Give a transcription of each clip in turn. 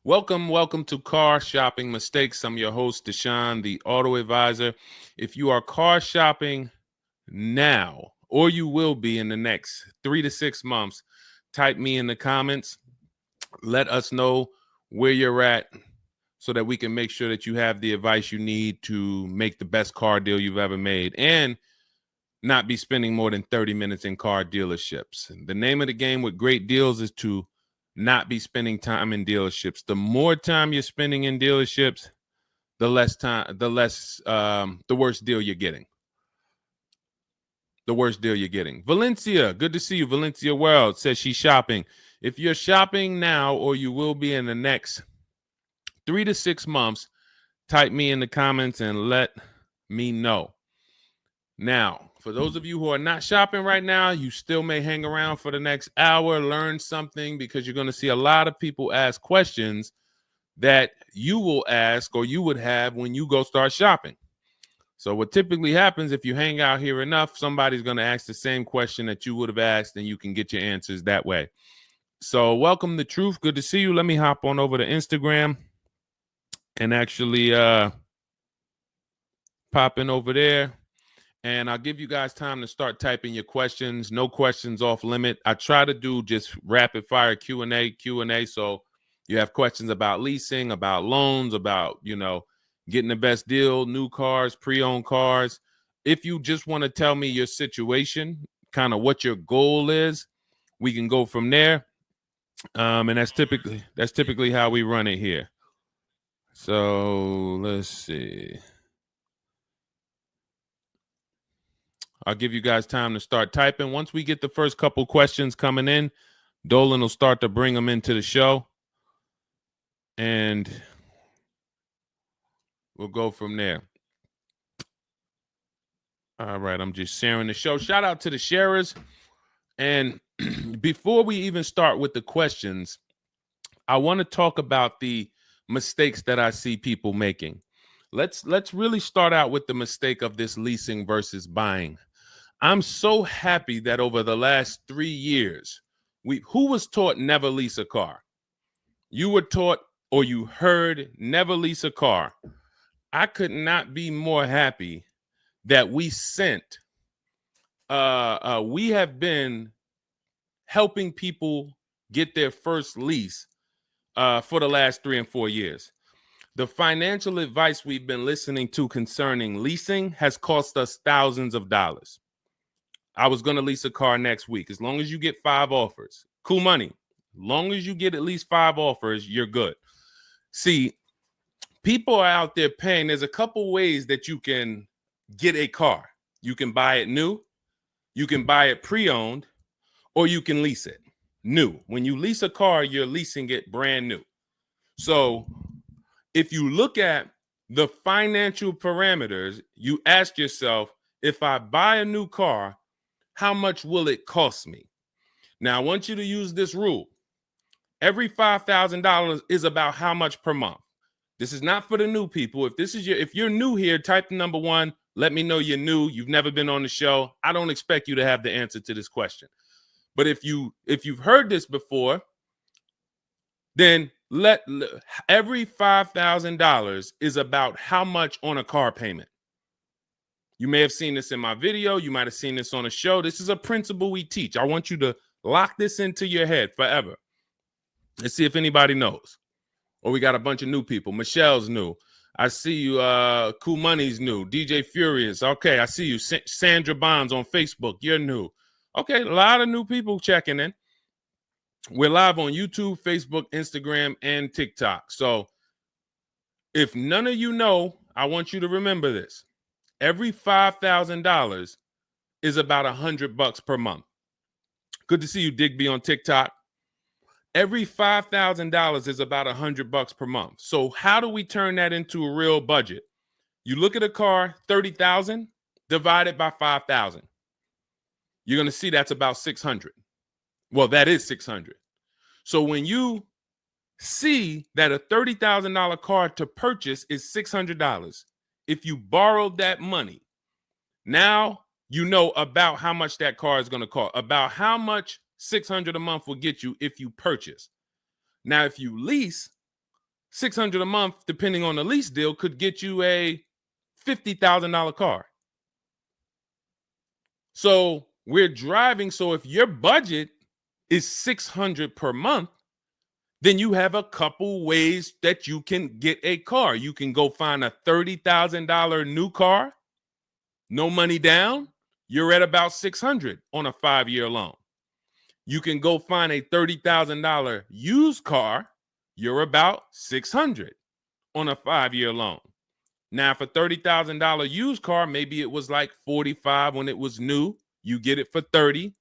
Welcome to Car Shopping Mistakes. I'm your host, Deshone the Auto Advisor. If you are car shopping now, or you will be in the next 3 to 6 months, type me in the comments. Let us know where you're at so that we can make sure that you have the advice you need to make the best car deal you've ever made and not be spending more than 30 minutes in car dealerships. The name of the game with great deals is to not be spending time in dealerships. The more time you're spending in dealerships, the worse deal you're getting. The worst deal you're getting. Valencia, good to see you. Valencia World says she's shopping. If you're shopping now or you will be in the next 3 to 6 months, type me in the comments and let me know. Now, for those of you who are not shopping right now, you still may hang around for the next hour, learn something, because you're going to see a lot of people ask questions that you will ask or you would have when you go start shopping. So what typically happens if you hang out here enough, somebody's going to ask the same question that you would have asked, and you can get your answers that way. So welcome to Truth. Good to see you. Let me hop on over to Instagram and actually pop in over there. And I'll give you guys time to start typing your questions. No questions off limit. I try to do just rapid fire Q&A. So you have questions about leasing, about loans, about, getting the best deal, new cars, pre-owned cars. If you just want to tell me your situation, kind of what your goal is, we can go from there. And that's typically how we run it here. So let's see. I'll give you guys time to start typing. Once we get the first couple questions coming in, Dolan will start to bring them into the show. And we'll go from there. All right, I'm just sharing the show. Shout out to the sharers. And before we even start with the questions, I want to talk about the mistakes that I see people making. Let's really start out with the mistake of this leasing versus buying. I'm so happy that over the last 3 years, who was taught never lease a car? You were taught or you heard never lease a car. I could not be more happy that we have been helping people get their first lease for the last 3 and 4 years. The financial advice we've been listening to concerning leasing has cost us thousands of dollars. I was going to lease a car next week. As long as you get 5 offers, cool money. As long as you get at least 5 offers, you're good. See, people are out there paying. There's a couple ways that you can get a car. You can buy it new, you can buy it pre-owned, or you can lease it new. When you lease a car, you're leasing it brand new. So if you look at the financial parameters, you ask yourself, if I buy a new car, how much will it cost me? Now, I want you to use this rule. Every $5,000 is about how much per month. This is not for the new people. If you're new here, type the number 1. Let me know you're new. You've never been on the show. I don't expect you to have the answer to this question. But if you've heard this before, then every $5,000 is about how much on a car payment. You may have seen this in my video. You might have seen this on a show. This is a principle we teach. I want you to lock this into your head forever. Let's see if anybody knows. Or we got a bunch of new people. Michelle's new. I see you. Cool Money's new. DJ Furious. Okay, I see you. Sandra Bonds on Facebook. You're new. Okay, a lot of new people checking in. We're live on YouTube, Facebook, Instagram, and TikTok. So if none of you know, I want you to remember this. Every $5,000 is about $100 per month. Good to see you, Digby, on TikTok. Every $5,000 is about $100 per month. So how do we turn that into a real budget? You look at a car, $30,000 divided by 5,000. You're going to see that's about 600. Well, that is 600. So when you see that a $30,000 car to purchase is $600, if you borrowed that money, now you know about how much that car is going to cost, about how much $600 a month will get you if you purchase. Now, if you lease, $600 a month, depending on the lease deal, could get you a $50,000 car. So we're driving. So if your budget is $600 per month, then you have a couple ways that you can get a car. You can go find a $30,000 new car, no money down. You're at about $600 on a 5-year loan. You can go find a $30,000 used car. You're about $600 on a 5-year loan. Now, for $30,000 used car, maybe it was like $45 when it was new. You get it for $30.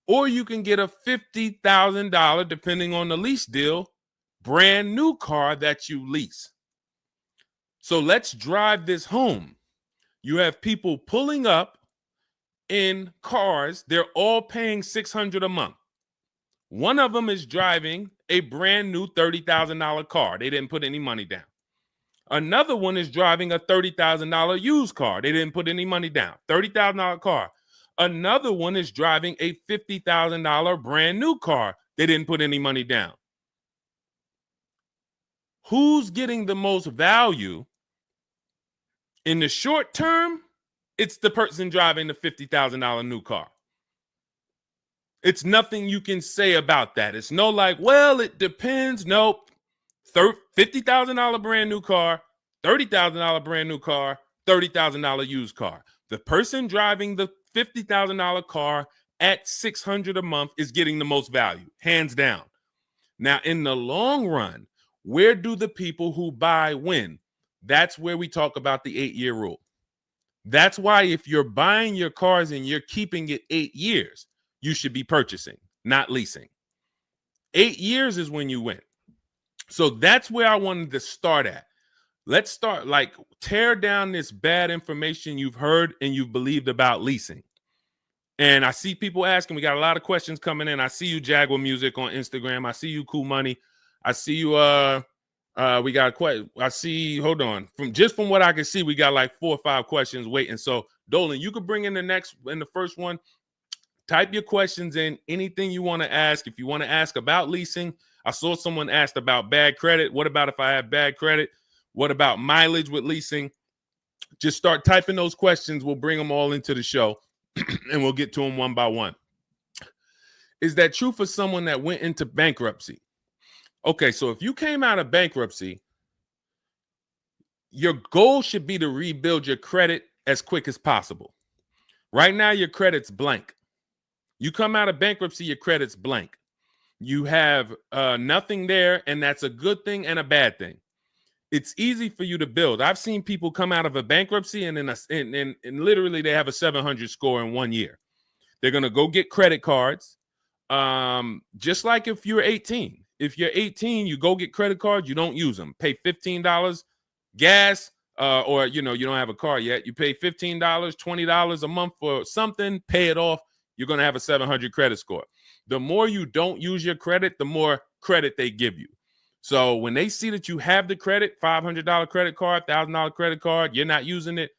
Or you can get a $50,000, depending on the lease deal, brand new car that you lease. So let's drive this home. You have people pulling up in cars. They're all paying $600 a month. One of them is driving a brand new $30,000 car. They didn't put any money down. Another one is driving a $30,000 used car. They didn't put any money down. $30,000 car. Another one is driving a $50,000 brand new car. They didn't put any money down. Who's getting the most value? In the short term, it's the person driving the $50,000 new car. It's nothing you can say about that. It's no like, well, it depends. Nope. $50,000 brand new car, $30,000 brand new car, $30,000 used car. The person driving the $50,000 car at $600 a month is getting the most value, hands down. Now, in the long run, where do the people who buy win? That's where we talk about the 8-year rule. That's why if you're buying your cars and you're keeping it 8 years, you should be purchasing, not leasing. 8 years is when you win. So that's where I wanted to start at. Let's start, like, tear down this bad information you've heard and you've believed about leasing. And I see people asking, we got a lot of questions coming in. I see you, Jaguar Music, on Instagram. I see you, Cool Money. I see you, we got a question. I see, hold on. From what I can see, we got like 4 or 5 questions waiting. So, Dolan, you could bring in the first one. Type your questions in, anything you want to ask. If you want to ask about leasing, I saw someone asked about bad credit. What about if I have bad credit? What about mileage with leasing? Just start typing those questions. We'll bring them all into the show and we'll get to them one by one. Is that true for someone that went into bankruptcy? Okay, so if you came out of bankruptcy, your goal should be to rebuild your credit as quick as possible. Right now, your credit's blank. You come out of bankruptcy, your credit's blank. You have nothing there, and that's a good thing and a bad thing. It's easy for you to build. I've seen people come out of a bankruptcy and literally they have a 700 score in 1 year. They're going to go get credit cards. Just like if you're 18. If you're 18, you go get credit cards, you don't use them. Pay $15 gas, or you don't have a car yet. You pay $15, $20 a month for something, pay it off. You're going to have a 700 credit score. The more you don't use your credit, the more credit they give you. So when they see that you have the credit, $500 credit card, $1,000 credit card, you're not using it,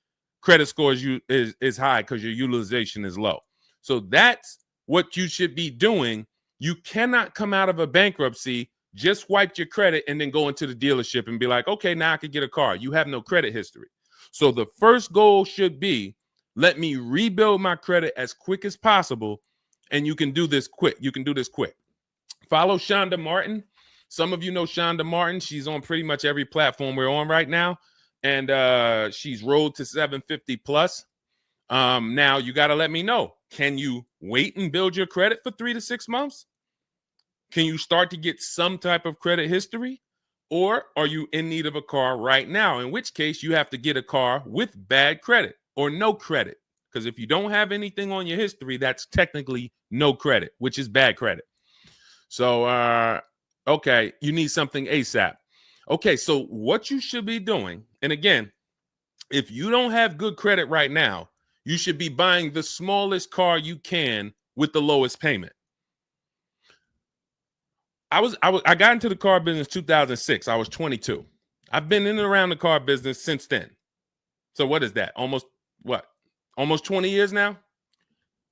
credit score is high because your utilization is low. So that's what you should be doing. You cannot come out of a bankruptcy, just wipe your credit, and then go into the dealership and be like, okay, now I can get a car. You have no credit history. So the first goal should be, let me rebuild my credit as quick as possible. And you can do this quick. Follow Shonda Martin. Some of you know Shonda Martin. She's on pretty much every platform we're on right now. And she's rolled to 750 plus. Now you got to let me know. Can you wait and build your credit for 3 to 6 months? Can you start to get some type of credit history? Or are you in need of a car right now? In which case you have to get a car with bad credit or no credit. Because if you don't have anything on your history, that's technically no credit, which is bad credit. So, okay, you need something ASAP. Okay, so what you should be doing, and again, if you don't have good credit right now, you should be buying the smallest car you can with the lowest payment. I got into the car business 2006. I was 22. I've been in and around the car business since then. So what is that? Almost 20 years now?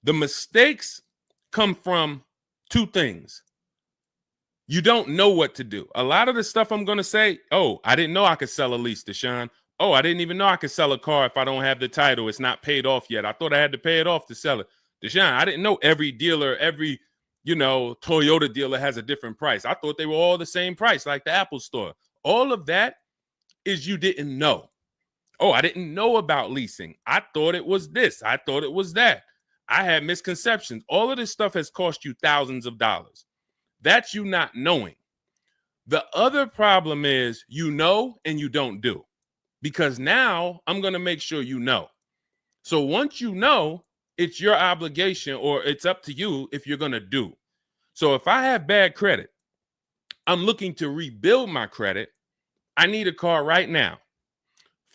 The mistakes come from 2 things. You don't know what to do. A lot of the stuff I'm going to say, oh, I didn't know I could sell a lease, Deshone. Oh, I didn't even know I could sell a car if I don't have the title. It's not paid off yet. I thought I had to pay it off to sell it. Deshone, I didn't know every dealer, every, Toyota dealer has a different price. I thought they were all the same price, like the Apple store. All of that is you didn't know. Oh, I didn't know about leasing. I thought it was this. I thought it was that. I had misconceptions. All of this stuff has cost you thousands of dollars. That's you not knowing. The other problem is you know and you don't do, because now I'm going to make sure you know. So once you know, it's your obligation, or it's up to you if you're going to do. So if I have bad credit, I'm looking to rebuild my credit. I need a car right now.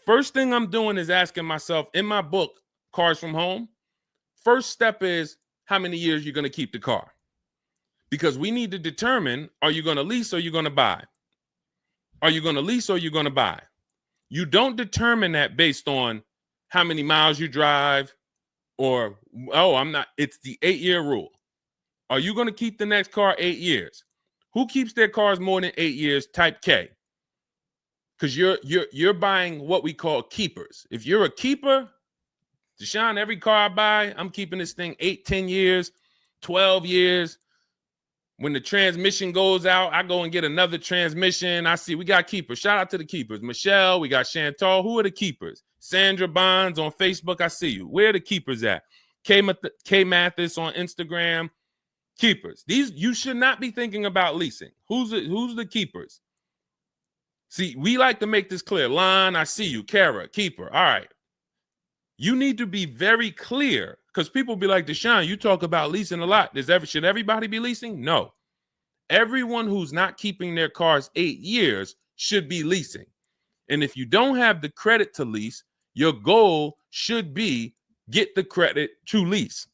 First thing I'm doing is asking myself, in my book, Cars from Home, first step is how many years you're going to keep the car. Because we need to determine, are you going to lease or are you going to buy? Are you going to lease or are you going to buy? You don't determine that based on how many miles you drive or, oh, I'm not. It's the 8-year rule. Are you going to keep the next car 8 years? Who keeps their cars more than 8 years? Type K. Because you're buying what we call keepers. If you're a keeper, Deshone, every car I buy, I'm keeping this thing 8, 10 years, 12 years. When the transmission goes out, I go and get another transmission. I see we got keepers. Shout out to the keepers. Michelle, we got Chantal. Who are the keepers? Sandra Bonds on Facebook. I see you. Where are the keepers at? K Mathis on Instagram. Keepers. These, you should not be thinking about leasing. Who's the keepers? See, we like to make this clear. Lon, I see you. Kara, keeper. All right. You need to be very clear, because people be like, Deshone, you talk about leasing a lot. Should everybody be leasing? No. Everyone who's not keeping their cars 8 years should be leasing. And if you don't have the credit to lease, your goal should be get the credit to lease.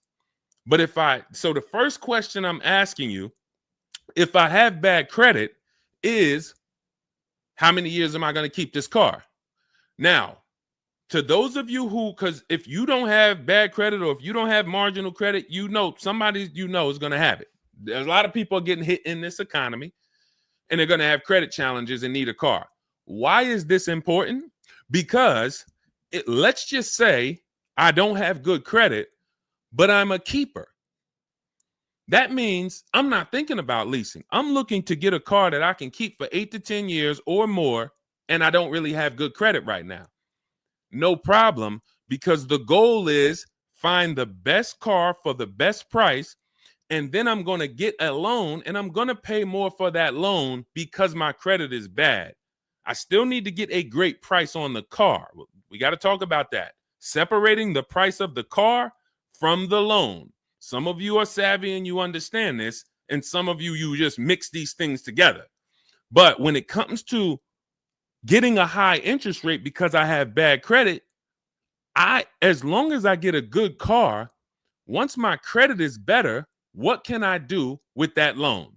But so the first question I'm asking you, if I have bad credit, is how many years am I going to keep this car? Now, to those of you who, because if you don't have bad credit or if you don't have marginal credit, somebody is going to have it. There's a lot of people getting hit in this economy, and they're going to have credit challenges and need a car. Why is this important? Because let's just say I don't have good credit, but I'm a keeper. That means I'm not thinking about leasing. I'm looking to get a car that I can keep for 8 to 10 years or more, and I don't really have good credit right now. No problem, because the goal is find the best car for the best price, and then I'm going to get a loan, and I'm going to pay more for that loan because my credit is bad. I still need to get a great price on the car. We got to talk about that. Separating the price of the car from the loan. Some of you are savvy and you understand this, and some of you just mix these things together. But when it comes to getting a high interest rate because I have bad credit, as long as I get a good car, once my credit is better, what can I do with that loan?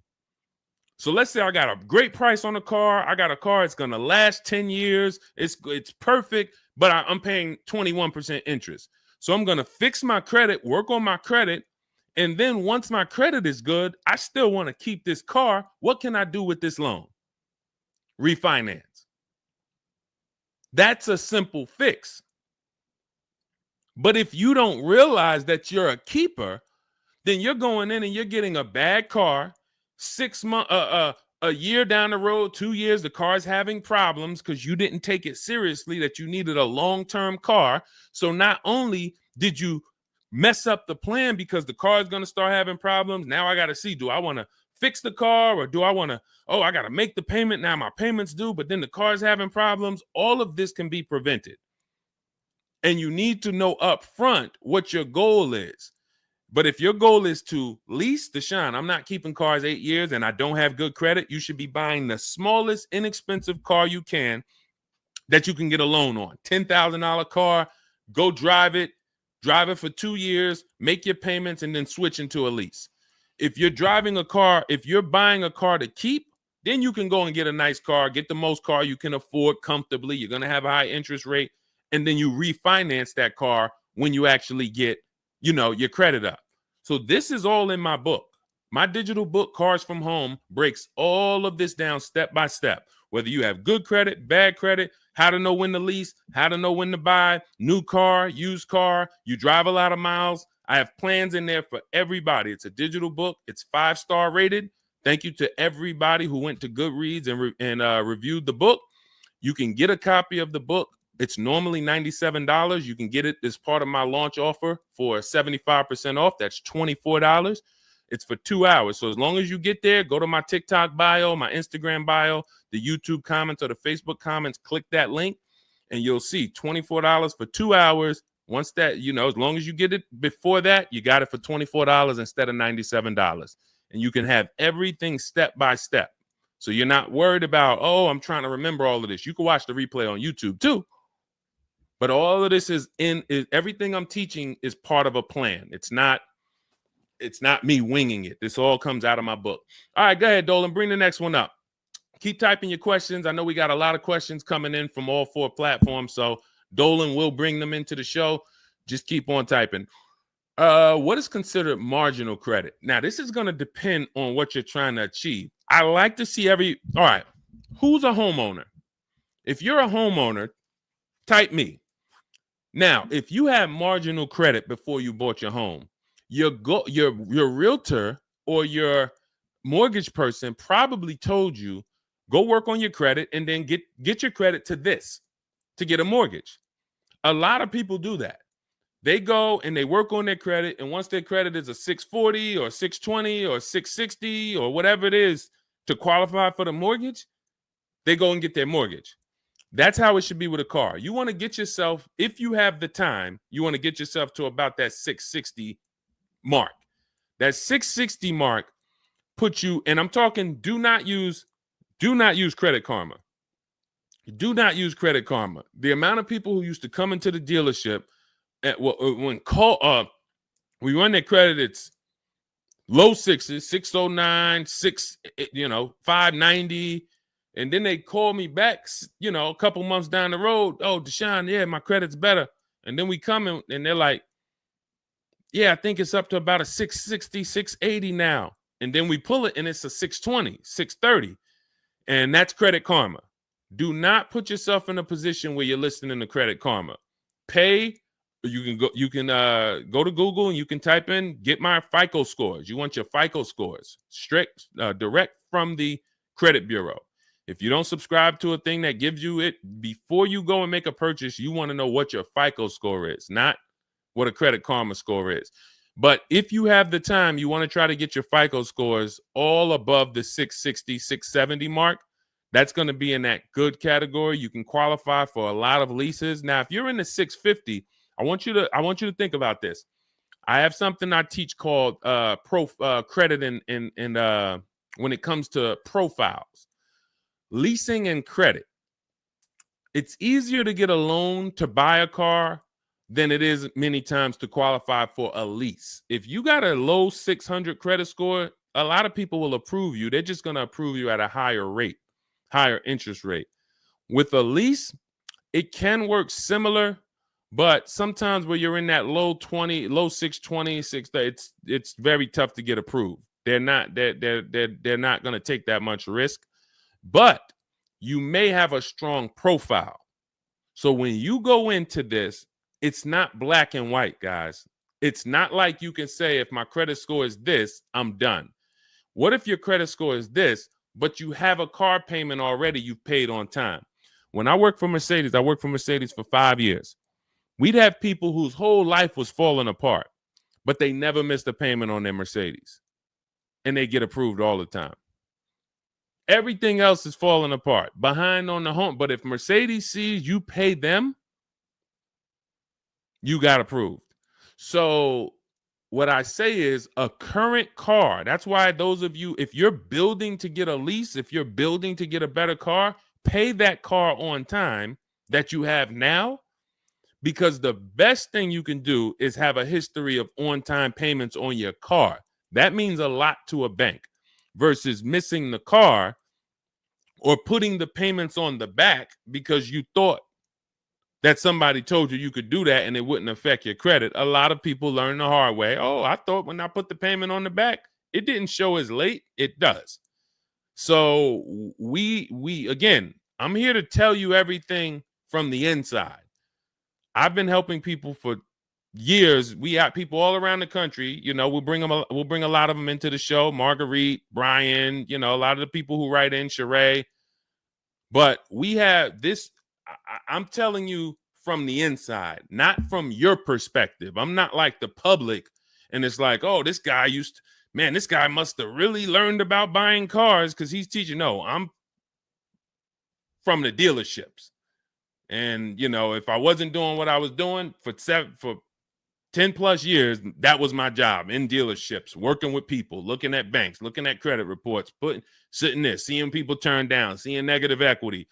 So let's say I got a great price on a car. I got a car, it's going to last 10 years. It's perfect, but I'm paying 21% interest. So I'm going to fix my credit, work on my credit. And then once my credit is good, I still want to keep this car. What can I do with this loan? Refinance. That's a simple fix. But if you don't realize that you're a keeper, then you're going in and you're getting a bad car, 6 months, a year down the road, 2 years, the car's having problems because you didn't take it seriously that you needed a long-term car. So not only did you mess up the plan because the car is going to start having problems, now I got to see, do I want to fix the car, or do I want to, I got to make the payment, now my payment's due, but then the car's having problems. All of this can be prevented. And you need to know up front what your goal is. But if your goal is to lease, Deshone, I'm not keeping cars 8 years and I don't have good credit, you should be buying the smallest inexpensive car you can that you can get a loan on. $10,000 car, go drive it for 2 years, make your payments, and then switch into a lease. If you're driving a car, if you're buying a car to keep, then you can go and get a nice car, get the most car you can afford comfortably. You're going to have a high interest rate, and then you refinance that car when you actually get, your credit up. So this is all in my book. My digital book, Cars from Home, breaks all of this down step by step. Whether you have good credit, bad credit, how to know when to lease, how to know when to buy, new car, used car, you drive a lot of miles. I have plans in there for everybody. It's a digital book. It's 5-star rated. Thank you to everybody who went to Goodreads and reviewed the book. You can get a copy of the book. It's normally $97. You can get it as part of my launch offer for 75% off. That's $24. It's for 2 hours. So as long as you get there, go to my TikTok bio, my Instagram bio, the YouTube comments or the Facebook comments, click that link, and you'll see $24 for 2 hours. Once that, as long as you get it before that, you got it for $24 instead of $97. And you can have everything step by step. So you're not worried about, I'm trying to remember all of this. You can watch the replay on YouTube too. But all of this is everything I'm teaching is part of a plan. It's not me winging it. This all comes out of my book. All right, go ahead, Dolan. Bring the next one up. Keep typing your questions. I know we got a lot of questions coming in from all 4 platforms, so Dolan will bring them into the show. Just keep on typing. What is considered marginal credit? Now, this is going to depend on what you're trying to achieve. I like to see all right, who's a homeowner? If you're a homeowner, type me. Now, if you have marginal credit before you bought your home, your realtor or your mortgage person probably told you, go work on your credit and then get your credit to this to get a mortgage. A lot of people do that. They go and they work on their credit, and once their credit is a 640 or 620 or 660 or whatever it is to qualify for the mortgage, they go and get their mortgage. That's how it should be with a car. You want to get yourself, if you have the time, you want to get yourself to about that 660 mark. That 660 mark puts you, and I'm talking, do not use Credit Karma. Do not use Credit Karma. The amount of people who used to come into the dealership we run their credit, it's low 6s, 609, 590, and then they call me back, a couple months down the road. Oh, Deshone, yeah, my credit's better. And then we come in and they're like, yeah, I think it's up to about a 660, 680 now. And then we pull it and it's a 620, 630. And that's Credit Karma. Do not put yourself in a position where you're listening to Credit Karma. Pay. You can go to Google and you can type in, get my FICO scores. You want your FICO scores direct from the credit bureau. If you don't subscribe to a thing that gives you it before you go and make a purchase, you want to know what your FICO score is, not what a Credit Karma score is. But if you have the time, you want to try to get your FICO scores all above the 660, 670 mark. That's going to be in that good category. You can qualify for a lot of leases. Now, if you're in the 650, I want you to think about this. I have something I teach called credit and when it comes to profiles, leasing and credit. It's easier to get a loan to buy a car than it is many times to qualify for a lease. If you got a low 600 credit score, a lot of people will approve you. They're just going to approve you at a higher rate, higher interest rate. With a lease, it can work similar. But sometimes when you're in that low 620, 630, it's very tough to get approved. They're not going to take that much risk, but you may have a strong profile. So when you go into this, it's not black and white, guys. It's not like you can say, if my credit score is this, I'm done. What if your credit score is this, but you have a car payment already you've paid on time? When I worked for Mercedes, I worked for Mercedes for 5 years. We'd have people whose whole life was falling apart, but they never missed a payment on their Mercedes, and they get approved all the time. Everything else is falling apart, behind on the home. But if Mercedes sees you pay them, you got approved. So what I say is a current car. That's why those of you, if you're building to get a lease, if you're building to get a better car, pay that car on time that you have now. Because the best thing you can do is have a history of on-time payments on your car. That means a lot to a bank versus missing the car or putting the payments on the back because you thought that somebody told you could do that and it wouldn't affect your credit. A lot of people learn the hard way. Oh, I thought when I put the payment on the back, it didn't show as late. It does. So we again, I'm here to tell you everything from the inside. I've been helping people for years. We have people all around the country. You know, we'll bring a lot of them into the show. Marguerite, Brian, you know, a lot of the people who write in, Sheree. But we have this. I'm telling you from the inside, not from your perspective. I'm not like the public, and it's like, oh, this guy this guy must have really learned about buying cars because he's teaching. No, I'm from the dealerships. And, you know, if I wasn't doing what I was doing for 10 plus years, that was my job in dealerships, working with people, looking at banks, looking at credit reports, sitting there, seeing people turn down, seeing negative equity.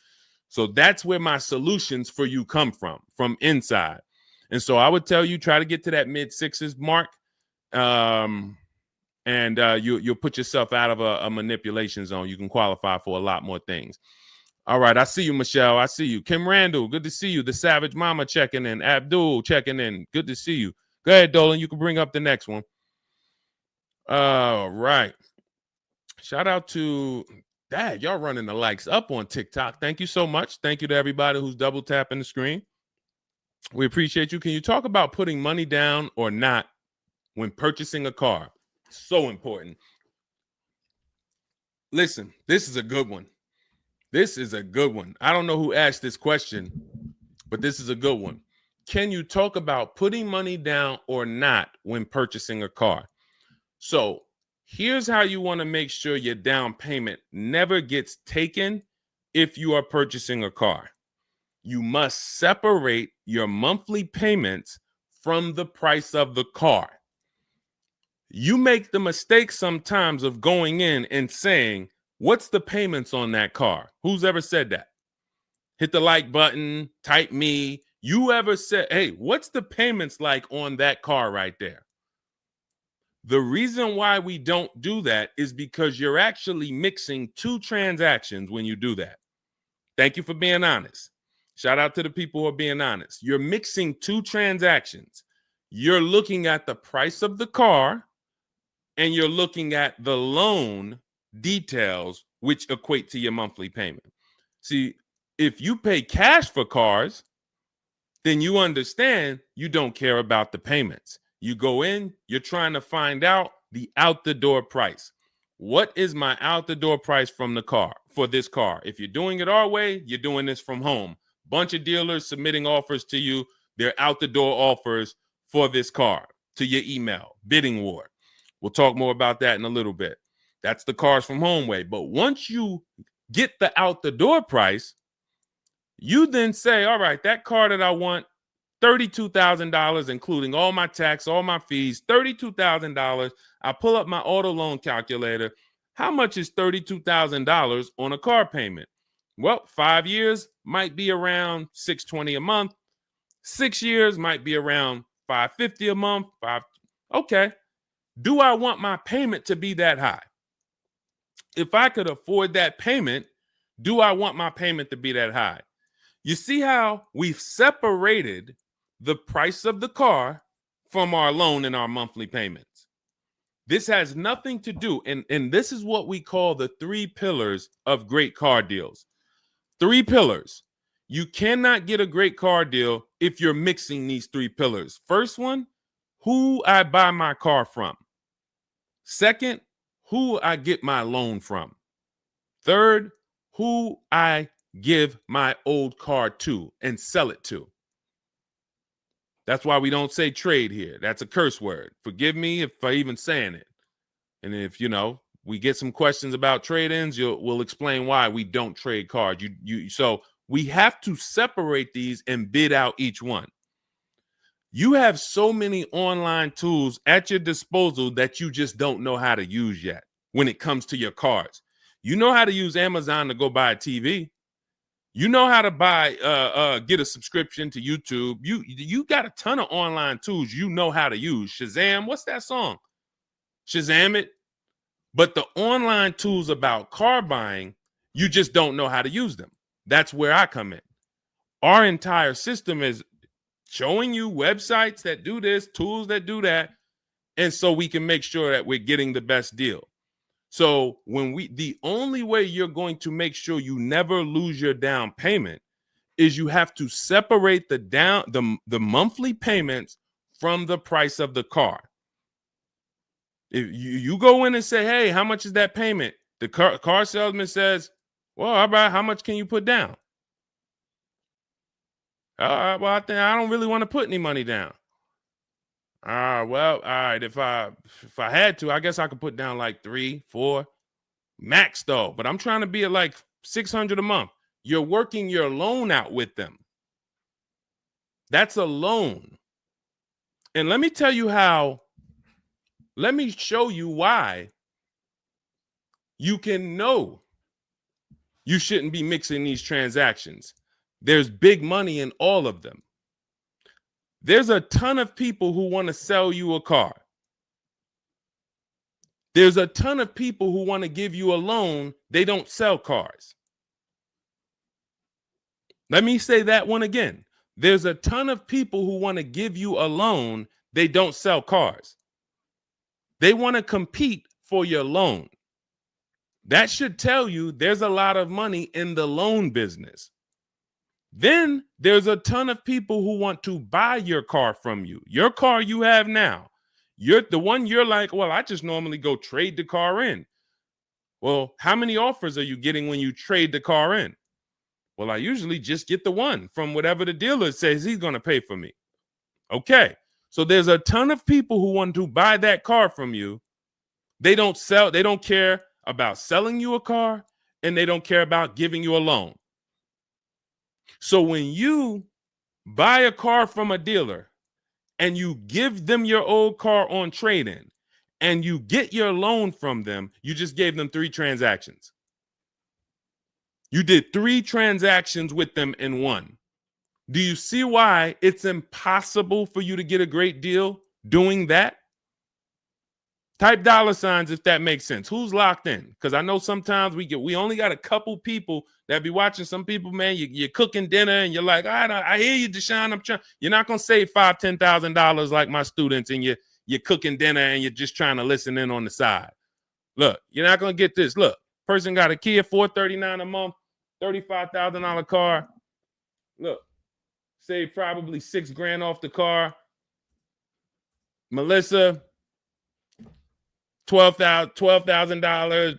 So that's where my solutions for you come from inside. And so I would tell you, try to get to that mid sixes mark. And you'll put yourself out of a manipulation zone. You can qualify for a lot more things. All right, I see you, Michelle. I see you. Kim Randall, good to see you. The Savage Mama checking in. Abdul checking in. Good to see you. Go ahead, Dolan. You can bring up the next one. All right. Shout out to Dad. Y'all running the likes up on TikTok. Thank you so much. Thank you to everybody who's double tapping the screen. We appreciate you. Can you talk about putting money down or not when purchasing a car? So important. Listen, this is a good one. This is a good one. I don't know who asked this question, but this is a good one. Can you talk about putting money down or not when purchasing a car? So here's how you want to make sure your down payment never gets taken if you are purchasing a car. You must separate your monthly payments from the price of the car. You make the mistake sometimes of going in and saying, what's the payments on that car? Who's ever said that? Hit the like button, type me. You ever said, hey, what's the payments like on that car right there? The reason why we don't do that is because you're actually mixing two transactions when you do that. Thank you for being honest. Shout out to the people who are being honest. You're mixing two transactions. You're looking at the price of the car and you're looking at the loan details, which equate to your monthly payment. See, if you pay cash for cars, then you understand you don't care about the payments. You go in, you're trying to find out the out the door price. What is my out the door price from the car for this car? If you're doing it our way, you're doing this from home. Bunch of dealers submitting offers to you. They're out the door offers for this car to your email, bidding war. We'll talk more about that in a little bit. That's the Cars from Home way. But once you get the out the door price, you then say, all right, that car that I want, $32,000, including all my tax, all my fees, $32,000. I pull up my auto loan calculator. How much is $32,000 on a car payment? Well, 5 years might be around $620 a month. 6 years might be around $550 a month. Okay. Do I want my payment to be that high? If I could afford that payment, do I want my payment to be that high? You see how we've separated the price of the car from our loan and our monthly payments. This has nothing to do, and this is what we call the 3 pillars of great car deals. 3 pillars. You cannot get a great car deal if you're mixing these 3 pillars. First one, who I buy my car from. Second, who I get my loan from. Third, who I give my old car to and sell it to. That's why we don't say trade here. That's a curse word. Forgive me if I even saying it. And if, we get some questions about trade-ins, we'll explain why we don't trade cars. So we have to separate these and bid out each one. You have so many online tools at your disposal that you just don't know how to use yet when it comes to your cars. You know how to use Amazon to go buy a TV. You know how to get a subscription to YouTube. You got a ton of online tools you know how to use. Shazam, what's that song? Shazam it. But the online tools about car buying, you just don't know how to use them. That's where I come in. Our entire system is showing you websites that do this, tools that do that. And so we can make sure that we're getting the best deal. So the only way you're going to make sure you never lose your down payment is you have to separate the monthly payments from the price of the car. If you go in and say, hey, how much is that payment? The car salesman says, well, all right, how much can you put down? Well, I don't really want to put any money down. Well, all right, if I had to, I guess I could put down like 3, 4 max though, but I'm trying to be at like $600 a month. You're working your loan out with them. That's a loan. And let me tell you let me show you why you can know you shouldn't be mixing these transactions. There's big money in all of them. There's a ton of people who want to sell you a car. There's a ton of people who want to give you a loan. They don't sell cars. Let me say that one again. There's a ton of people who want to give you a loan. They don't sell cars. They want to compete for your loan. That should tell you there's a lot of money in the loan business. Then there's a ton of people who want to buy your car from you. Your car you have now. You're the one you're like, well, I just normally go trade the car in. Well, how many offers are you getting when you trade the car in? Well, I usually just get the one from whatever the dealer says he's going to pay for me. Okay. So there's a ton of people who want to buy that car from you. They don't care about selling you a car, and they don't care about giving you a loan. So when you buy a car from a dealer and you give them your old car on trade-in and you get your loan from them, you just gave them 3 transactions. You did 3 transactions with them in one. Do you see why it's impossible for you to get a great deal doing that? Type $signs if that makes sense. Who's locked in? Because I know sometimes we only got a couple people that be watching. Some people, man, you're cooking dinner and you're like, all right, I hear you, Deshone. You're not gonna save $5,000, $10,000 like my students, and you're cooking dinner and you're just trying to listen in on the side. Look, you're not gonna get this. Look, person got a Kia $439 a month, $35,000 car. Look, save probably $6,000 off the car. Melissa, $12,000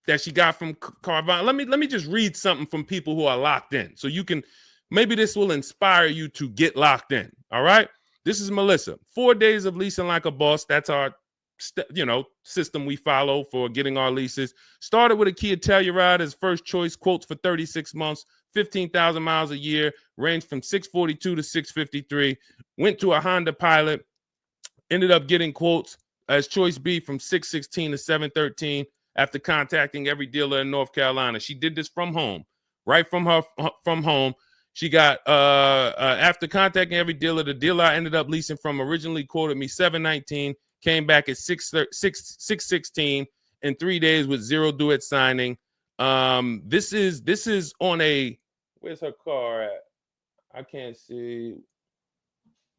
that she got from Carvana. Let me just read something from people who are locked in, so you can, maybe this will inspire you to get locked in. All right, this is Melissa. 4 days of leasing like a boss. That's our system we follow for getting our leases. Started with a Kia Telluride as first choice. Quotes for 36 months, 15,000 miles a year. Ranged from 642 to 653. Went to a Honda Pilot. Ended up getting quotes as choice B from 616 to 713 after contacting every dealer in North Carolina. She did this from home, right from home. She got after contacting every dealer, the dealer I ended up leasing from originally quoted me 719, came back at 616 in 3 days with 0 due at signing. This is on a, where's her car at? I can't see.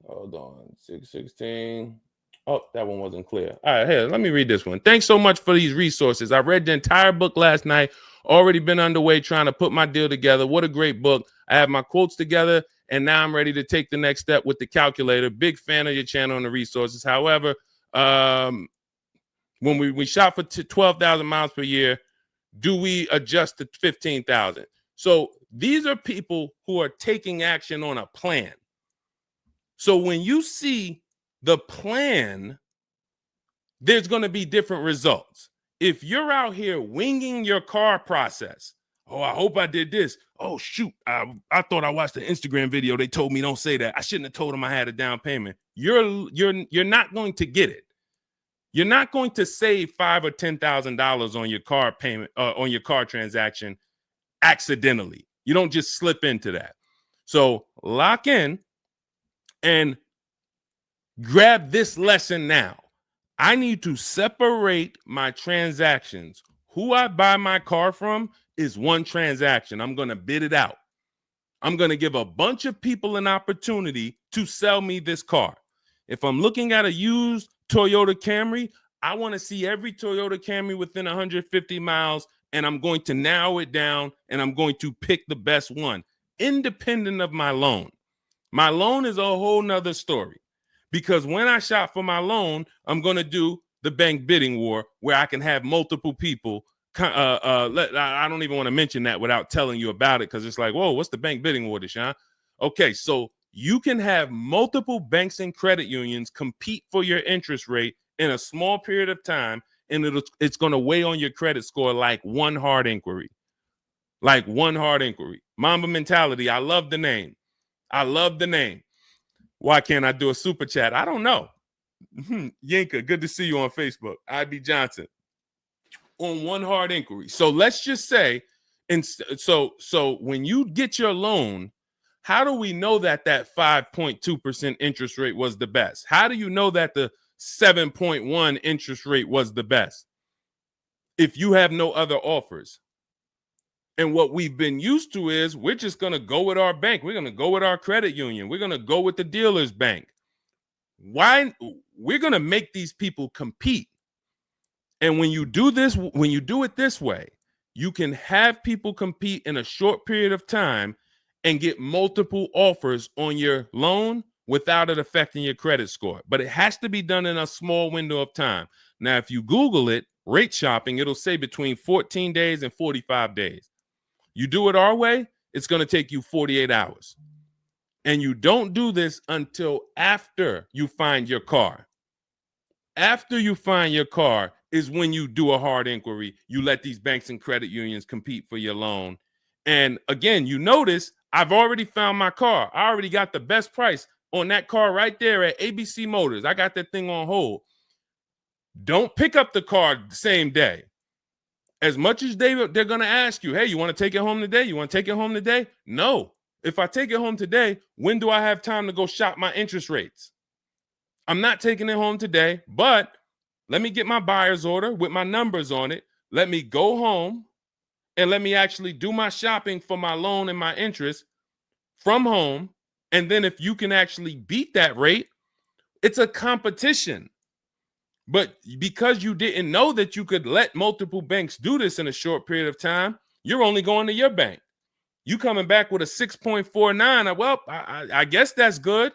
Hold on, 616. Oh, that one wasn't clear. All right, here, let me read this one. Thanks so much for these resources. I read the entire book last night. Already been underway trying to put my deal together. What a great book. I have my quotes together, and now I'm ready to take the next step with the calculator. Big fan of your channel and the resources. However, when we shop for 12,000 miles per year, do we adjust to 15,000? So these are people who are taking action on a plan. So when you see the plan, there's going to be different results. If you're out here winging your car process, oh, I hope I did this. Oh, shoot, I thought I watched the Instagram video. They told me don't say that. I shouldn't have told them I had a down payment. You're not going to get it. You're not going to save $5,000 or $10,000 on your car payment, on your car transaction accidentally. You don't just slip into that. So lock in and grab this lesson now. I need to separate my transactions. Who I buy my car from is one transaction. I'm going to bid it out. I'm going to give a bunch of people an opportunity to sell me this car. If I'm looking at a used Toyota Camry, I want to see every Toyota Camry within 150 miles, and I'm going to narrow it down, and I'm going to pick the best one, independent of my loan. My loan is a whole nother story, because when I shop for my loan, I'm going to do the bank bidding war where I can have multiple people. I don't even want to mention that without telling you about it, because it's like, whoa, what's the bank bidding war, Deshone? Okay, so you can have multiple banks and credit unions compete for your interest rate in a small period of time, and it's going to weigh on your credit score like one hard inquiry. Like one hard inquiry. Mamba Mentality, I love the name. I love the name. Why can't I do a super chat? I don't know. Yinka, good to see you on Facebook. IB Johnson. On one hard inquiry. So let's just say, and so when you get your loan, how do we know that 5.2% interest rate was the best? How do you know that the 7.1 interest rate was the best if you have no other offers? And what we've been used to is we're just going to go with our bank. We're going to go with our credit union. We're going to go with the dealer's bank. Why? We're going to make these people compete. And when you do this, when you do it this way, you can have people compete in a short period of time and get multiple offers on your loan without it affecting your credit score. But it has to be done in a small window of time. Now, if you Google it, rate shopping, it'll say between 14 days and 45 days. You do it our way, it's going to take you 48 hours. And you don't do this until after you find your car. After you find your car is when you do a hard inquiry. You let these banks and credit unions compete for your loan. And again, you notice I've already found my car. I already got the best price on that car right there at ABC Motors. I got that thing on hold. Don't pick up the car the same day. As much as they're going to ask you, hey, you want to take it home today? You want to take it home today? No. If I take it home today, when do I have time to go shop my interest rates? I'm not taking it home today, but let me get my buyer's order with my numbers on it. Let me go home and let me actually do my shopping for my loan and my interest from home. And then if you can actually beat that rate, it's a competition. But because you didn't know that you could let multiple banks do this in a short period of time, you're only going to your bank. You coming back with a 6.49. Well, I guess that's good.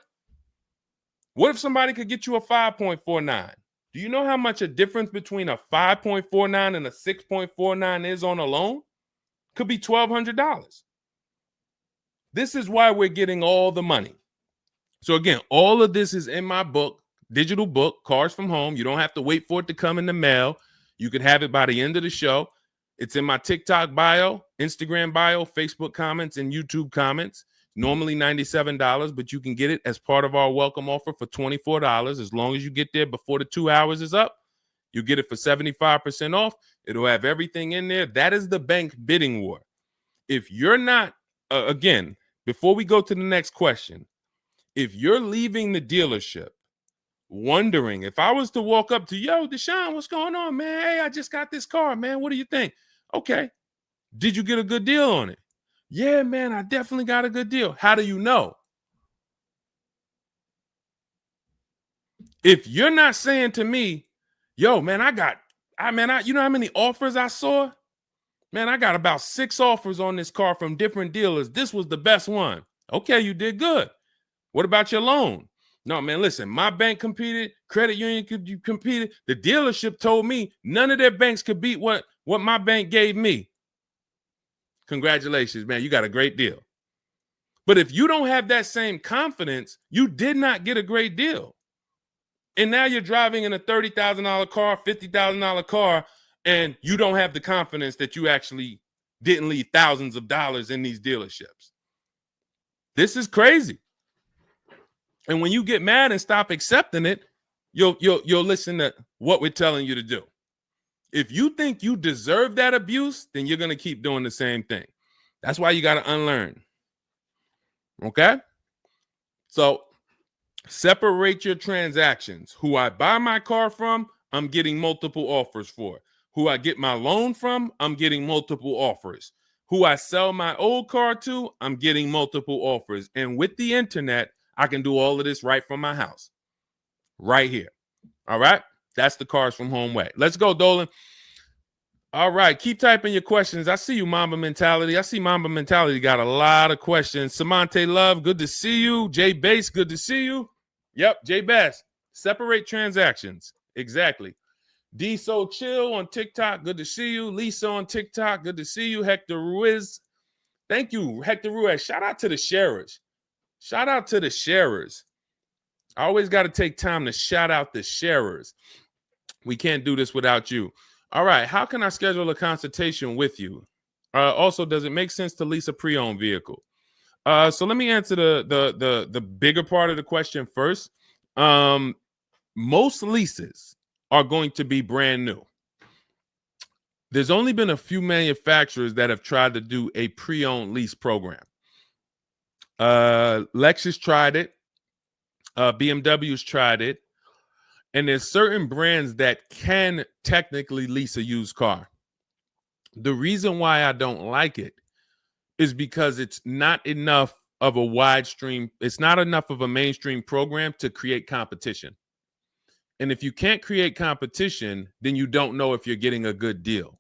What if somebody could get you a 5.49? Do you know how much a difference between a 5.49 and a 6.49 is on a loan? Could be $1,200. This is why we're getting all the money. So again, all of this is in my book, digital book, Cars from Home. You don't have to wait for it to come in the mail. You can have it by the end of the show. It's in my TikTok bio, Instagram bio, Facebook comments, and YouTube comments. Normally $97, but you can get it as part of our welcome offer for $24. As long as you get there before the 2 hours is up, you get it for 75% off. It'll have everything in there. That is the bank bidding war. If you're not, again, before we go to the next question, if you're leaving the dealership wondering, if I was to walk up to, yo, Deshone, what's going on, man? Hey, I just got this car, man. What do you think? Okay. Did you get a good deal on it? Yeah, man, I definitely got a good deal. How do you know? If you're not saying to me, yo, man, you know how many offers I saw? Man, I got about 6 offers on this car from different dealers. This was the best one. Okay, you did good. What about your loan? No, man, listen, my bank competed, credit union competed. The dealership told me none of their banks could beat what my bank gave me. Congratulations, man. You got a great deal. But if you don't have that same confidence, you did not get a great deal. And now you're driving in a $30,000 car, $50,000 car, and you don't have the confidence that you actually didn't leave thousands of dollars in these dealerships. This is crazy. And when you get mad and stop accepting it, you'll listen to what we're telling you to do. If you think you deserve that abuse, then you're going to keep doing the same thing. That's why you got to unlearn. Okay? So separate your transactions. Who I buy my car from, I'm getting multiple offers for. Who I get my loan from, I'm getting multiple offers. Who I sell my old car to, I'm getting multiple offers. And with the internet, I can do all of this right from my house. Right here. All right. That's the Cars from Home way. Let's go, Dolan. All right. Keep typing your questions. I see you, Mamba Mentality. I see Mamba Mentality got a lot of questions. Samante Love, good to see you. Jay Bass, good to see you. Yep, Jay Bass. Separate transactions. Exactly. D So Chill on TikTok, good to see you. Lisa on TikTok, good to see you. Hector Ruiz, thank you, Hector Ruiz. Shout out to the sharers. Shout out to the sharers. I always got to take time to shout out the sharers. We can't do this without you. All right, how can I schedule a consultation with you? Also, does it make sense to lease a pre-owned vehicle? So let me answer the bigger part of the question first. Most leases are going to be brand new. There's only been a few manufacturers that have tried to do a pre-owned lease program. Lexus tried it. BMW's tried it. And there's certain brands that can technically lease a used car. The reason why I don't like it is because it's not enough of a wide stream. It's not enough of a mainstream program to create competition. And if you can't create competition, then you don't know if you're getting a good deal.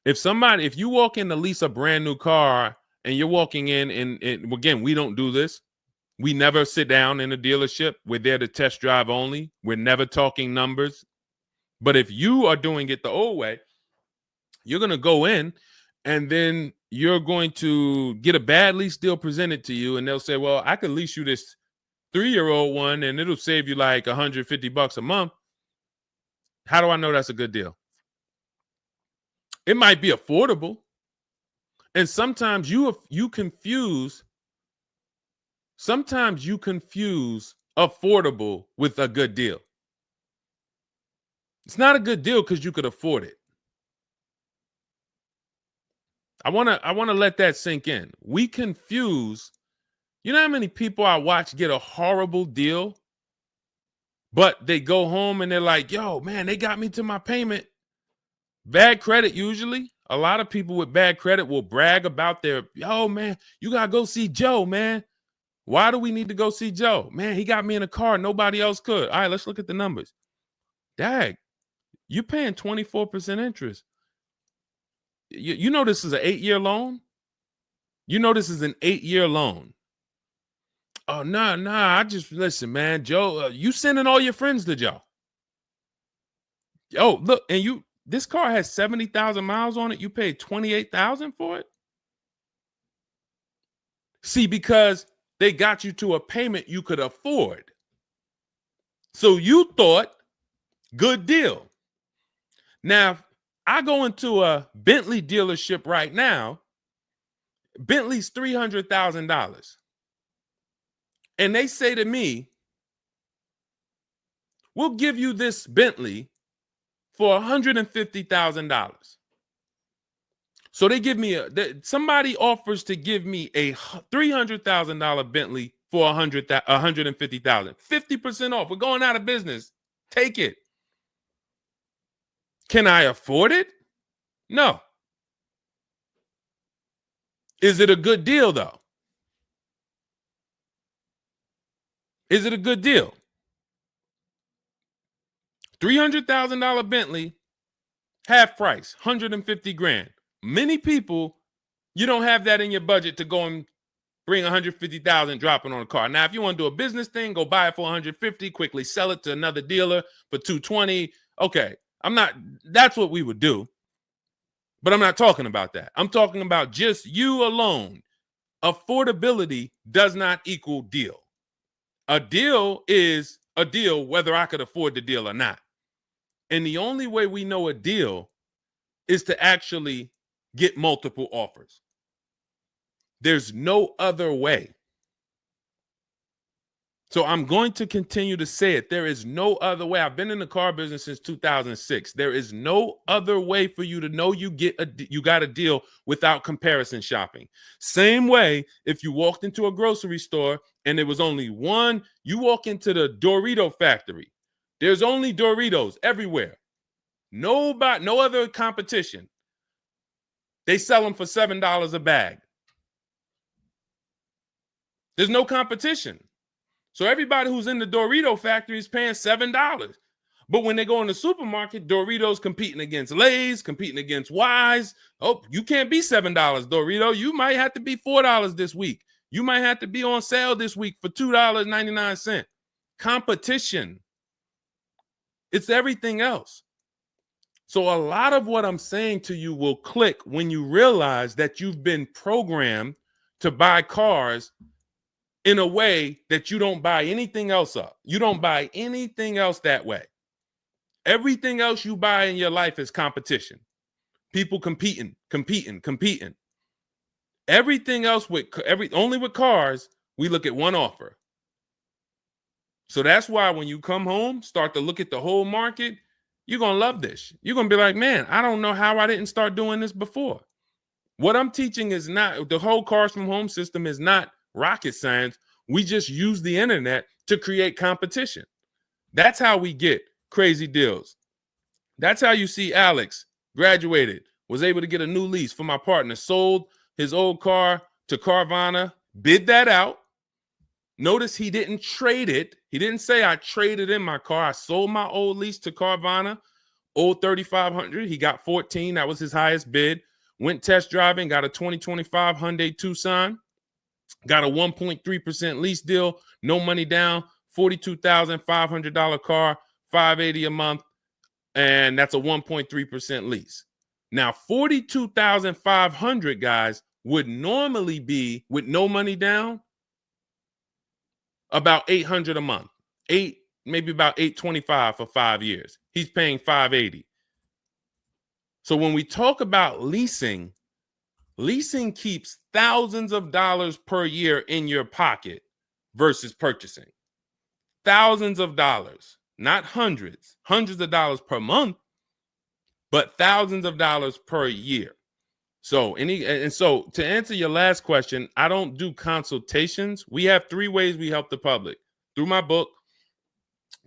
If you walk in to lease a brand new car and you're walking in and again, we don't do this. We never sit down in a dealership. We're there to test drive only. We're never talking numbers. But if you are doing it the old way, you're going to go in and then you're going to get a bad lease deal presented to you. And they'll say, well, I could lease you this 3-year-old one and it'll save you like $150 a month. How do I know that's a good deal? It might be affordable. And sometimes you confuse affordable with a good deal. It's not a good deal because you could afford it. I want to let that sink in. We confuse, you know how many people I watch get a horrible deal, but they go home and they're like, yo, man, they got me to my payment. Bad credit usually. A lot of people with bad credit will brag about yo, man, you got to go see Joe, man. Why do we need to go see Joe? Man, he got me in a car. Nobody else could. All right, let's look at the numbers. Dag, you're paying 24% interest. You know this is an 8-year loan? You know this is an 8-year loan. Oh, nah, I just, listen, man, Joe, you sending all your friends to Joe. Oh, look, and this car has 70,000 miles on it. You paid 28,000 for it? See, because they got you to a payment you could afford. So you thought, good deal. Now, I go into a Bentley dealership right now. Bentley's $300,000. And they say to me, we'll give you this Bentley for $150,000. So they give me somebody offers to give me a $300,000 Bentley for $150,000. 50% off. We're going out of business. Take it. Can I afford it? No. Is it a good deal, though? Is it a good deal? $300,000 Bentley, half price, 150 grand. Many people, you don't have that in your budget to go and bring 150,000 dropping on a car. Now, if you want to do a business thing, go buy it for 150, quickly sell it to another dealer for 220. Okay, that's what we would do. But I'm not talking about that. I'm talking about just you alone. Affordability does not equal deal. A deal is a deal whether I could afford the deal or not. And the only way we know a deal is to actually get multiple offers. There's no other way. So I'm going to continue to say it. There is no other way. I've been in the car business since 2006. There is no other way for you to know you got a deal without comparison shopping. Same way if you walked into a grocery store and there was only one, you walk into the Dorito factory. There's only Doritos everywhere. No other competition. They sell them for $7 a bag. There's no competition. So everybody who's in the Dorito factory is paying $7. But when they go in the supermarket, Doritos competing against Lay's, competing against Wise. Oh, you can't be $7, Dorito. You might have to be $4 this week. You might have to be on sale this week for $2.99. Competition. It's everything else. So a lot of what I'm saying to you will click when you realize that you've been programmed to buy cars in a way that you don't buy anything else up. You don't buy anything else that way. Everything else you buy in your life is competition. People competing. Everything else only with cars, we look at one offer. So that's why when you come home, start to look at the whole market, you're going to love this. You're going to be like, man, I don't know how I didn't start doing this before. What I'm teaching is not, the whole cars from home system is not rocket science. We just use the internet to create competition. That's how we get crazy deals. That's how you see Alex graduated, was able to get a new lease for my partner, sold his old car to Carvana, bid that out. Notice he didn't trade it. He didn't say I traded in my car. I sold my old lease to Carvana, old 3,500. He got 14. That was his highest bid. Went test driving, got a 2025 Hyundai Tucson, got a 1.3% lease deal, no money down, $42,500 car, $580 a month, and that's a 1.3% lease. Now, $42,500, guys, would normally be, with no money down, about $800 a month. Maybe about $825 for 5 years. He's paying $580. So when we talk about leasing keeps thousands of dollars per year in your pocket versus purchasing. Thousands of dollars, not hundreds of dollars per month, but thousands of dollars per year. So to answer your last question, I don't do consultations. We have 3 ways we help the public: through my book,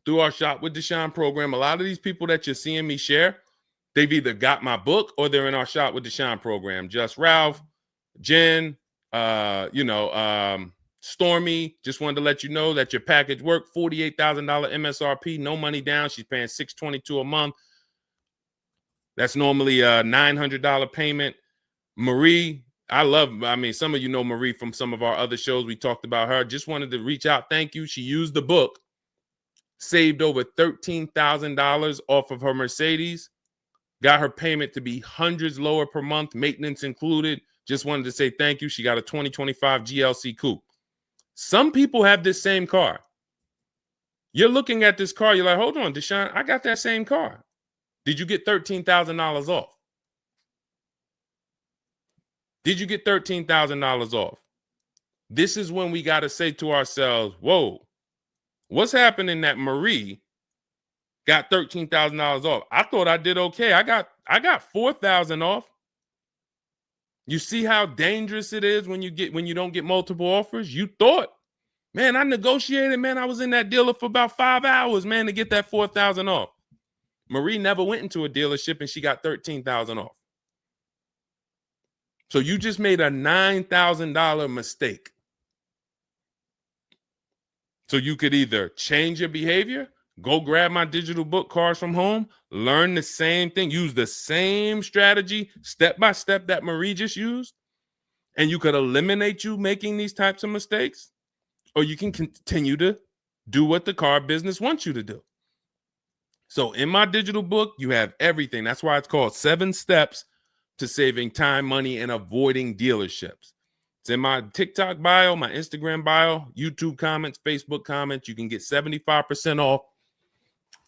through our Shop with Deshone program. A lot of these people that you're seeing me share, they've either got my book or they're in our Shop with Deshone program. Just Ralph, Jen, Stormy. Just wanted to let you know that your package worked. $48,000 MSRP, no money down. She's paying $622 a month. That's normally a $900 payment. Marie, some of you know Marie from some of our other shows. We talked about her. Just wanted to reach out. Thank you. She used the book, saved over $13,000 off of her Mercedes, got her payment to be hundreds lower per month, maintenance included. Just wanted to say thank you. She got a 2025 GLC Coupe. Some people have this same car. You're looking at this car. You're like, hold on, Deshone, I got that same car. Did you get $13,000 off? Did you get $13,000 off? This is when we got to say to ourselves, whoa, what's happening that Marie got $13,000 off? I thought I did okay. I got $4,000 off. You see how dangerous it is when you don't get multiple offers? You thought, man, I negotiated, man. I was in that dealer for about 5 hours, man, to get that $4,000 off. Marie never went into a dealership and she got $13,000 off. So you just made a $9,000 mistake. So you could either change your behavior, go grab my digital book, Cars from Home, learn the same thing, use the same strategy step by step that Marie just used, and you could eliminate you making these types of mistakes, or you can continue to do what the car business wants you to do. So in my digital book, you have everything. That's why it's called 7 Steps to Saving Time, Money, and Avoiding Dealerships. It's in my TikTok bio, my Instagram bio, YouTube comments, Facebook comments. You can get 75% off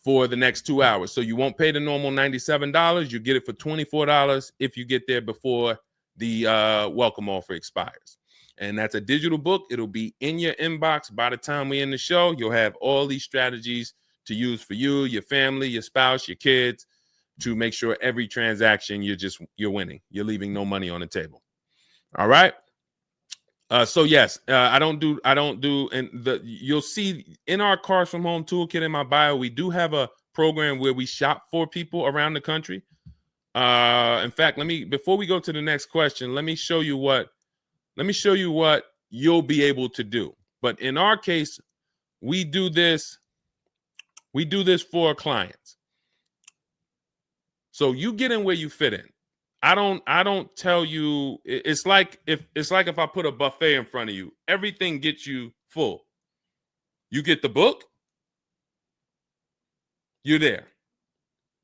for the next 2 hours. So you won't pay the normal $97. You get it for $24 if you get there before the welcome offer expires. And that's a digital book. It'll be in your inbox by the time we end the show. You'll have all these strategies to use for you, your family, your spouse, your kids, to make sure every transaction you're winning. You're leaving no money on the table. All right. So yes, I don't do, and you'll see in our Cars from Home toolkit in my bio, we do have a program where we shop for people around the country. In fact, before we go to the next question, let me show you what you'll be able to do. But in our case, we do this for clients. So you get in where you fit in. I don't tell you, it's like if I put a buffet in front of you, everything gets you full. You get the book, you're there.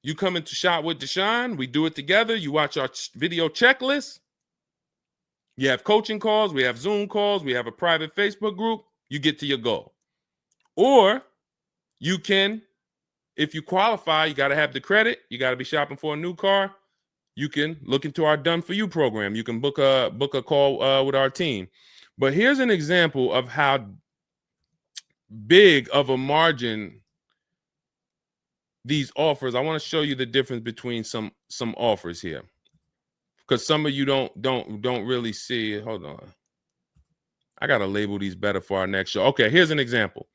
You come into Shop with Deshone, we do it together. You watch our video checklist. You have coaching calls, we have Zoom calls, we have a private Facebook group. You get to your goal. Or you can, if you qualify, you got to have the credit. You got to be shopping for a new car. You can look into our Done For You program. You can book a call with our team. But here's an example of how big of a margin these offers. I want to show you the difference between some offers here, because some of you don't really see it. Hold on. I got to label these better for our next show. Okay, here's an example.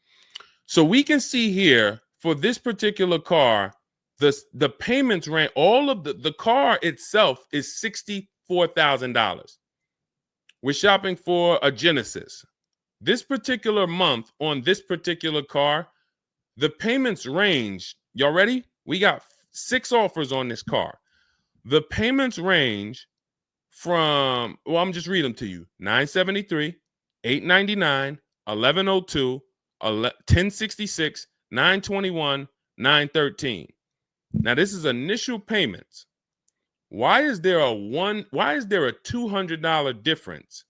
So we can see here for this particular car, the payments range, all of the car itself is $64,000. We're shopping for a Genesis. This particular month on this particular car, the payments range, y'all ready? We got 6 offers on this car. The payments range from, well, I'm just reading them to you. $973, $899, $1,102, $1,066, $921, $913. Now this is initial payments. Why is there a $200 difference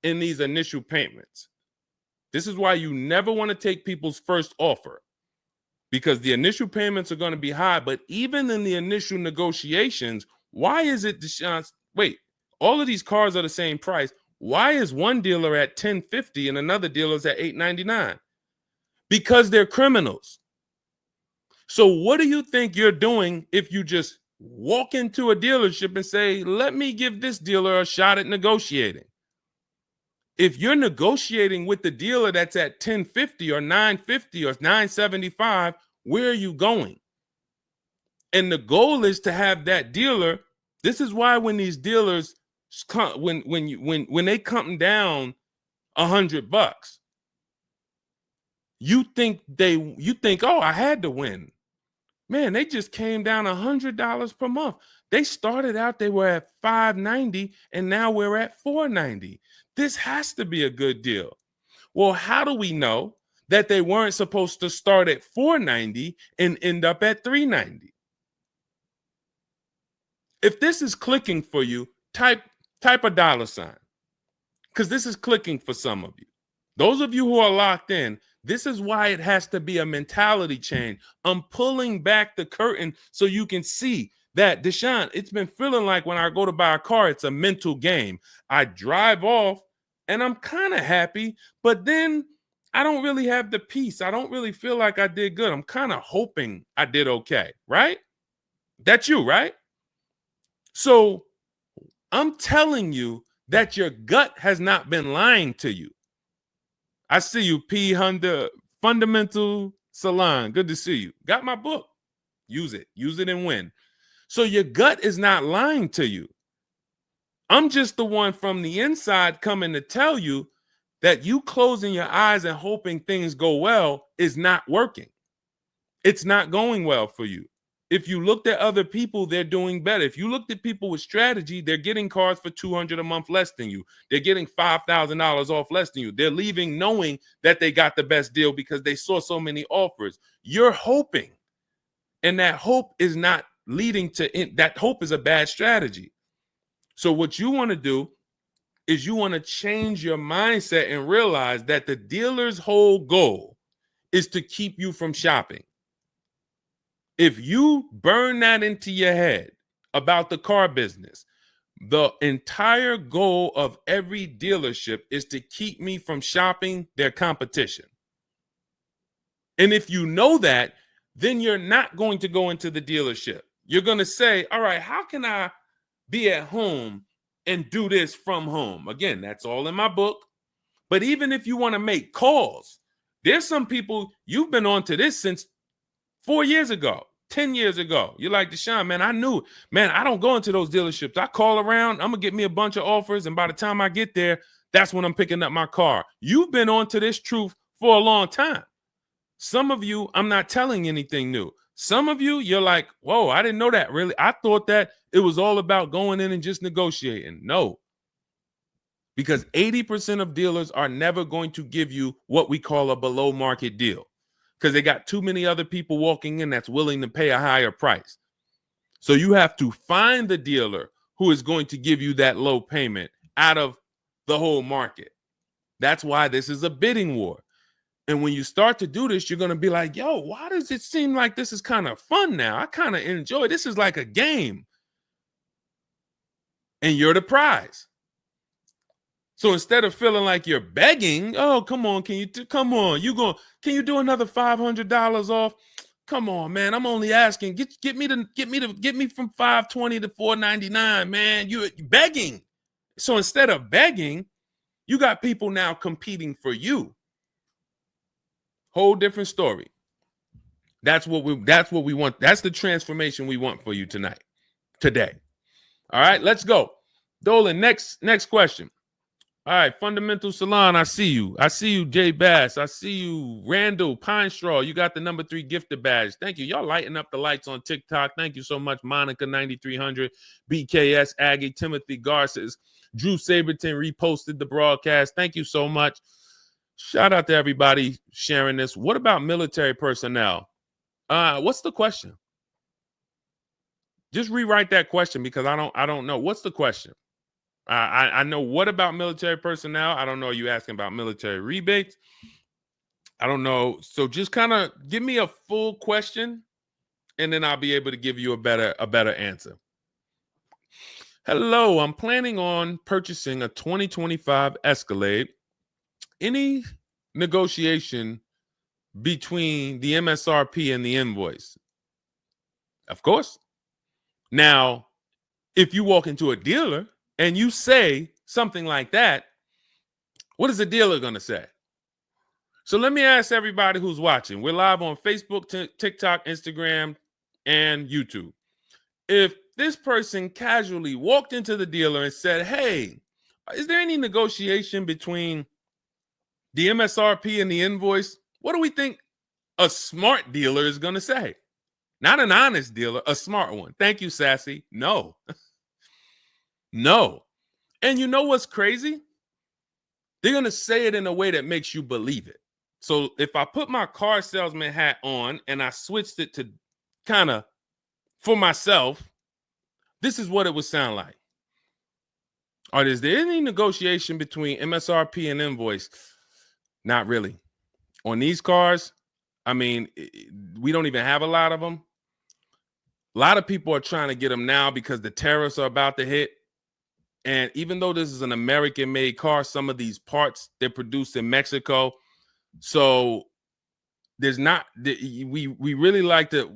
in these initial payments? This is why you never want to take people's first offer, because the initial payments are going to be high. But even in the initial negotiations, why is it, Deshone? Wait, all of these cars are the same price. Why is one dealer at $1,050 and another dealer is at $899? Because they're criminals. So what do you think you're doing if you just walk into a dealership and say, let me give this dealer a shot at negotiating? If you're negotiating with the dealer that's at $1,050 or $950 or $975, where are you going? And the goal is to have that dealer. This is why when these dealers come, when they come down $100, you think, oh, I had to win. Man, they just came down $100 per month. They started out, they were at $590, and now we're at $490. This has to be a good deal. Well, how do we know that they weren't supposed to start at $490 and end up at $390? If this is clicking for you, type a $, because this is clicking for some of you. Those of you who are locked in, this is why it has to be a mentality change. I'm pulling back the curtain so you can see that, Deshone, it's been feeling like when I go to buy a car, it's a mental game. I drive off and I'm kind of happy, but then I don't really have the peace. I don't really feel like I did good. I'm kind of hoping I did okay, right? That's you, right? So I'm telling you that your gut has not been lying to you. I see you, P. Honda Fundamental Salon. Good to see you. Got my book. Use it. Use it and win. So your gut is not lying to you. I'm just the one from the inside coming to tell you that you closing your eyes and hoping things go well is not working. It's not going well for you. If you looked at other people, they're doing better. If you looked at people with strategy, they're getting cars for $200 a month less than you. They're getting $5,000 off less than you. They're leaving knowing that they got the best deal because they saw so many offers. You're hoping, and that hope is not leading to that. Hope is a bad strategy. So what you want to do is you want to change your mindset and realize that the dealer's whole goal is to keep you from shopping. If you burn that into your head about the car business, the entire goal of every dealership is to keep me from shopping their competition. And if you know that, then you're not going to go into the dealership. You're going to say, all right, how can I be at home and do this from home? Again, that's all in my book. But even if you want to make calls, there's some people, you've been on to this since 4 years ago, 10 years ago. You're like, Deshone, man, I knew, man, I don't go into those dealerships. I call around, I'm going to get me a bunch of offers. And by the time I get there, that's when I'm picking up my car. You've been on to this truth for a long time. Some of you, I'm not telling anything new. Some of you, you're like, whoa, I didn't know that really. I thought that it was all about going in and just negotiating. No, because 80% of dealers are never going to give you what we call a below market deal because they got too many other people walking in that's willing to pay a higher price. So you have to find the dealer who is going to give you that low payment out of the whole market. That's why this is a bidding war. And when you start to do this, you're going to be like, yo, why does it seem like this is kind of fun now? I kind of enjoy this. Is like a game. And you're the prize. So instead of feeling like you're begging, oh, come on, can you do another $500 off? Come on, man. I'm only asking. Get me from $520 to $499, man. You're begging. So instead of begging, you got people now competing for you. Whole different story. That's what we want. That's the transformation we want for you today. All right, let's go. Dolan, next question. All right, Fundamental Salon, I see you. I see you, Jay Bass. I see you, Randall Pine Straw. You got the number 3 gifted badge. Thank you. Y'all lighting up the lights on TikTok. Thank you so much, Monica 9300, BKS Aggie, Timothy Garces, Drew Saberton reposted the broadcast. Thank you so much. Shout out to everybody sharing this. What about military personnel? What's the question? Just rewrite that question because I don't know. What's the question? I know what about military personnel. I don't know. Are you asking about military rebates? I don't know. So just kind of give me a full question, and then I'll be able to give you a better answer. Hello, I'm planning on purchasing a 2025 Escalade. Any negotiation between the MSRP and the invoice? Of course. Now, if you walk into a dealer and you say something like that, what is the dealer going to say? So let me ask everybody who's watching. We're live on Facebook, TikTok, Instagram, and YouTube. If this person casually walked into the dealer and said, hey, is there any negotiation between the MSRP and the invoice? What do we think a smart dealer is going to say? Not an honest dealer, a smart one. Thank you, Sassy. No. No. And you know what's crazy? They're going to say it in a way that makes you believe it. So if I put my car salesman hat on and I switched it to kind of for myself, this is what it would sound like. Or is there any negotiation between MSRP and invoice? Not really. On these cars, I mean, we don't even have a lot of them. A lot of people are trying to get them now because the tariffs are about to hit. And even though this is an American-made car, some of these parts, they're produced in Mexico. So there's not, we really like to,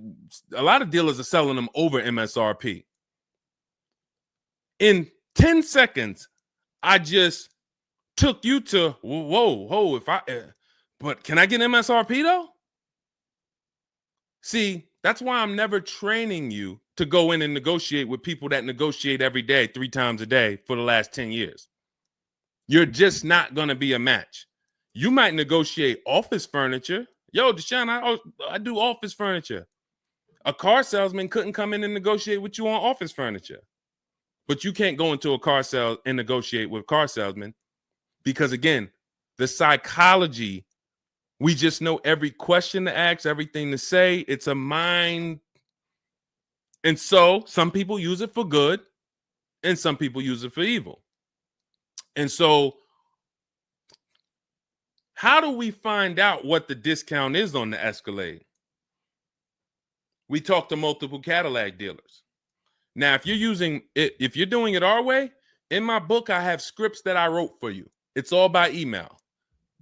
a lot of dealers are selling them over MSRP. In 10 seconds, I just took you to, whoa, but can I get MSRP though? See, that's why I'm never training you to go in and negotiate with people that negotiate every day, 3 times a day for the last 10 years. You're just not going to be a match. You might negotiate office furniture. Yo, Deshone, I do office furniture. A car salesman couldn't come in and negotiate with you on office furniture. But you can't go into a car sale and negotiate with car salesmen because, again, the psychology, we just know every question to ask, everything to say. It's a mind. And so some people use it for good and some people use it for evil. And so how do we find out what the discount is on the Escalade? We talk to multiple Cadillac dealers. Now, if you're doing it our way, in my book, I have scripts that I wrote for you. It's all by email.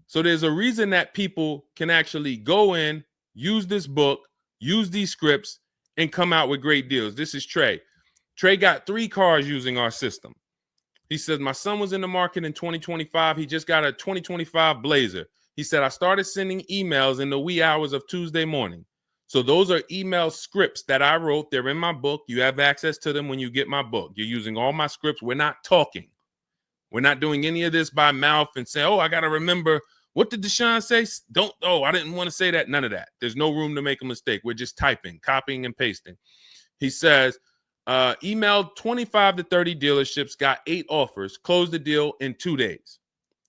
So there's a reason that people can actually go in, use this book, use these scripts, and come out with great deals. This is Trey. Trey got 3 cars using our system. He says, my son was in the market in 2025. He just got a 2025 Blazer. He said, I started sending emails in the wee hours of Tuesday morning. So those are email scripts that I wrote. They're in my book. You have access to them when you get my book. You're using all my scripts. We're not talking. We're not doing any of this by mouth and saying, oh, I got to remember What did Deshone say? Don't, oh, I didn't want to say that. None of that. There's no room to make a mistake. We're just typing, copying, and pasting. He says, emailed 25 to 30 dealerships, got 8 offers, closed the deal in 2 days.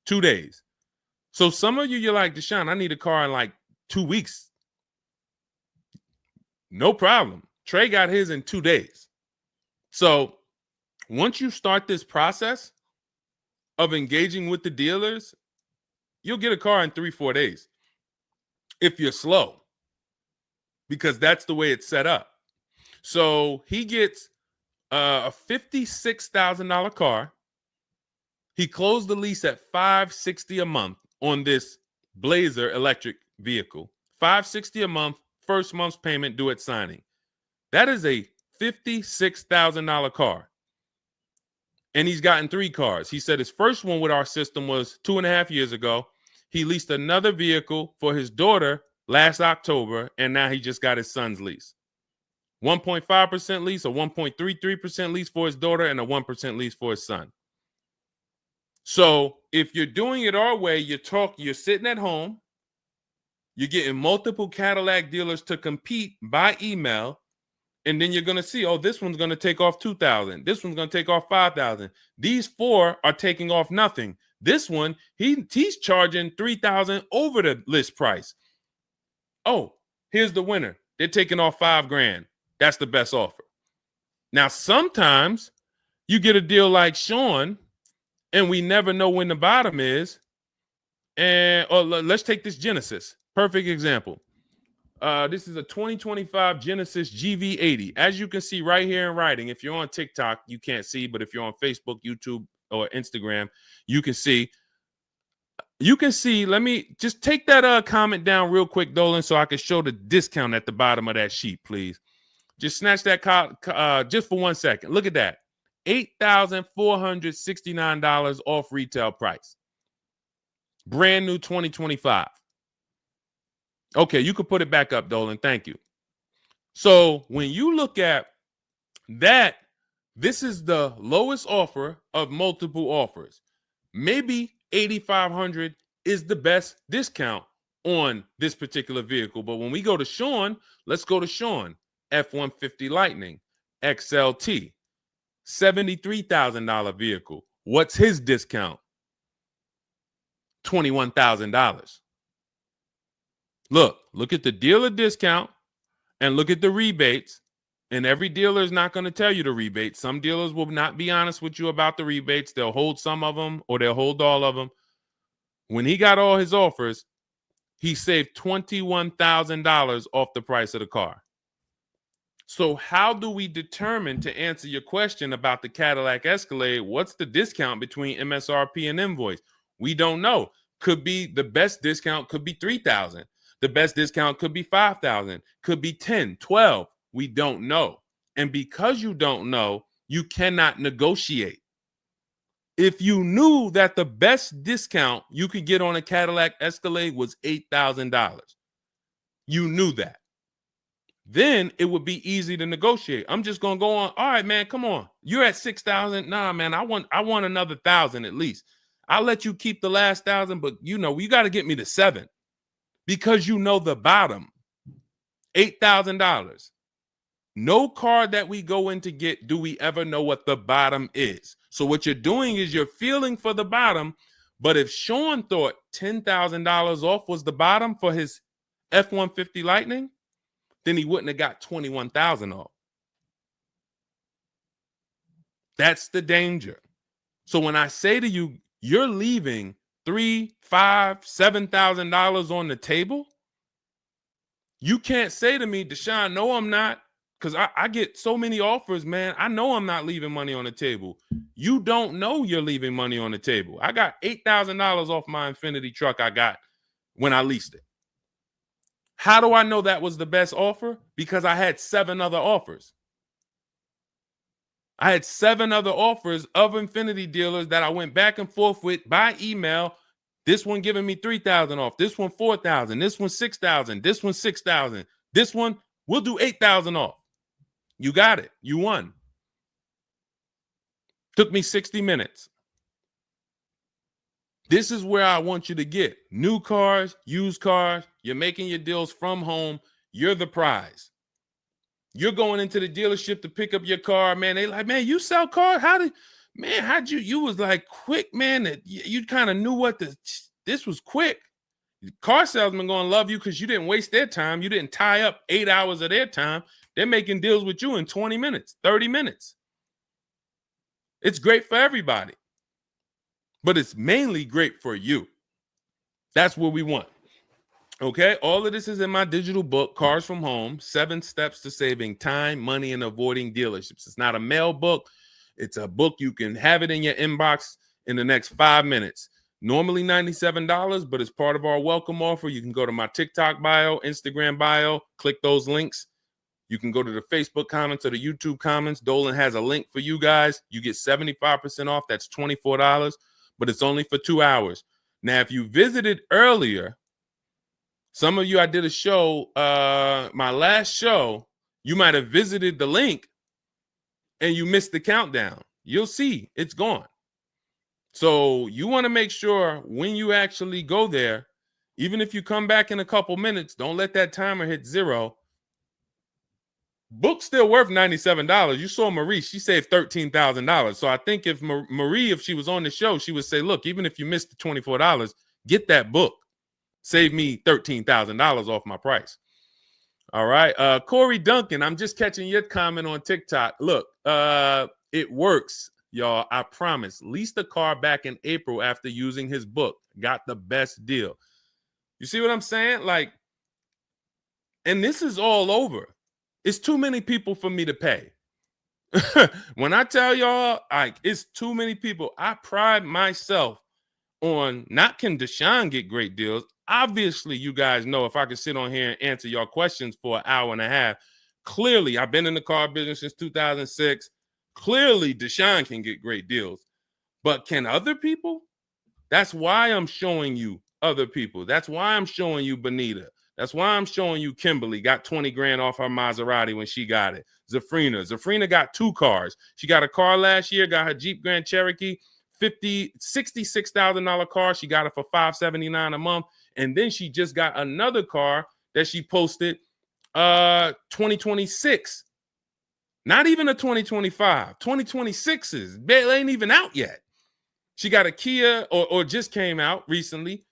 2 days. So some of you, you're like, Deshone, I need a car in like 2 weeks. No problem. Trey got his in 2 days. So once you start this process of engaging with the dealers, you'll get a car in 3-4 days if you're slow, because that's the way it's set up. So he gets a $56,000 car. He closed the lease at $560 a month on this Blazer electric vehicle. $560 a month, first month's payment due at signing. That is a $56,000 car. And he's gotten 3 cars. He said his first one with our system was 2.5 years ago. He leased another vehicle for his daughter last October, and now he just got his son's lease. 1.5% lease, a 1.33% lease for his daughter, and a 1% lease for his son. So if you're doing it our way, you're sitting at home, you're getting multiple Cadillac dealers to compete by email, and then you're going to see, oh, this one's going to take off $2,000. This one's going to take off $5,000. These 4 are taking off nothing. This one, he's charging $3,000 over the list price. Oh, here's the winner. They're taking off $5,000. That's the best offer. Now, sometimes you get a deal like Sean, and we never know when the bottom is. And let's take this Genesis. Perfect example. This is a 2025 Genesis GV80. As you can see right here in writing, if you're on TikTok, you can't see, but if you're on Facebook, YouTube, or Instagram, you can see. You can see, let me just take that comment down real quick, Dolan, so I can show the discount at the bottom of that sheet, please. Just snatch that just for 1 second. Look at that. $8,469 off retail price. Brand new 2025. Okay, you can put it back up, Dolan. Thank you. So when you look at that, this is the lowest offer of multiple offers. Maybe $8,500 is the best discount on this particular vehicle. But when we go to Sean, let's go to Sean. F-150 Lightning XLT, $73,000 vehicle. What's his discount? $21,000. Look at the dealer discount and look at the rebates. And every dealer is not going to tell you the rebates. Some dealers will not be honest with you about the rebates. They'll hold some of them or they'll hold all of them. When he got all his offers, he saved $21,000 off the price of the car. So how do we determine, to answer your question about the Cadillac Escalade, what's the discount between MSRP and invoice? We don't know. Could be the best discount could be $3,000. The best discount could be $5,000, could be $10,000, $12,000. We don't know. And because you don't know, you cannot negotiate. If you knew that the best discount you could get on a Cadillac Escalade was $8,000, you knew that, then it would be easy to negotiate. I'm just going to go on. All right, man, come on. You're at $6,000. Nah, man, I want another $1,000 at least. I'll let you keep the last $1,000, but you got to get me to $7,000 because you know the bottom, $8,000. No car that we go in to get do we ever know what the bottom is. So what you're doing is you're feeling for the bottom. But if Sean thought $10,000 off was the bottom for his F-150 Lightning, then he wouldn't have got $21,000 off. That's the danger. So when I say to you, you're leaving $3,000, $5,000, $7,000 on the table, you can't say to me, Deshone, no, I'm not. Because I get so many offers, man. I know I'm not leaving money on the table. You don't know you're leaving money on the table. I got $8,000 off my Infinity truck I got when I leased it. How do I know that was the best offer? Because I had 7 other offers. I had 7 other offers of Infinity dealers that I went back and forth with by email. This one giving me $3,000 off. This one $4,000. This one $6,000. This one $6,000. This one, we'll do $8,000 off. You got it. You won. Took me 60 minutes. This is where I want you to get new cars, used cars. You're making your deals from home. You're the prize. You're going into the dealership to pick up your car, man. They like, man, you sell cars? How'd you was like quick, man, that you kind of knew what this was quick. Car salesmen going to love you because you didn't waste their time. You didn't tie up 8 hours of their time. They're making deals with you in 20 minutes, 30 minutes. It's great for everybody, but it's mainly great for you. That's what we want. Okay, all of this is in my digital book, Cars from Home, 7 Steps to Saving Time, Money, and Avoiding Dealerships. It's not a mail book. It's a book. You can have it in your inbox in the next 5 minutes. Normally $97, but as part of our welcome offer, you can go to my TikTok bio, Instagram bio, click those links. You can go to the Facebook comments or the YouTube comments. Dolan has a link for you guys. You get 75% off. That's $24, but it's only for 2 hours. Now, if you visited earlier, some of you, I did a show, my last show, you might have visited the link and you missed the countdown. You'll see it's gone. So you want to make sure when you actually go there, even if you come back in a couple minutes, don't let that timer hit 0. Book's still worth $97. You saw Marie, she saved $13,000. So I think if Marie, if she was on the show, she would say, look, even if you missed the $24, get that book. Save me $13,000 off my price. All right. Corey Duncan, I'm just catching your comment on TikTok. Look, it works, y'all. I promise. Leased a car back in April after using his book. Got the best deal. You see what I'm saying? Like, and this is all over. It's too many people for me to pay. When I tell y'all, like, it's too many people. I pride myself on not can Deshone get great deals. Obviously, you guys know if I could sit on here and answer your questions for an hour and a half, clearly I've been in the car business since 2006. Clearly, Deshone can get great deals. But can other people? That's why I'm showing you other people. That's why I'm showing you Benita. That's why I'm showing you Kimberly got 20 grand off her Maserati when she got it. Zafrina got 2 cars. She got a car last year, got her Jeep Grand Cherokee, $66,000 car. She got it for $579 a month. And then she just got another car that she posted 2026. Not even a 2025. 2026s. It ain't even out yet. She got a Kia or just came out recently.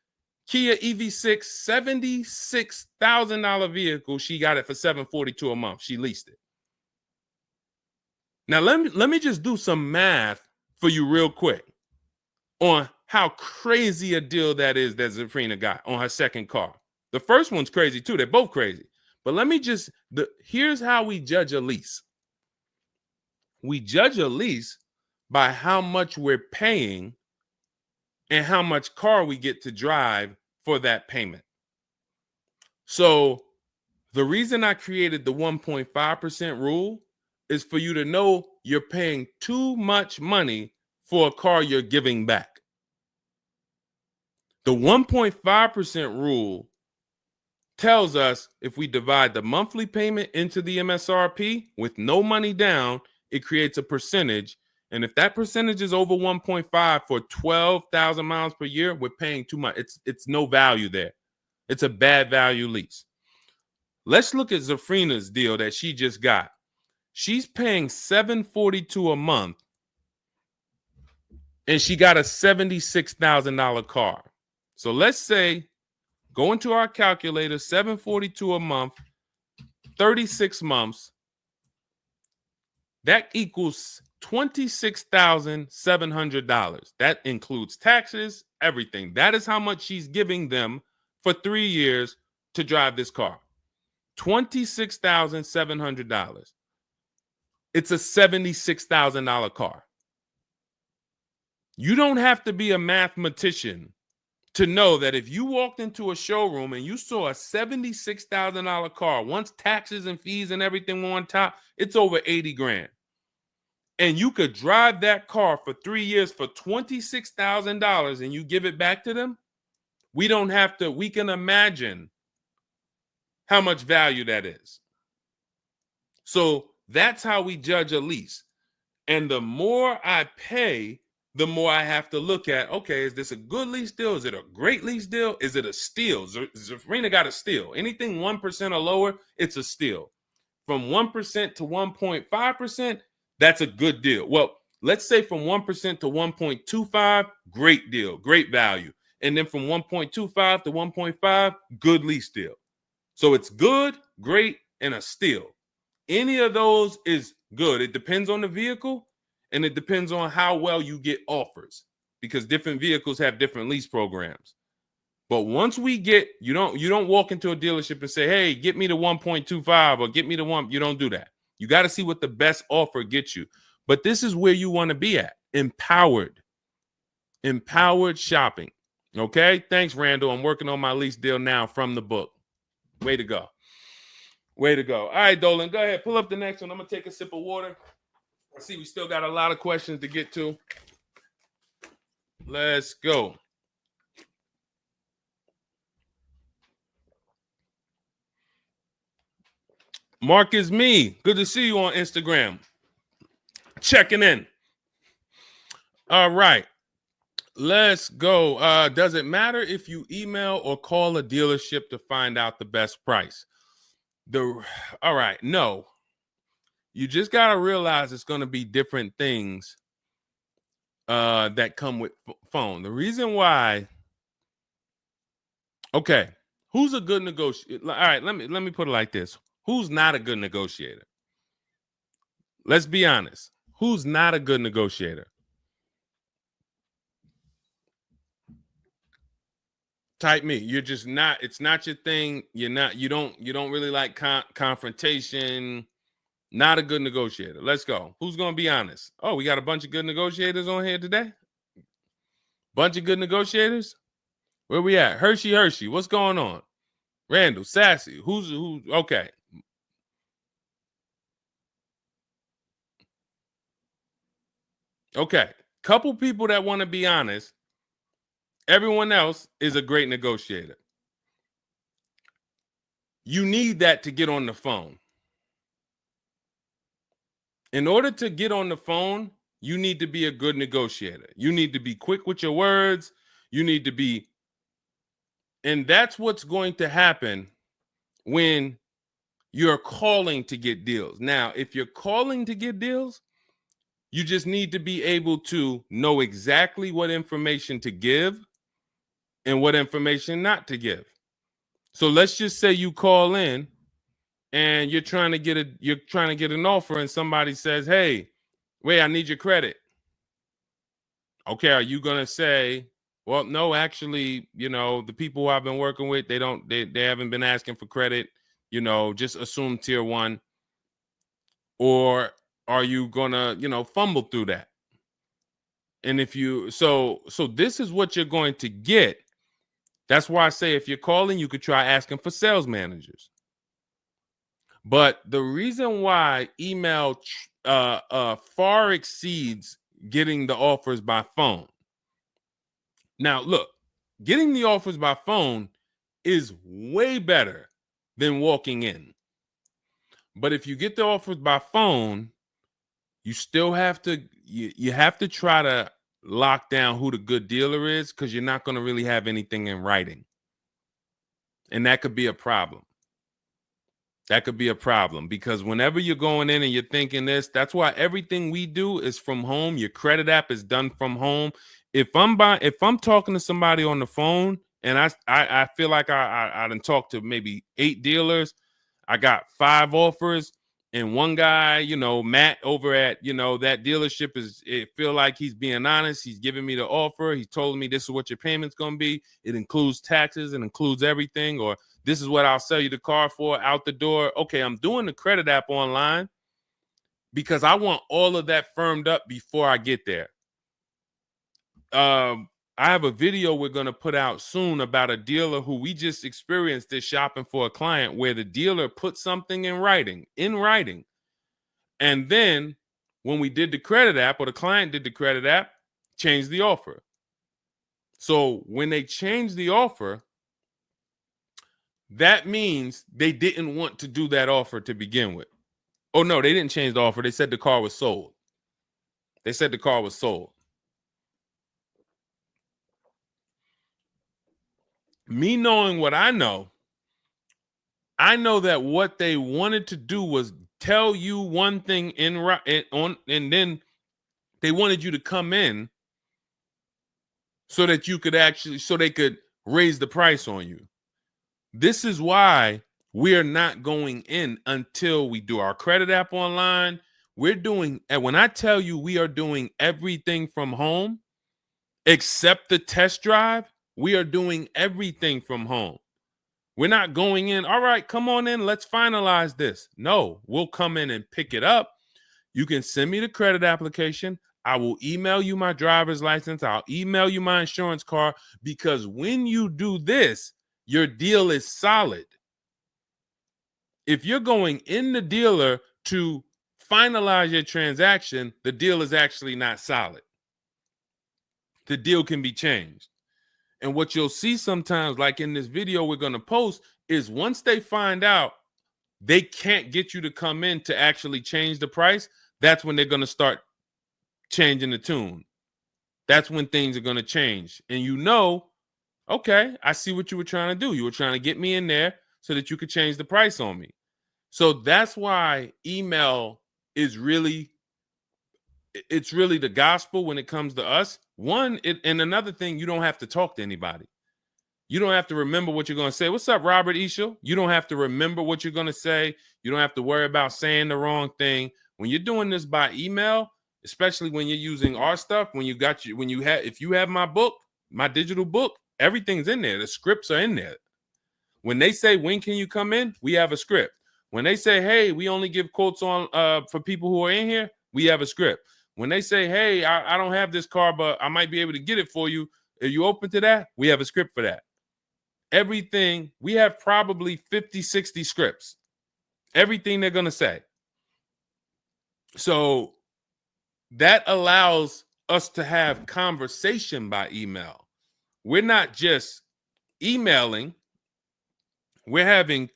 Kia EV6, $76,000 vehicle. She got it for $742 a month. She leased it. Now let me just do some math for you real quick on how crazy a deal that is that Zafrina got on her second car. The first one's crazy too. They're both crazy. But let me just, here's how we judge a lease. We judge a lease by how much we're paying and how much car we get to drive for that payment. So the reason I created the 1.5% rule is for you to know you're paying too much money for a car you're giving back. The 1.5% rule tells us if we divide the monthly payment into the MSRP with no money down, it creates a percentage. And if that percentage is over 1.5 for 12,000 miles per year, we're paying too much. It's no value there. It's a bad value lease. Let's look at Zafrina's deal that she just got. She's paying $742 a month, and she got a $76,000 car. So let's say, go into our calculator, $742 a month, 36 months. That equals $26,700. That includes taxes, everything. That is how much she's giving them for 3 years to drive this car. $26,700. It's a $76,000 car. You don't have to be a mathematician to know that if you walked into a showroom and you saw a $76,000 car, once taxes and fees and everything were on top, it's over 80 grand. And you could drive that car for 3 years for $26,000 and you give it back to them, we don't have to, we can imagine how much value that is. So that's how we judge a lease. And the more I pay, the more I have to look at, okay, is this a good lease deal? Is it a great lease deal? Is it a steal? Zafrina got a steal. Anything 1% or lower, it's a steal. From 1% to 1.5%, that's a good deal. Well, let's say from 1% to 1.25, great deal, great value. And then from 1.25 to 1.5, good lease deal. So it's good, great, and a steal. Any of those is good. It depends on the vehicle and it depends on how well you get offers because different vehicles have different lease programs. But once we get, you don't walk into a dealership and say, hey, get me to 1.25 or get me to 1. You don't do that. You got to see what the best offer gets you. But this is where you want to be at. Empowered shopping. Okay. Thanks, Randall. I'm working on my lease deal now from the book. Way to go. Way to go. All right, Dolan, go ahead. Pull up the next one. I'm going to take a sip of water. I see we still got a lot of questions to get to. Let's go. Mark is me. Good to see you on Instagram. Checking in. All right. Let's go. Does it matter if you email or call a dealership to find out the best price? All right. No. You just got to realize it's going to be different things that come with phone. The reason why. Okay. Who's a good negotiator? All right. Let me put it like this. Who's not a good negotiator? Let's be honest. Who's not a good negotiator? Type me. You're just not. It's not your thing. You don't really like confrontation. Not a good negotiator. Let's go. Who's going to be honest? Oh, we got a bunch of good negotiators on here today. Bunch of good negotiators. Where we at? Hershey. What's going on? Randall, Sassy. Who's okay. Okay. Couple people that want to be honest. Everyone else is a great negotiator. You need that to get on the phone. In order to get on the phone, you need to be a good negotiator. You need to be quick with your words. You need to be, and that's what's going to happen when you're calling to get deals. Now, if you're calling to get deals, you just need to be able to know exactly what information to give and what information not to give. So let's just say you call in and you're trying to get an offer and somebody says, "Hey, wait, I need your credit." Okay, are you going to say, "Well, no, actually, the people who I've been working with, they haven't been asking for credit, just assume tier 1." Or are you going to, fumble through that? And if you so this is what you're going to get. That's why I say if you're calling, you could try asking for sales managers. But the reason why email far exceeds getting the offers by phone. Now, look, getting the offers by phone is way better than walking in. But if you get the offers by phone, you still have to you have to try to lock down who the good dealer is because you're not going to really have anything in writing. And that could be a problem. That could be a problem because whenever you're going in and you're thinking this, that's why everything we do is from home. Your credit app is done from home. If I'm talking to somebody on the phone and I feel like I done talked to maybe 8 dealers, I got 5 offers, and one guy, Matt over at that dealership it feel like he's being honest. He's giving me the offer. He told me this is what your payment's gonna be. It includes taxes, it includes everything, or this is what I'll sell you the car for out the door. Okay, I'm doing the credit app online because I want all of that firmed up before I get there. I have a video we're going to put out soon about a dealer who we just experienced this shopping for a client where the dealer put something in writing. And then when we did the credit app or the client did the credit app, changed the offer. So when they changed the offer, that means they didn't want to do that offer to begin with. Oh, no, they didn't change the offer. They said the car was sold. Me knowing what I know that what they wanted to do was tell you one thing and then they wanted you to come in so that you could so they could raise the price on you. This is why we are not going in until we do our credit app online. And when I tell you we are doing everything from home, except the test drive, we are doing everything from home. We're not going in, all right, come on in, let's finalize this. No, we'll come in and pick it up. You can send me the credit application. I will email you my driver's license. I'll email you my insurance card, because when you do this, your deal is solid. If you're going in the dealer to finalize your transaction, the deal is actually not solid. The deal can be changed. And what you'll see sometimes, like in this video we're going to post, is once they find out they can't get you to come in to actually change the price, that's when they're going to start changing the tune. That's when things are going to change. And okay, I see what you were trying to do. You were trying to get me in there so that you could change the price on me. So that's why email is really the gospel when it comes to us. And another thing, you don't have to talk to anybody. You don't have to remember what you're going to say. What's up, Robert Ishel? You don't have to remember what you're going to say. You don't have to worry about saying the wrong thing. When you're doing this by email, especially when you're using our stuff, if you have my book, my digital book, everything's in there. The scripts are in there. When they say, when can you come in? We have a script. When they say, hey, we only give quotes on for people who are in here, we have a script. When they say, hey, I don't have this car, but I might be able to get it for you. Are you open to that? We have a script for that. Everything, we have probably 50, 60 scripts. Everything they're going to say. So that allows us to have conversation by email. We're not just emailing. We're having,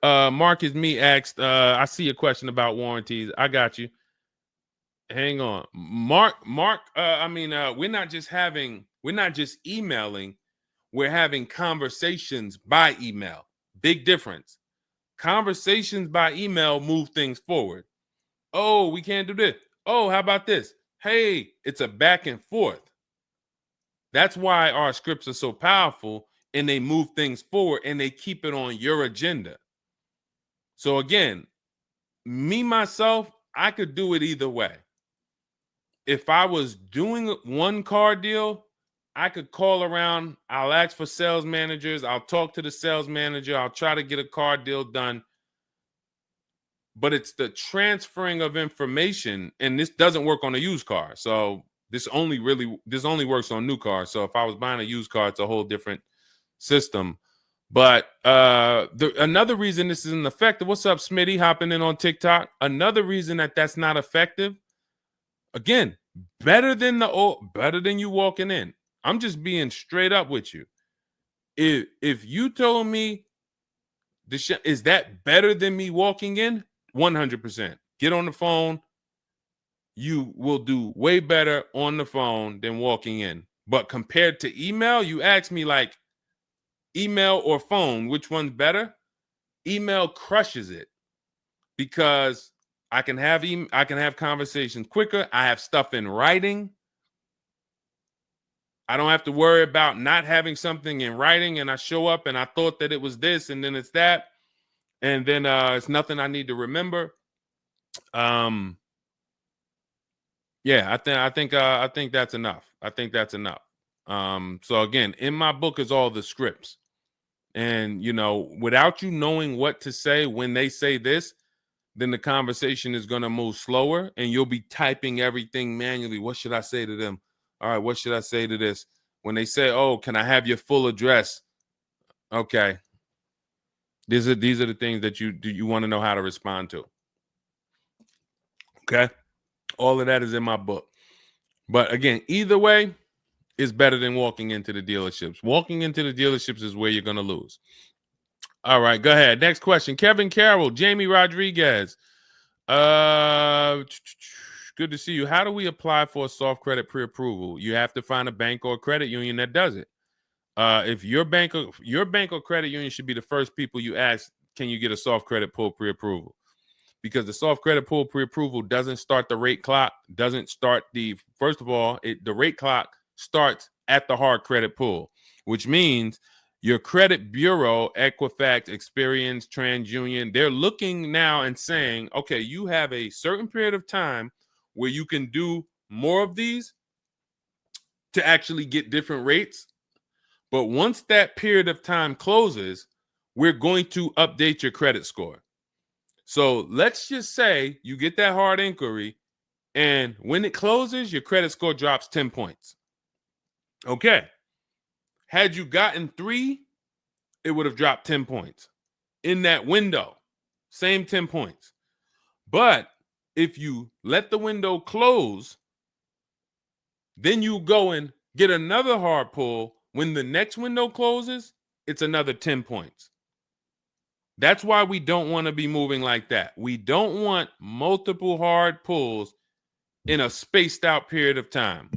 Marcus Me asked, I see a question about warranties. I got you. Hang on. Mark, we're not just emailing, we're having conversations by email. Big difference. Conversations by email move things forward. Oh, we can't do this. Oh, how about this? Hey, it's a back and forth. That's why our scripts are so powerful, and they move things forward and they keep it on your agenda. So again, myself, I could do it either way. If I was doing one car deal, I could call around. I'll ask for sales managers. I'll talk to the sales manager. I'll try to get a car deal done. But it's the transferring of information, and this doesn't work on a used car. So this only works on new cars. So if I was buying a used car, it's a whole different system. But another reason this isn't effective. What's up, Smitty? Hopping in on TikTok. Another reason that's not effective. Again, better than you walking in. I'm just being straight up with you. If you told me is that better than me walking in? 100%. Get on the phone. You will do way better on the phone than walking in. But compared to email, you ask me like email or phone, which one's better? Email crushes it because I can have conversations quicker. I have stuff in writing. I don't have to worry about not having something in writing, and I show up and I thought that it was this and then it's that, and then it's nothing I need to remember. Yeah, I think that's enough. I think that's enough. So again, in my book is all the scripts. And without you knowing what to say when they say this, then the conversation is going to move slower and you'll be typing everything manually. What should I say to them? All right, what should I say to this? When they say, "Oh, can I have your full address?" Okay. These are the things that you want to know how to respond to. Okay? All of that is in my book. But again, either way is better than walking into the dealerships. Walking into the dealerships is where you're going to lose. All right, go ahead. Next question. Kevin Carroll, Jamie Rodriguez. Good to see you. How do we apply for a soft credit pre-approval? You have to find a bank or a credit union that does it. If your bank or credit union should be the first people you ask, can you get a soft credit pull pre-approval? Because the soft credit pull pre-approval doesn't start the rate clock, doesn't start first of all, the rate clock starts at the hard credit pull, which means your credit bureau, Equifax, Experian, TransUnion, they're looking now and saying, okay, you have a certain period of time where you can do more of these to actually get different rates. But once that period of time closes, we're going to update your credit score. So let's just say you get that hard inquiry, and when it closes, your credit score drops 10 points. Okay. Had you gotten 3, it would have dropped 10 points. In that window, same 10 points. But if you let the window close, then you go and get another hard pull. When the next window closes, it's another 10 points. That's why we don't want to be moving like that. We don't want multiple hard pulls in a spaced out period of time.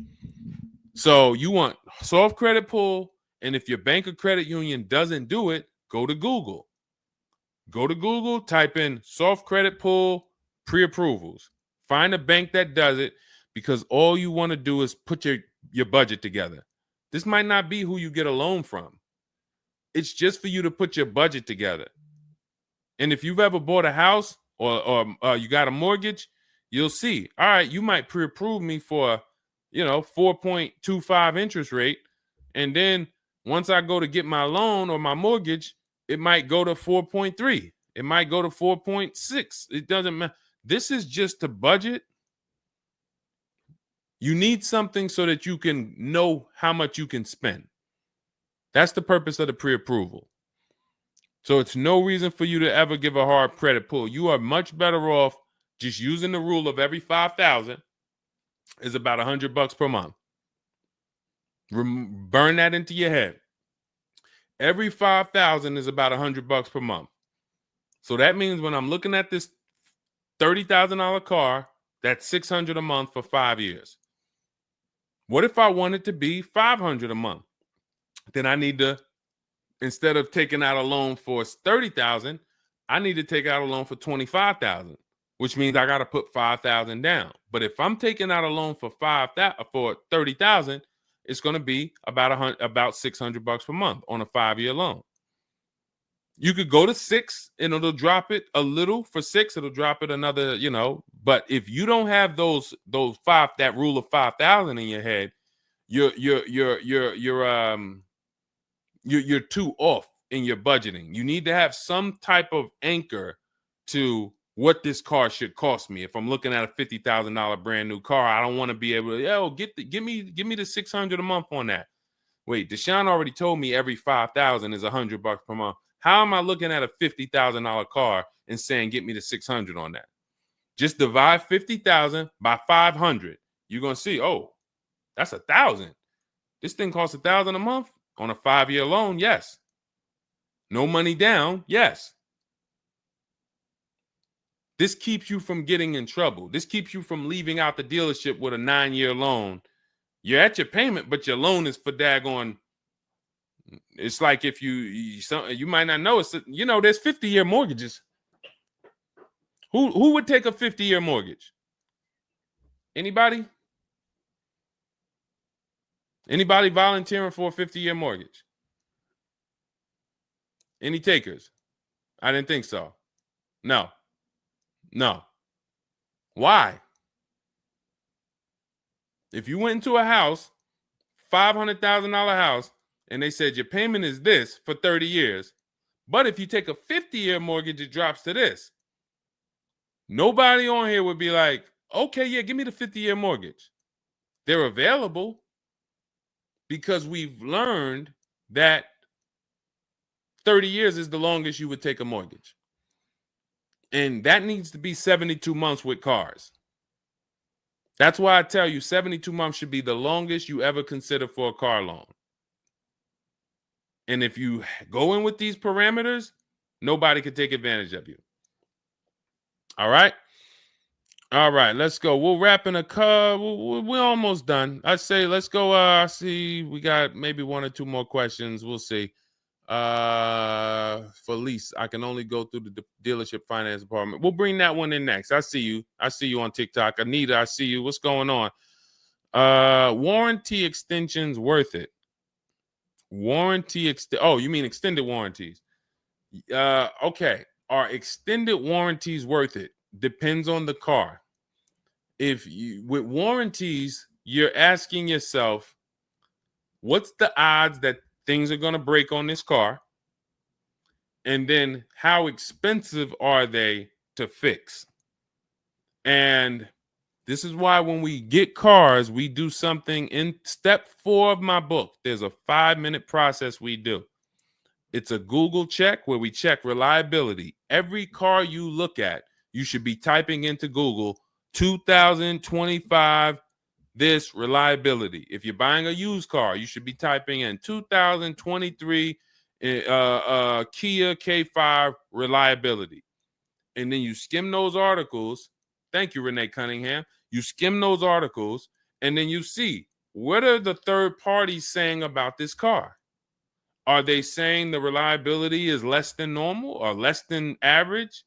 So you want soft credit pull, and if your bank or credit union doesn't do it, go to Google. Go to Google, type in soft credit pull pre-approvals. Find a bank that does it, because all you want to do is put your budget together. This might not be who you get a loan from. It's just for you to put your budget together. And if you've ever bought a house or you got a mortgage, you'll see, all right, you might pre-approve me for, 4.25 interest rate. And then once I go to get my loan or my mortgage, it might go to 4.3. It might go to 4.6. It doesn't matter. This is just to budget. You need something so that you can know how much you can spend. That's the purpose of the pre-approval. So it's no reason for you to ever give a hard credit pull. You are much better off just using the rule of every 5,000 is about $100 per month. Burn that into your head. Every 5,000 is about $100 per month. So that means when I'm looking at this $30,000 car, that's $600 a month for 5 years. What if I want it to be $500 a month? Then I need to, instead of taking out a loan for $30,000, I need to take out a loan for $25,000, which means I got to put $5,000 down. But if I'm taking out a loan for $30,000, it's going to be about $600 per month on a 5-year loan. You could go to 6 and it'll drop it a little. For 6, it'll drop it another, But if you don't have that rule of 5,000 in your head, you're too off in your budgeting. You need to have some type of anchor to what this car should cost me. If I'm looking at a $50,000 brand new car, I don't want to be able to, give me the $600 a month on that. Wait, Deshone already told me every 5,000 is $100 per month. How am I looking at a $50,000 car and saying get me the 600 on that? Just divide 50,000 by 500. You're gonna see, oh, that's 1,000. This thing costs 1,000 a month on a 5-year loan. Yes. No money down. Yes. This keeps you from getting in trouble. This keeps you from leaving out the dealership with a 9-year loan. You're at your payment, but your loan is for daggone. It's like if you might not know, there's 50-year mortgages. Who would take a 50-year mortgage? Anybody? Anybody volunteering for a 50-year mortgage? Any takers? I didn't think so. No. Why? If you went into a house, $500,000 house, and they said your payment is this for 30 years, but if you take a 50-year mortgage, it drops to this. Nobody on here would be like, okay, yeah, give me the 50-year mortgage. They're available because we've learned that 30 years is the longest you would take a mortgage. And that needs to be 72 months with cars. That's why I tell you 72 months should be the longest you ever consider for a car loan. And if you go in with these parameters, nobody can take advantage of you. All right. All right, let's go. We'll wrap in a car. We're almost done. I say let's go. I see we got maybe one or two more questions. We'll see. For lease, I can only go through the dealership finance department. We'll bring that one in next. I see you. I see you on TikTok. Anita, I see you. What's going on? Warranty extensions worth it? Oh, you mean extended warranties? Okay. Are extended warranties worth it? Depends on the car. If you with warranties, you're asking yourself, what's the odds that things are going to break on this car? And then how expensive are they to fix? And this is why when we get cars, we do something in step 4 of my book. There's a 5-minute process we do. It's a Google check where we check reliability. Every car you look at, you should be typing into Google 2025 this reliability. If you're buying a used car, you should be typing in 2023 Kia K5 reliability. And then you skim those articles. Thank you, Renee Cunningham. You skim those articles, and then you see, what are the third parties saying about this car? Are they saying the reliability is less than normal or less than average?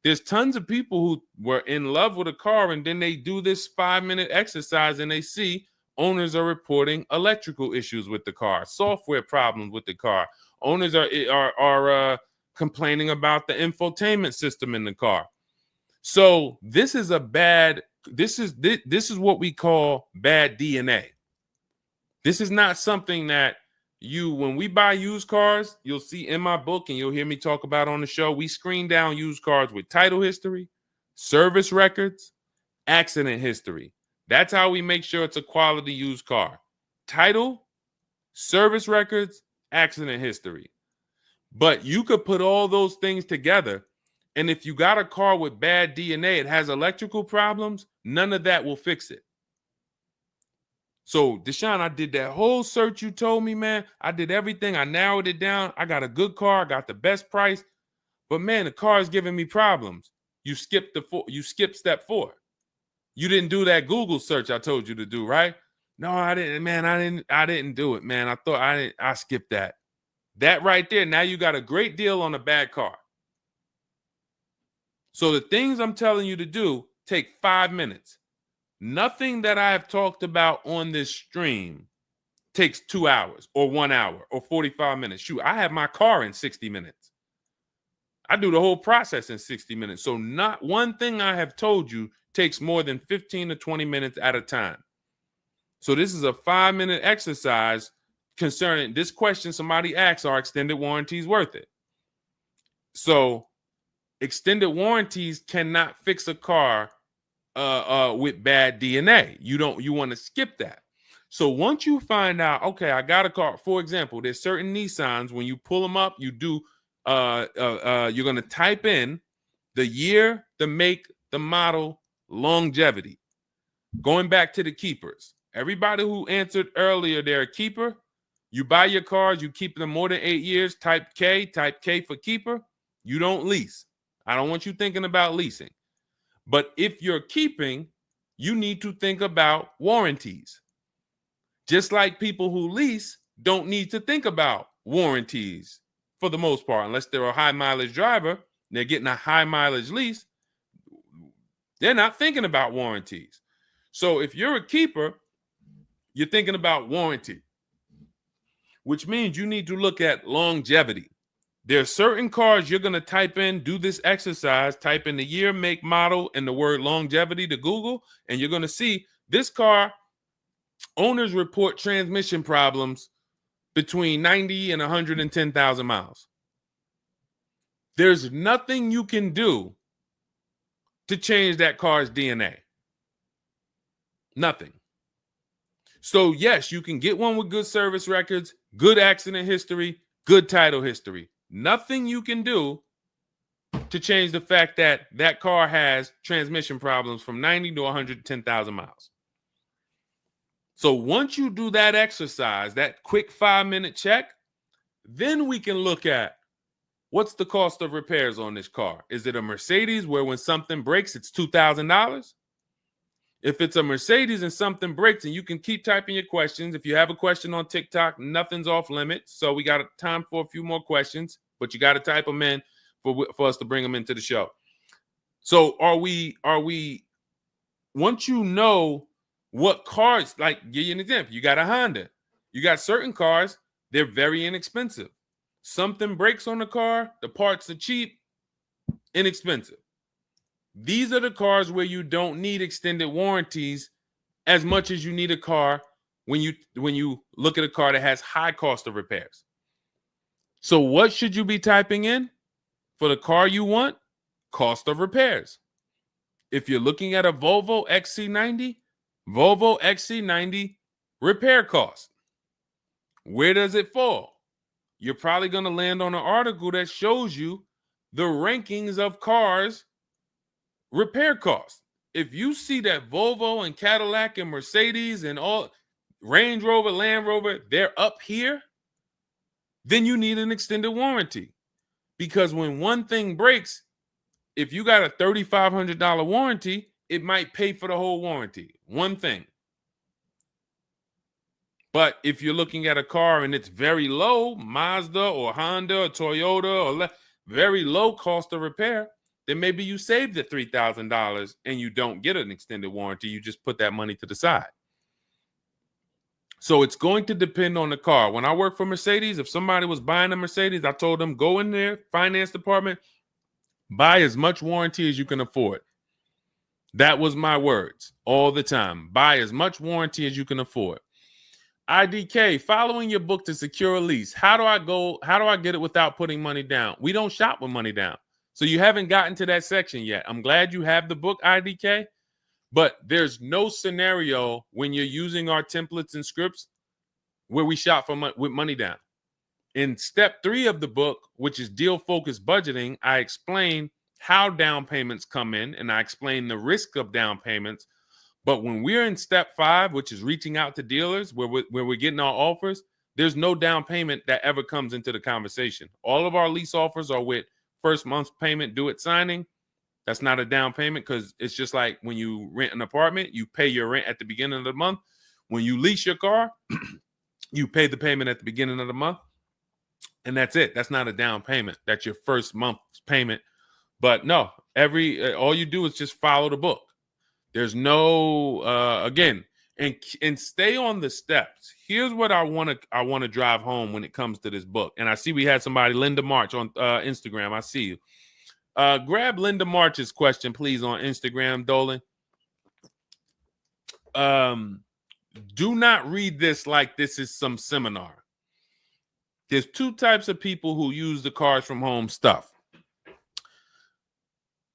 There's tons of people who were in love with a car, and then they do this 5-minute exercise and they see owners are reporting electrical issues with the car, software problems with the car. Owners are complaining about the infotainment system in the car. So this is this is what we call bad DNA. This is not something that when we buy used cars, you'll see in my book and you'll hear me talk about on the show. We screen down used cars with title history, service records, accident history. That's how we make sure it's a quality used car. Title, service records, accident history. But you could put all those things together, and if you got a car with bad DNA, it has electrical problems, none of that will fix it. So, Deshone, I did that whole search you told me, man. I did everything. I narrowed it down. I got a good car. I got the best price. But, man, the car is giving me problems. You skipped step 4. You didn't do that Google search I told you to do, right? No, I didn't, man. I didn't do it, man. I skipped that. That right there, now you got a great deal on a bad car. So the things I'm telling you to do take 5 minutes. Nothing that I have talked about on this stream takes 2 hours or 1 hour or 45 minutes. Shoot, I have my car in 60 minutes. I do the whole process in 60 minutes. So not one thing I have told you takes more than 15 to 20 minutes at a time. So this is a 5-minute exercise concerning this question somebody asks, are extended warranties worth it? So extended warranties cannot fix a car with bad DNA. You want to skip that. So once you find out, okay, I got a car. For example, there's certain Nissans, when you pull them up, you do you're going to type in the year, the make, the model, longevity. Going back to the keepers. Everybody who answered earlier, they're a keeper. You buy your cars, you keep them more than 8 years, type K for keeper. You don't lease. I don't want you thinking about leasing. But if you're keeping, you need to think about warranties. Just like people who lease don't need to think about warranties for the most part, unless they're a high mileage driver, they're getting a high mileage lease, they're not thinking about warranties. So if you're a keeper, you're thinking about warranty, which means you need to look at longevity. There are certain cars you're going to type in, do this exercise, type in the year, make, model, and the word longevity to Google, and you're going to see this car, owners report transmission problems between 90 and 110,000 miles. There's nothing you can do to change that car's DNA. Nothing. So, yes, you can get one with good service records, good accident history, good title history. Nothing you can do to change the fact that that car has transmission problems from 90 to 110,000 miles. So once you do that exercise, that quick 5-minute check, then we can look at what's the cost of repairs on this car? Is it a Mercedes where when something breaks, it's $2,000? If it's a Mercedes and something breaks, and you can keep typing your questions. If you have a question on TikTok, nothing's off limits. So we got time for a few more questions, but you got to type them in for us to bring them into the show. So are we, once you know what cars, like give you an example, you got a Honda, you got certain cars, they're very inexpensive. Something breaks on the car, the parts are cheap, inexpensive. These are the cars where you don't need extended warranties as much as you need a car when you look at a car that has high cost of repairs. So what should you be typing in for the car you want? Cost of repairs. If you're looking at a Volvo XC90, Volvo XC90 repair cost. Where does it fall? You're probably going to land on an article that shows you the rankings of cars repair costs. If you see that Volvo and Cadillac and Mercedes and all Range Rover, Land Rover, they're up here, then you need an extended warranty. Because when one thing breaks, if you got a $3,500 warranty, it might pay for the whole warranty. One thing. But if you're looking at a car and it's very low, Mazda or Honda or Toyota or very low cost of repair, then maybe you save the $3,000 and you don't get an extended warranty. You just put that money to the side. So it's going to depend on the car. When I worked for Mercedes, if somebody was buying a Mercedes, I told them, go in there, finance department, buy as much warranty as you can afford. That was my words all the time. Buy as much warranty as you can afford. IDK, following your book to secure a lease. How do I get it without putting money down? We don't shop with money down. So you haven't gotten to that section yet. I'm glad you have the book, IDK, but there's no scenario when you're using our templates and scripts where we shop with money down. In step 3 of the book, which is deal focused budgeting, I explain how down payments come in and I explain the risk of down payments. But when we're in step 5, which is reaching out to dealers where we're getting our offers, there's no down payment that ever comes into the conversation. All of our lease offers are with first month's payment due at signing. That's not a down payment because it's just like when you rent an apartment, you pay your rent at the beginning of the month. When you lease your car, you pay the payment at the beginning of the month. And that's it. That's not a down payment. That's your first month's payment. But no, all you do is just follow the book. There's no again, and stay on the steps. Here's what I want to drive home when it comes to this book. And I see we had somebody, Linda March, on Instagram. I see you. Grab Linda March's question, please, on Instagram, Dolan. Do not read this like this is some seminar. There's 2 types of people who use the Cars from Home stuff.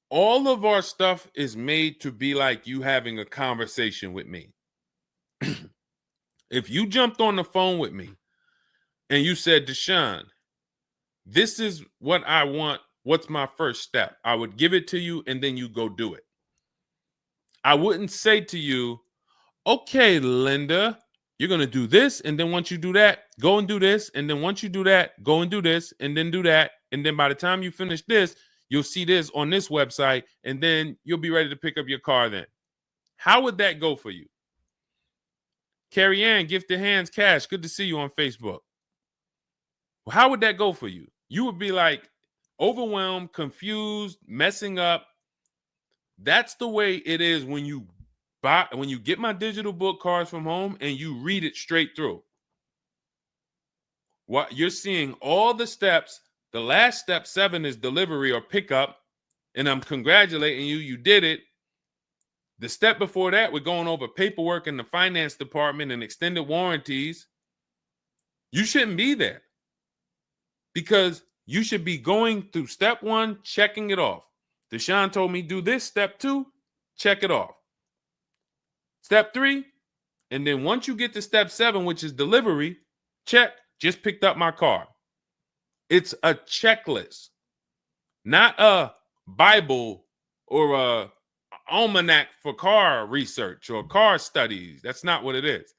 All of our stuff is made to be like you having a conversation with me. If you jumped on the phone with me and you said, Deshone, this is what I want. What's my first step? I would give it to you and then you go do it. I wouldn't say to you, okay, Linda, you're going to do this. And then once you do that, go and do this. And then once you do that, go and do this and then do that. And then by the time you finish this, you'll see this on this website, and then you'll be ready to pick up your car then. How would that go for you? Carrie Ann, Gifted Hands Cash, good to see you on Facebook. Well, how would that go for you? You would be like overwhelmed, confused, messing up. That's the way it is when you get my digital book, Cars from Home, and you read it straight through. What you're seeing all the steps. The last step 7 is delivery or pickup, and I'm congratulating you. You did it. The step before that, we're going over paperwork in the finance department and extended warranties. You shouldn't be there because you should be going through step 1, checking it off. Deshone told me do this. Step 2, check it off. Step 3, and then once you get to step 7, which is delivery, check, just picked up my car. It's a checklist, not a Bible or a almanac for car research or car studies. That's not what it is.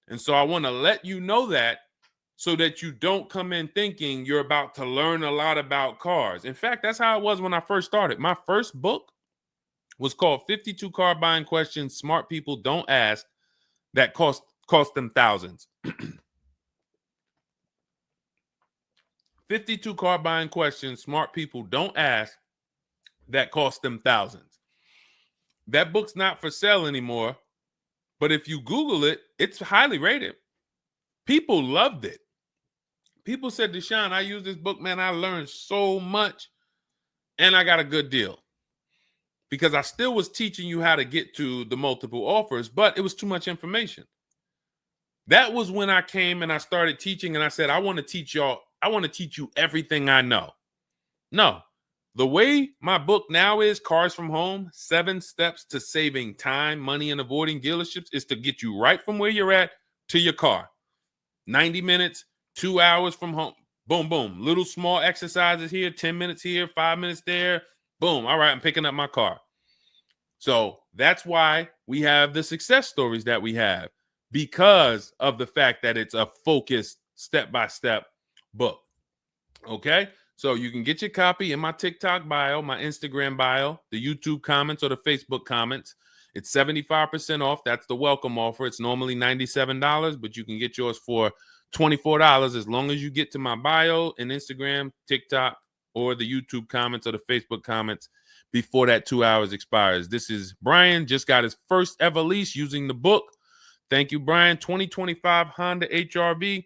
And so I want to let you know that so that you don't come in thinking you're about to learn a lot about cars. In fact, that's how it was when I first started. My first book was called 52 Car Buying Questions Smart People Don't Ask that cost them thousands. 52 car buying questions smart people don't ask that cost them thousands. That book's not for sale anymore, but if you Google it, it's highly rated. People loved it. People said, Deshone, I use this book, man. I learned so much and I got a good deal. Because I still was teaching you how to get to the multiple offers, but it was too much information. That was when I came and I started teaching and I said, I want to teach you everything I know. No, the way my book now is, Cars from Home, 7 Steps to Saving Time, Money, and Avoiding Dealerships, is to get you right from where you're at to your car. 90 minutes, 2 hours from home. Boom, boom. Little small exercises here, 10 minutes here, 5 minutes there. Boom. All right, I'm picking up my car. So that's why we have the success stories that we have, because of the fact that it's a focused step-by-step book. Okay? So you can get your copy in my TikTok bio, my Instagram bio, the YouTube comments, or the Facebook comments. It's 75% off. That's the welcome offer. It's normally $97, but you can get yours for $24 as long as you get to my bio and Instagram, TikTok, or the YouTube comments or the Facebook comments before that 2 hours expires. This is Brian, just got his first ever lease using the book. Thank you, Brian. 2025 Honda HRV,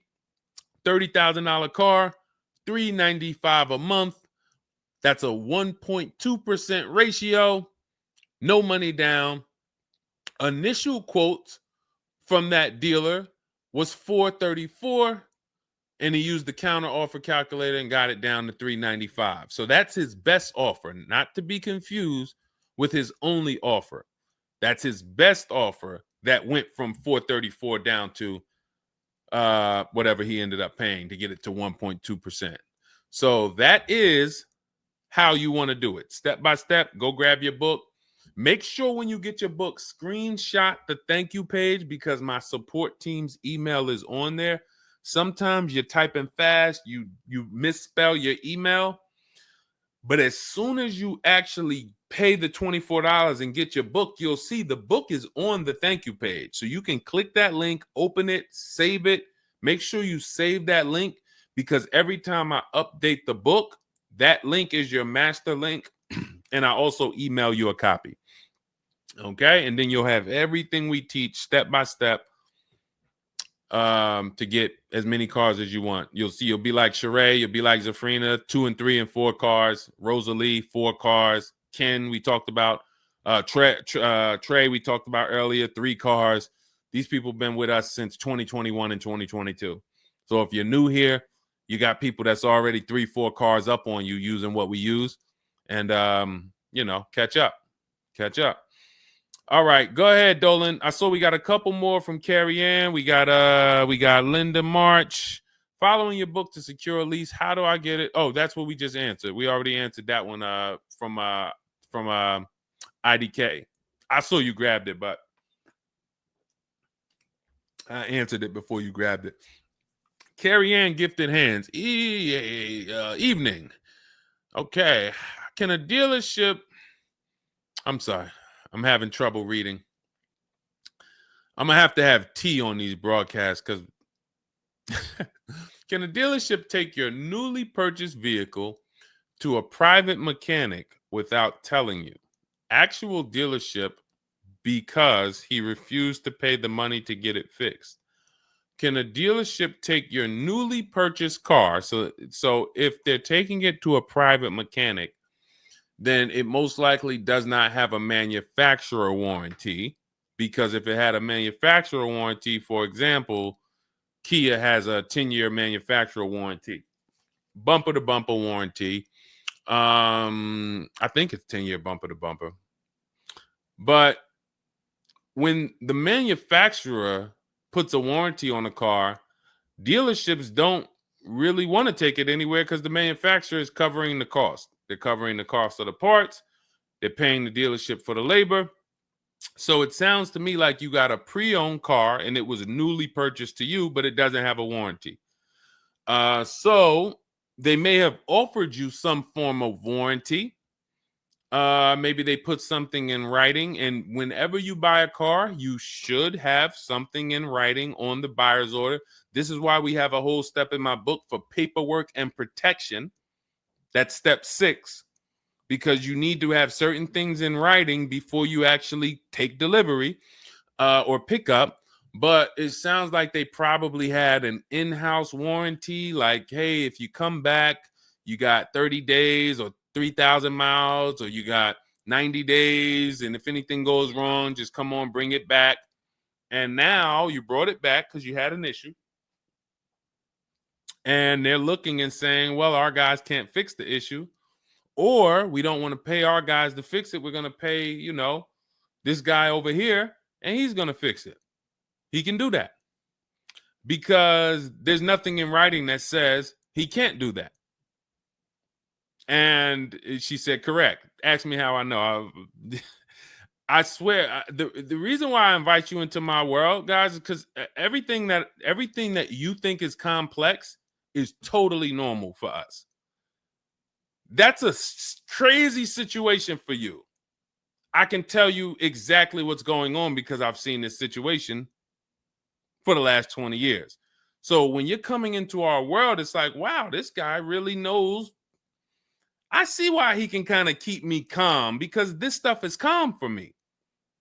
$30,000 car, $395 a month. That's a 1.2% ratio. No money down. Initial quotes from that dealer was $434, and he used the counter offer calculator and got it down to $395. So that's his best offer, not to be confused with his only offer. That's his best offer that went from $434 down to whatever he ended up paying to get it to 1.2%. So that is how you want to do it. Step by step, go grab your book. Make sure when you get your book, screenshot the thank you page, because my support team's email is on there. Sometimes you're typing fast, you misspell your email, but as soon as you actually pay the $24 and get your book, you'll see the book is on the thank you page. So you can click that link, open it, save it. Make sure you save that link, because every time I update the book, that link is your master link, and I also email you a copy. Okay, and then you'll have everything we teach step by step to get as many cars as you want. You'll see, you'll be like Sheree, you'll be like Zafrina, 2 and 3 and 4 cars. Rosalie, 4 cars. Ken, we talked about. Trey, we talked about earlier, 3 cars. These people have been with us since 2021 and 2022. So if you're new here, you got people that's already 3, 4 cars up on you using what we use, and catch up. All right, go ahead, Dolan. I saw we got a couple more from Carrie Ann. We got Linda March. Following your book to secure a lease, how do I get it? Oh, that's what we just answered. We already answered that one from IDK. I saw you grabbed it, but I answered it before you grabbed it. Carrie Ann, gifted hands. Evening. Okay. Can a dealership... I'm sorry. I'm having trouble reading. I'm going to have tea on these broadcasts, because can a dealership take your newly purchased vehicle to a private mechanic without telling you? Actual dealership, because he refused to pay the money to get it fixed. Can a dealership take your newly purchased car? So if they're taking it to a private mechanic, then it most likely does not have a manufacturer warranty, because if it had a manufacturer warranty, for example, Kia has a 10-year manufacturer warranty, bumper-to-bumper warranty. I think it's 10-year bumper-to-bumper. But when the manufacturer puts a warranty on a car, dealerships don't really want to take it anywhere, because the manufacturer is covering the cost. They're covering the cost of the parts. They're paying the dealership for the labor. So it sounds to me like you got a pre-owned car and it was newly purchased to you, but it doesn't have a warranty. So they may have offered you some form of warranty. Maybe they put something in writing, and whenever you buy a car, you should have something in writing on the buyer's order. This is why we have a whole step in my book for paperwork and protection. That's step 6, because you need to have certain things in writing before you actually take delivery or pick up. But it sounds like they probably had an in-house warranty, like, hey, if you come back, you got 30 days or 3,000 miles, or you got 90 days, and if anything goes wrong, just come on, bring it back. And now you brought it back because you had an issue, and they're looking and saying, well, our guys can't fix the issue, or we don't want to pay our guys to fix it. We're going to pay, this guy over here, and he's going to fix it. He can do that because there's nothing in writing that says he can't do that. And she said, correct. Ask me how I know. I swear, the reason why I invite you into my world, guys, is because everything that you think is complex is totally normal for us. That's a crazy situation for you. I can tell you exactly what's going on because I've seen this situation for the last 20 years. So when you're coming into our world, it's like, wow, this guy really knows. I see why he can kind of keep me calm, because this stuff is calm for me.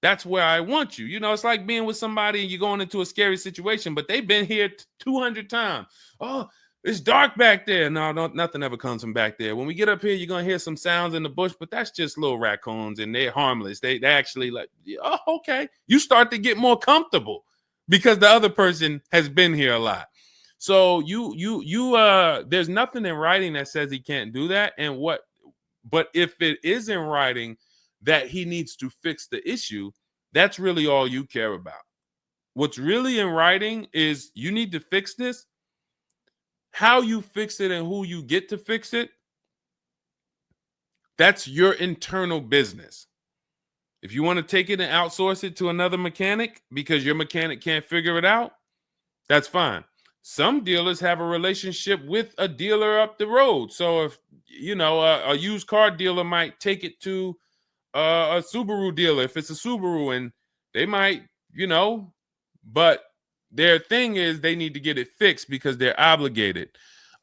That's where I want you. It's like being with somebody and you're going into a scary situation, but they've been here 200 times. Oh, it's dark back there. No, nothing ever comes from back there. When we get up here, you're going to hear some sounds in the bush, but that's just little raccoons and they're harmless. They actually like, oh, okay. You start to get more comfortable because the other person has been here a lot. So there's nothing in writing that says he can't do that. But if it is in writing that he needs to fix the issue, that's really all you care about. What's really in writing is you need to fix this. How you fix it and who you get to fix it, that's your internal business. If you want to take it and outsource it to another mechanic because your mechanic can't figure it out, that's fine. Some dealers have a relationship with a dealer up the road. So if, a used car dealer might take it to a Subaru dealer if it's a Subaru, and they might, but their thing is they need to get it fixed because they're obligated.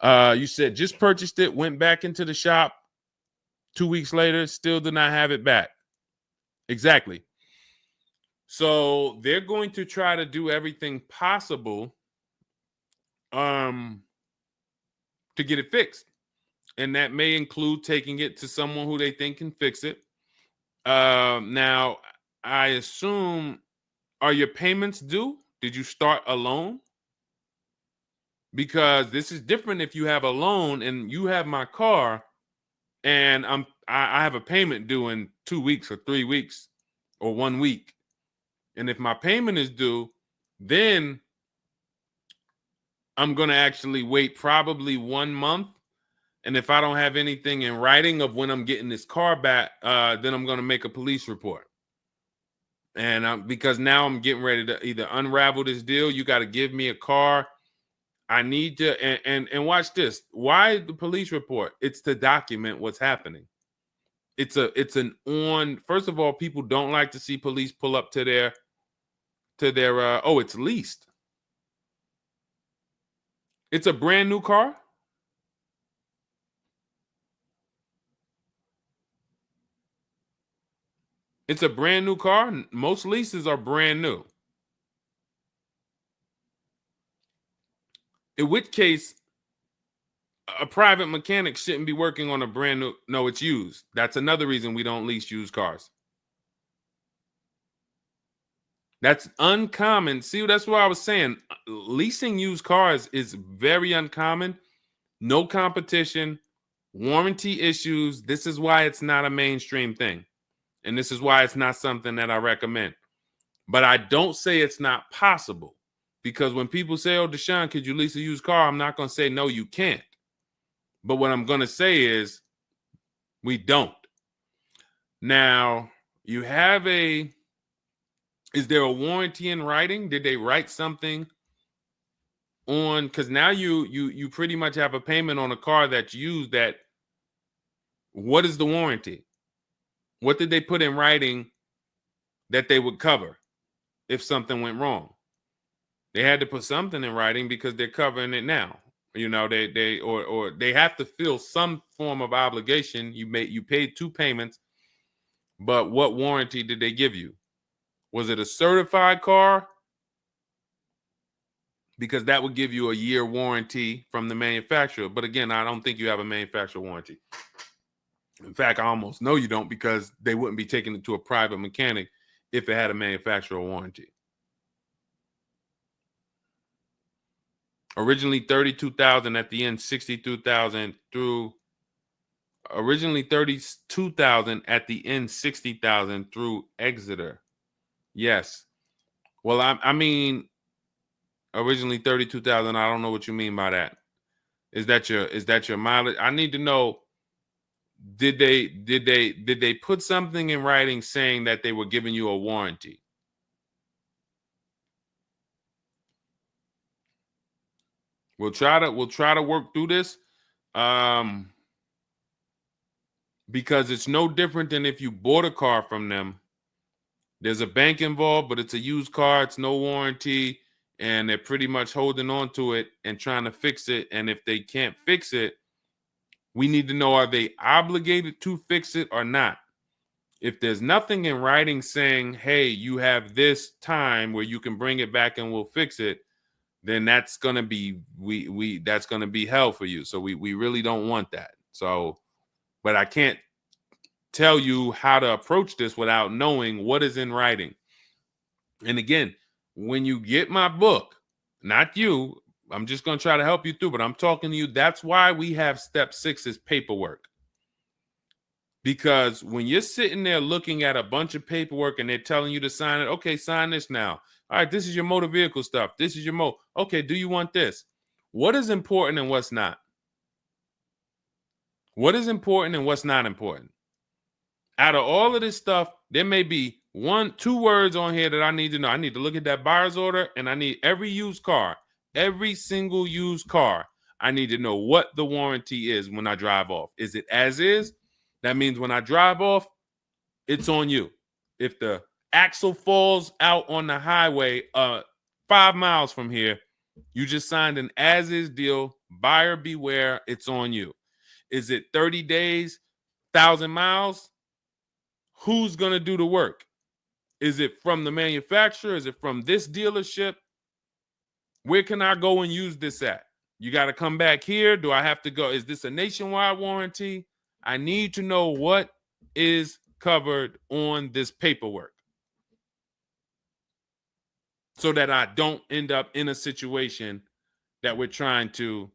You said just purchased it, went back into the shop 2 weeks later, still did not have it back. Exactly. So they're going to try to do everything possible to get it fixed. And that may include taking it to someone who they think can fix it. Now, I assume, are your payments due? Did you start a loan? Because this is different if you have a loan and you have my car and I have a payment due in 2 weeks or 3 weeks or 1 week. And if my payment is due, then I'm going to actually wait probably 1 month. And if I don't have anything in writing of when I'm getting this car back, then I'm going to make a police report. And because now I'm getting ready to either unravel this deal. You got to give me a car. I need to, and watch this. Why the police report? It's to document what's happening. First of all, people don't like to see police pull up to their, it's leased. It's a brand new car. It's a brand new car. Most leases are brand new. In which case, a private mechanic shouldn't be working on a brand new. No, it's used. That's another reason we don't lease used cars. That's uncommon. See, that's what I was saying. Leasing used cars is very uncommon. No competition, warranty issues. This is why it's not a mainstream thing. And this is why it's not something that I recommend. But I don't say it's not possible. Because when people say, oh, Deshone, could you lease a used car? I'm not going to say, no, you can't. But what I'm going to say is we don't. Now, you have is there a warranty in writing? Did they write something on, because now you pretty much have a payment on a car that's used. That what is the warranty? What did they put in writing that they would cover if something went wrong? They had to put something in writing because they're covering it now. Or they have to fill some form of obligation. You paid 2 payments, but what warranty did they give you? Was it a certified car? Because that would give you a year warranty from the manufacturer. But again, I don't think you have a manufacturer warranty. In fact, I almost know you don't, because they wouldn't be taking it to a private mechanic if it had a manufacturer warranty. Originally 32,000, at the end 62,000 through. Originally 32,000, at the end 60,000 through Exeter. Yes. Well, I mean, originally 32,000. I don't know what you mean by that. Is that your mileage? I need to know. Did they put something in writing saying that they were giving you a warranty? We'll try to work through this, because it's no different than if you bought a car from them. There's a bank involved, but it's a used car. It's no warranty, and they're pretty much holding on to it and trying to fix it. And if they can't fix it, we need to know, are they obligated to fix it or not? If there's nothing in writing saying, hey, you have this time where you can bring it back and we'll fix it, then that's gonna be that's gonna be hell for you. So we really don't want that. So, but I can't tell you how to approach this without knowing what is in writing. And again, when you get my book, not you, I'm just going to try to help you through, but I'm talking to you. That's why we have step 6 is paperwork. Because when you're sitting there looking at a bunch of paperwork and they're telling you to sign it, okay, sign this now. All right, this is your motor vehicle stuff. This is your okay, do you want this? What is important and what's not? What is important and what's not important? Out of all of this stuff, there may be 1-2 words on here that I need to know. I need to look at that buyer's order, and I need every used car, every single used car. I need to know what the warranty is when I drive off. Is it as is? That means when I drive off, it's on you. If the axle falls out on the highway 5 miles from here, you just signed an as is deal. Buyer beware, it's on you. Is it 30 days, 1,000 miles? Who's going to do the work? Is it from the manufacturer? Is it from this dealership? Where can I go and use this at? You got to come back here. Do I have to go? Is this a nationwide warranty? I need to know what is covered on this paperwork so that I don't end up in a situation that we're trying to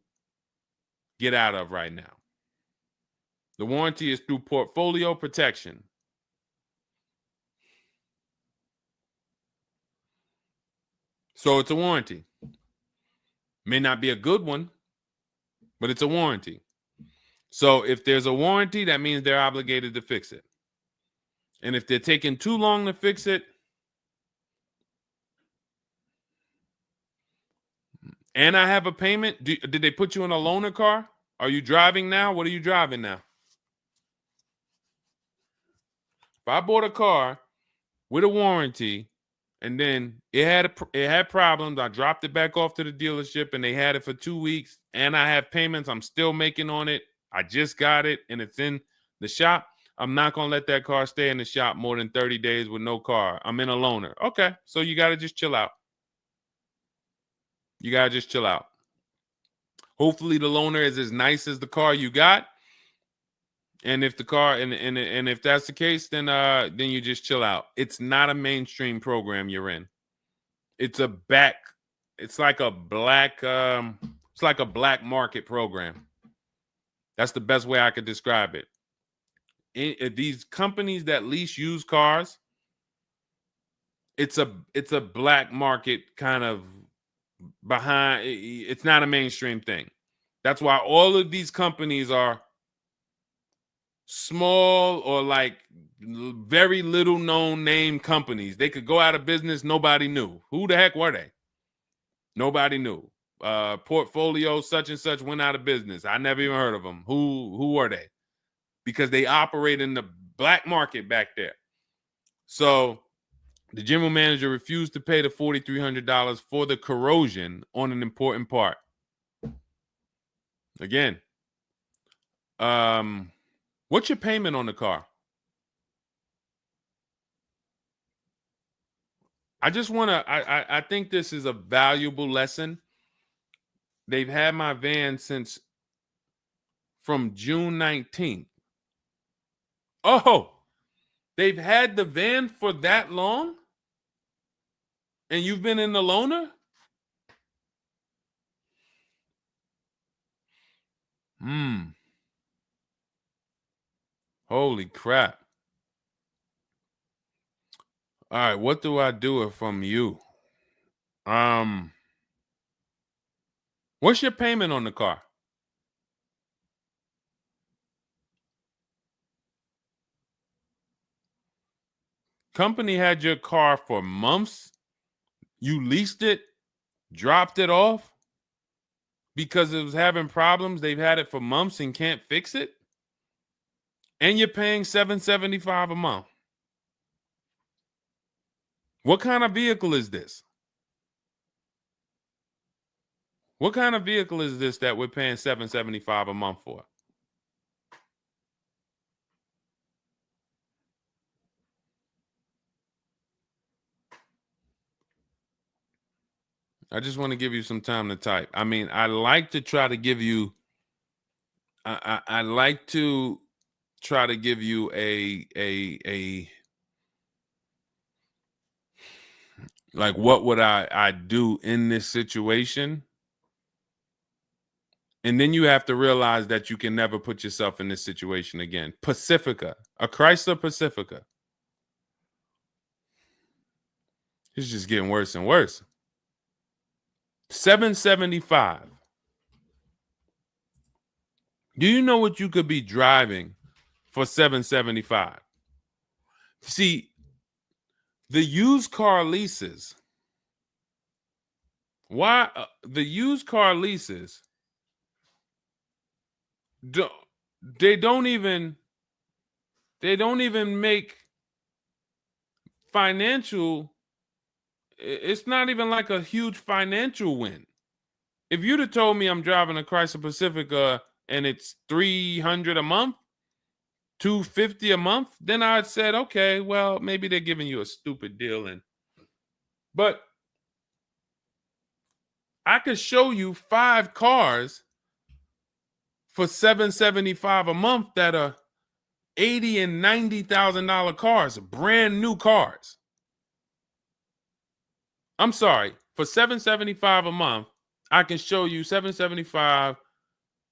get out of right now. The warranty is through portfolio protection. So it's a warranty. May not be a good one, but it's a warranty. So if there's a warranty, that means they're obligated to fix it. And if they're taking too long to fix it, and I have a payment, did they put you in a loaner car? Are you driving now? What are you driving now? If I bought a car with a warranty, and then it had problems, I dropped it back off to the dealership, and they had it for 2 weeks, and I have payments I'm still making on it. I just got it, and it's in the shop. I'm not going to let that car stay in the shop more than 30 days with no car. I'm in a loaner. Okay, so you got to just chill out. You got to just chill out. Hopefully the loaner is as nice as the car you got. And if the car and if that's the case, then you just chill out. It's not a mainstream program you're in. It's like a black market program. That's the best way I could describe it. These companies that lease used cars, it's a black market kind of behind. It's not a mainstream thing. That's why all of these companies are small or like very little known name companies. They could go out of business. Nobody knew. Who the heck were they? Nobody knew. portfolio such and such went out of business. I never even heard of them. Who are they? Because they operate in the black market back there. So the general manager refused to pay the $4,300 for the corrosion on an important part. Again, what's your payment on the car? I just want to, I think this is a valuable lesson. They've had my van since from June 19th. Oh, they've had the van for that long? And you've been in the loaner? Holy crap. All right, what do I do from you? What's your payment on the car? Company had your car for months. You leased it, dropped it off because it was having problems. They've had it for months and can't fix it. And you're paying $775 a month. What kind of vehicle is this? What kind of vehicle is this that we're paying $775 a month for? I just want to give you some time to type. I mean, I like to try to give you, I like to try to give you a like, what would I do in this situation? And then you have to realize that you can never put yourself in this situation again. Pacifica, a Chrysler Pacifica. It's just getting worse and worse. $775. Do you know what you could be driving for $775? See, the used car leases. Why the used car leases? They don't even make financial. It's not even like a huge financial win. If you'd have told me I'm driving a Chrysler Pacifica and it's $300 a month, $250 a month, then I'd said, okay, well, maybe they're giving you a stupid deal. But I could show you 5 cars for $775 a month that are $80,000 and $90,000 cars, brand new cars. I'm sorry, for $775 a month, I can show you $775,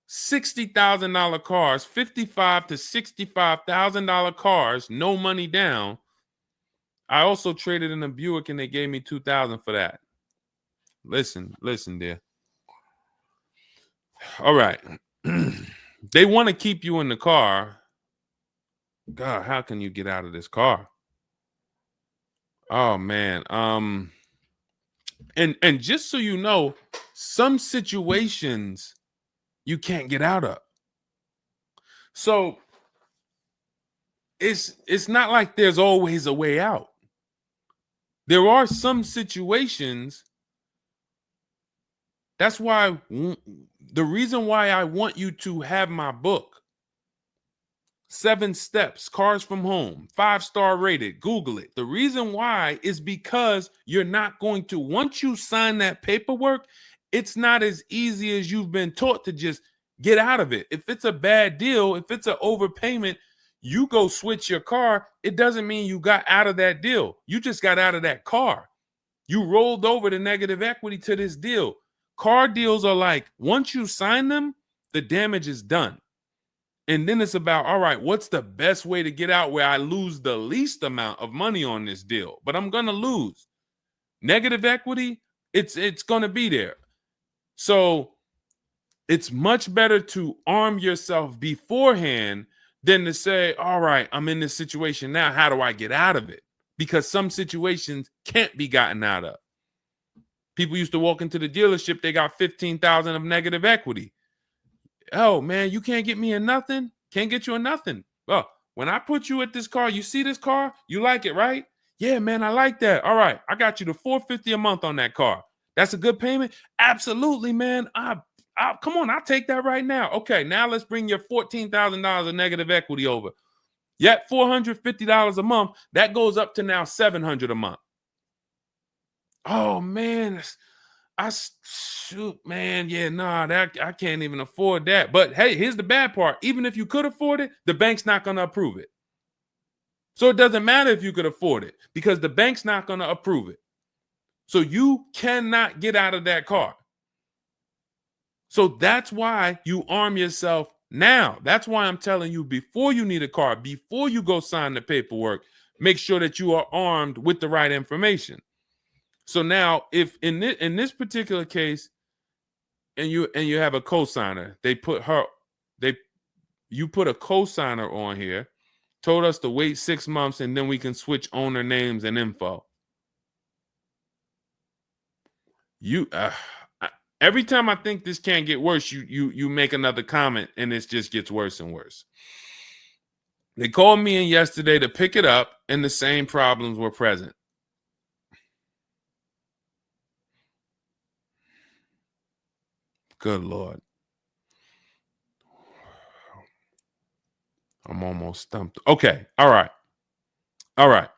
$60,000 cars, $55,000 to $65,000 cars, no money down. I also traded in a Buick and they gave me $2,000 for that. Listen, dear. All right. They want to keep you in the car. God, how can you get out of this car? Oh man. And just so you know, some situations you can't get out of. So it's not like there's always a way out. There are some situations. That's why the reason why I want you to have my book, 7 Steps, Cars from Home, 5-star rated, Google it. The reason why is because you're not going to, once you sign that paperwork, it's not as easy as you've been taught to just get out of it. If it's a bad deal, if it's an overpayment, you go switch your car. It doesn't mean you got out of that deal. You just got out of that car. You rolled over the negative equity to this deal. Car deals are like, once you sign them, the damage is done. And then it's about, all right, what's the best way to get out where I lose the least amount of money on this deal? But I'm going to lose. Negative equity, it's going to be there. So it's much better to arm yourself beforehand than to say, all right, I'm in this situation now. How do I get out of it? Because some situations can't be gotten out of. People used to walk into the dealership, they got 15,000 of negative equity. Oh man, you can't get me in nothing. Can't get you in nothing. Well, when I put you at this car, you see this car, you like it, right? Yeah, man, I like that. All right, I got you the $450 a month on that car. That's a good payment. Absolutely, man. Come on, I'll take that right now. Okay, now let's bring your $14,000 of negative equity over. Yet $450 a month. That goes up to now $700 a month. Oh man, shoot, man, yeah, nah, that I can't even afford that. But hey, here's the bad part. Even if you could afford it, the bank's not going to approve it. So it doesn't matter if you could afford it because the bank's not going to approve it. So you cannot get out of that car. So that's why you arm yourself now. That's why I'm telling you, before you need a car, before you go sign the paperwork, make sure that you are armed with the right information. So now, if in this particular case, and you have a cosigner, you put a cosigner on here, told us to wait 6 months, and then we can switch owner names and info. Every time I think this can't get worse, you make another comment, and it just gets worse and worse. They called me in yesterday to pick it up, and the same problems were present. Good Lord. I'm almost stumped. Okay. All right. All right.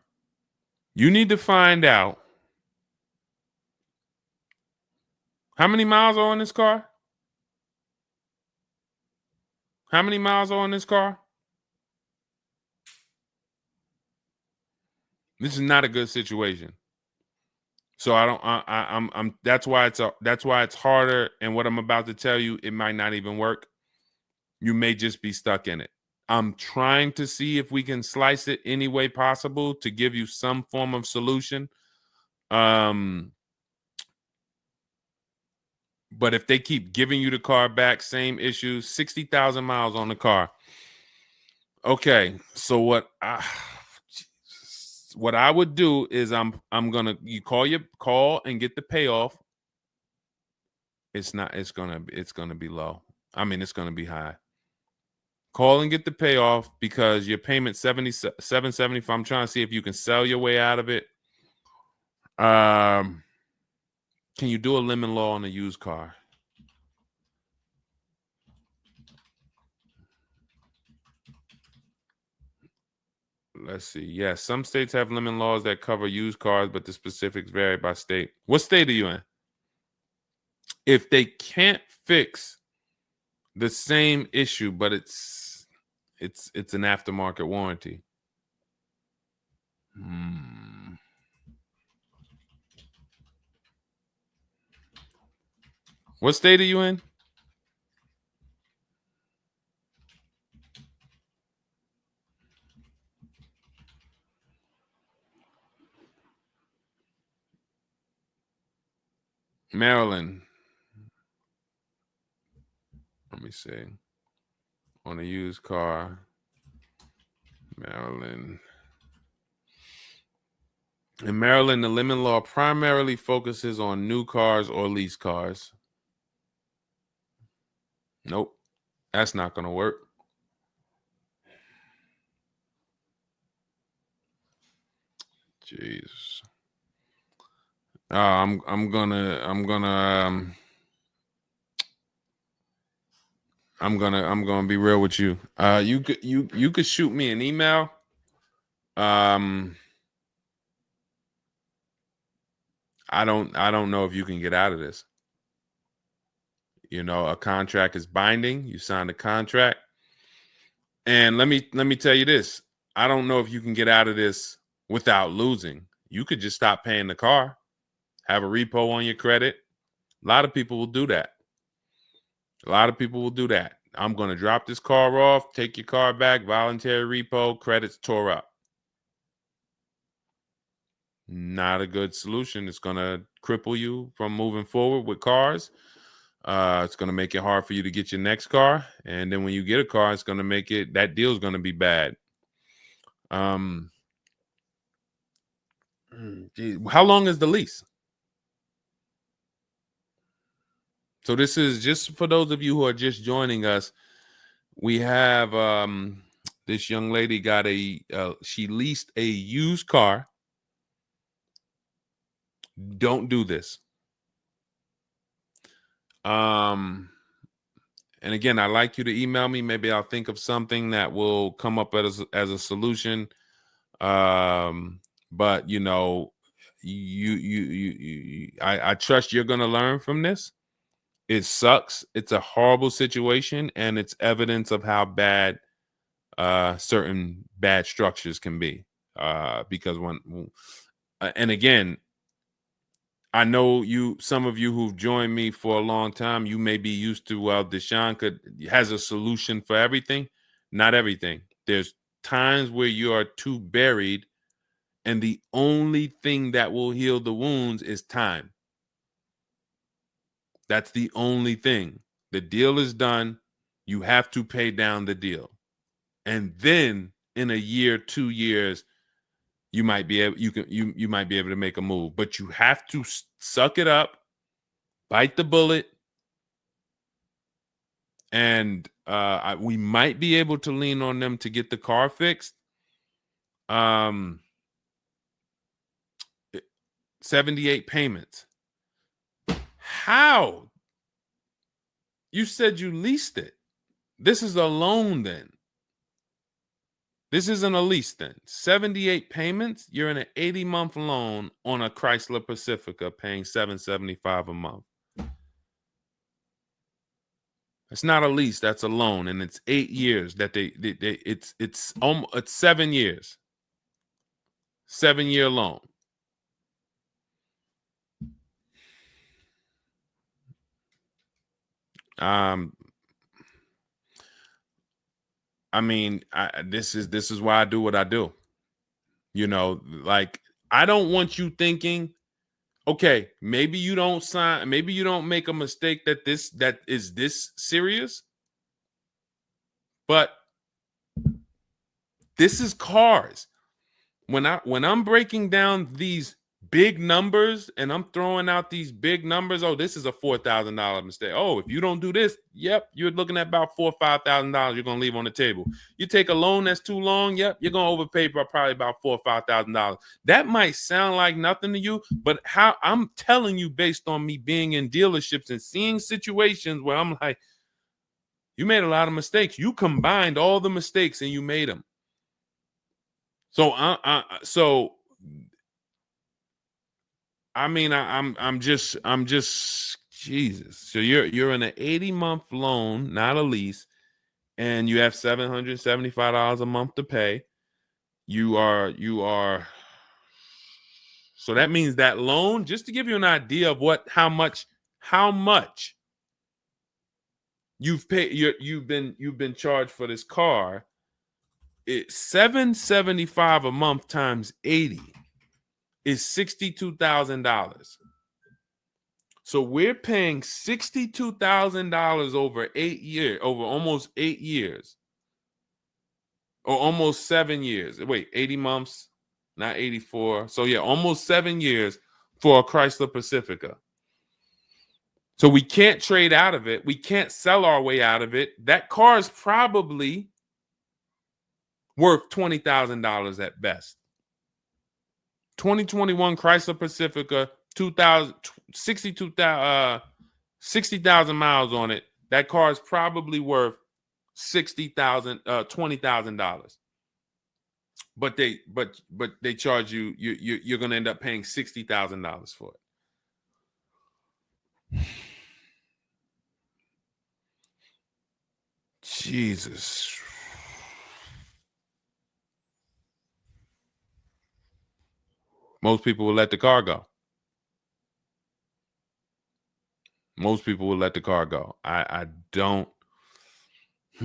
You need to find out how many miles are on this car? How many miles are on this car? This is not a good situation. So that's why it's harder. And what I'm about to tell you, it might not even work. You may just be stuck in it. I'm trying to see if we can slice it any way possible to give you some form of solution. But if they keep giving you the car back, same issues, 60,000 miles on the car. Okay, so what I would do is I'm gonna call and get the payoff. It's gonna be low. I mean, it's gonna be high. Call and get the payoff because your payment $775. I'm trying to see if you can sell your way out of it. Can you do a lemon law on a used car? Let's see. Yes, some states have lemon laws that cover used cars, but the specifics vary by state. What state are you in? If they can't fix the same issue, but it's an aftermarket warranty. What state are you in? Maryland. Let me see. On a used car, Maryland. In Maryland, the lemon law primarily focuses on new cars or lease cars. Nope, that's not going to work. Jeez. I'm gonna be real with you. You could shoot me an email. I don't know if you can get out of this. You know, a contract is binding. You signed a contract. And let me tell you this. I don't know if you can get out of this without losing. You could just stop paying the car, have a repo on your credit. A lot of people will do that. I'm going to drop this car off, take your car back, voluntary repo, credits tore up. Not a good solution. It's going to cripple you from moving forward with cars. It's going to make it hard for you to get your next car. And then when you get a car, it's going to make that deal is going to be bad. Geez, how long is the lease? So this is just for those of you who are just joining us. We have this young lady got she leased a used car. Don't do this. And again, I'd like you to email me. Maybe I'll think of something that will come up as a solution. But you know, I trust you're gonna learn from this. It sucks. It's a horrible situation, and it's evidence of how bad certain bad structures can be. Because and again, I know some of you who've joined me for a long time, you may be used to, well, Deshone has a solution for everything. Not everything. There's times where you are too buried, and the only thing that will heal the wounds is time. That's the only thing. The deal is done. You have to pay down the deal. And then in a year, 2 years, you might be able you might be able to make a move, but you have to suck it up, bite the bullet, and we might be able to lean on them to get the car fixed. 78 payments. How? You said you leased it. This is a loan then. This isn't a lease then. 78 payments. You're in an 80-month loan on a Chrysler Pacifica paying $775 a month. It's not a lease, that's a loan, and it's 8 years that it's 7 years. 7-year loan. I mean, this is why I do what I do. You know, like, I don't want you thinking, okay, maybe you don't sign, maybe you don't make a mistake that is this serious, but this is cars. When I'm breaking down these big numbers and I'm throwing out these big numbers, oh, this is a $4,000 mistake. Oh, if you don't do this, yep, you're looking at about $4,000 or $5,000 you're gonna leave on the table. You take a loan that's too long, yep, you're gonna overpay by probably about $4,000 or $5,000. That might sound like nothing to you, but how I'm telling you based on me being in dealerships and seeing situations where I'm like, you made a lot of mistakes. You combined all the mistakes and you made them. So I mean, I'm just Jesus. So you're in an 80-month loan, not a lease, and you have $775 a month to pay. You are. So that means that loan, just to give you an idea of how much you've paid, you've been charged for this car. It's $775 a month times 80 is $62,000. So we're paying $62,000 over 8 years, over almost 8 years, or almost 7 years. Wait, 80 months, not 84. So yeah, almost 7 years for a Chrysler Pacifica. So we can't trade out of it. We can't sell our way out of it. That car is probably worth $20,000 at best. 2021 Chrysler Pacifica, 60,000 miles on it. That car is probably worth $20,000. But they charge you're going to end up paying $60,000 for it. Jesus. Most people will let the car go. Most people will let the car go. I don't. If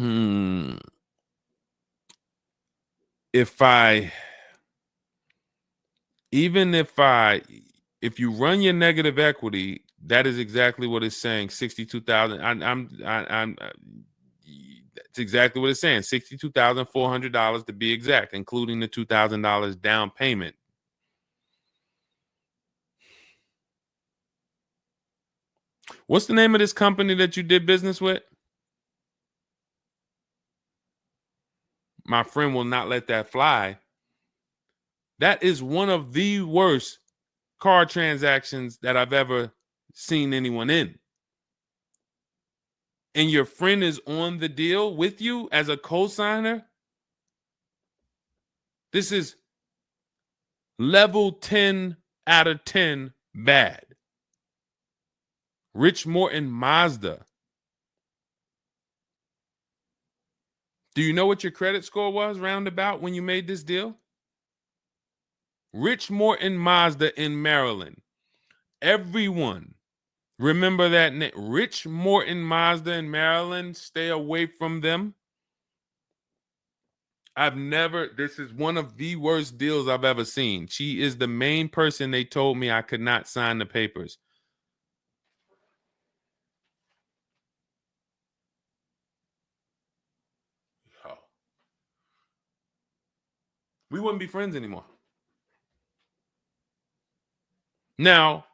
you run your negative equity, that is exactly what it's saying. 62,000. It's exactly what it's saying. $62,400 to be exact, including the $2,000 down payment. What's the name of this company that you did business with? My friend will not let that fly. That is one of the worst car transactions that I've ever seen anyone in. And your friend is on the deal with you as a co-signer. This is level 10 out of 10 bad. Rich Morton Mazda. Do you know what your credit score was roundabout when you made this deal? Rich Morton Mazda in Maryland. Everyone remember that name. Rich Morton Mazda in Maryland. Stay away from them. This is one of the worst deals I've ever seen. She is the main person they told me I could not sign the papers. Oh. We wouldn't be friends anymore. Now,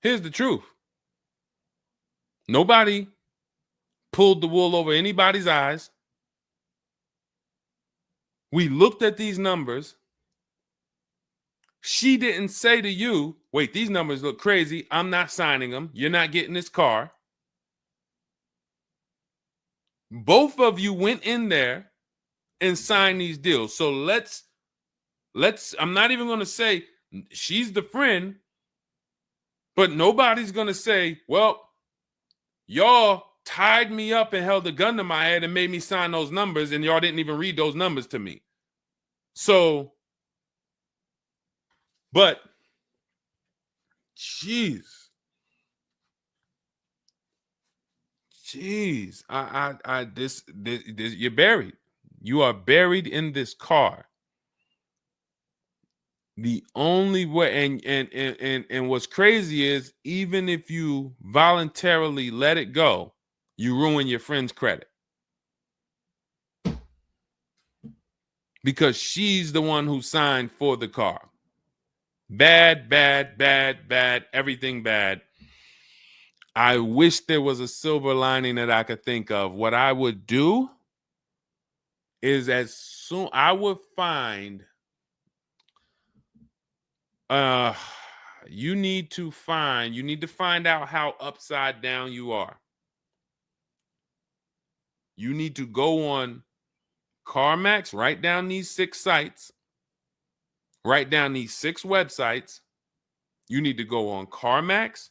here's the truth. Nobody pulled the wool over anybody's eyes. We looked at these numbers. She didn't say to you, wait, these numbers look crazy. I'm not signing them. You're not getting this car. Both of you went in there and signed these deals. So let's I'm not even going to say she's the friend, but nobody's going to say, well, y'all tied me up and held a gun to my head and made me sign those numbers, and y'all didn't even read those numbers to me. So, but, jeez, this, you're buried. You are buried in this car. The only way, and what's crazy is, even if you voluntarily let it go, you ruin your friend's credit. Because she's the one who signed for the car. Bad, everything bad. I wish there was a silver lining that I could think of. What I would do is I would find, you need to find out how upside down you are. You need to go on CarMax, write down these 6 sites, write down these 6 websites. You need to go on CarMax,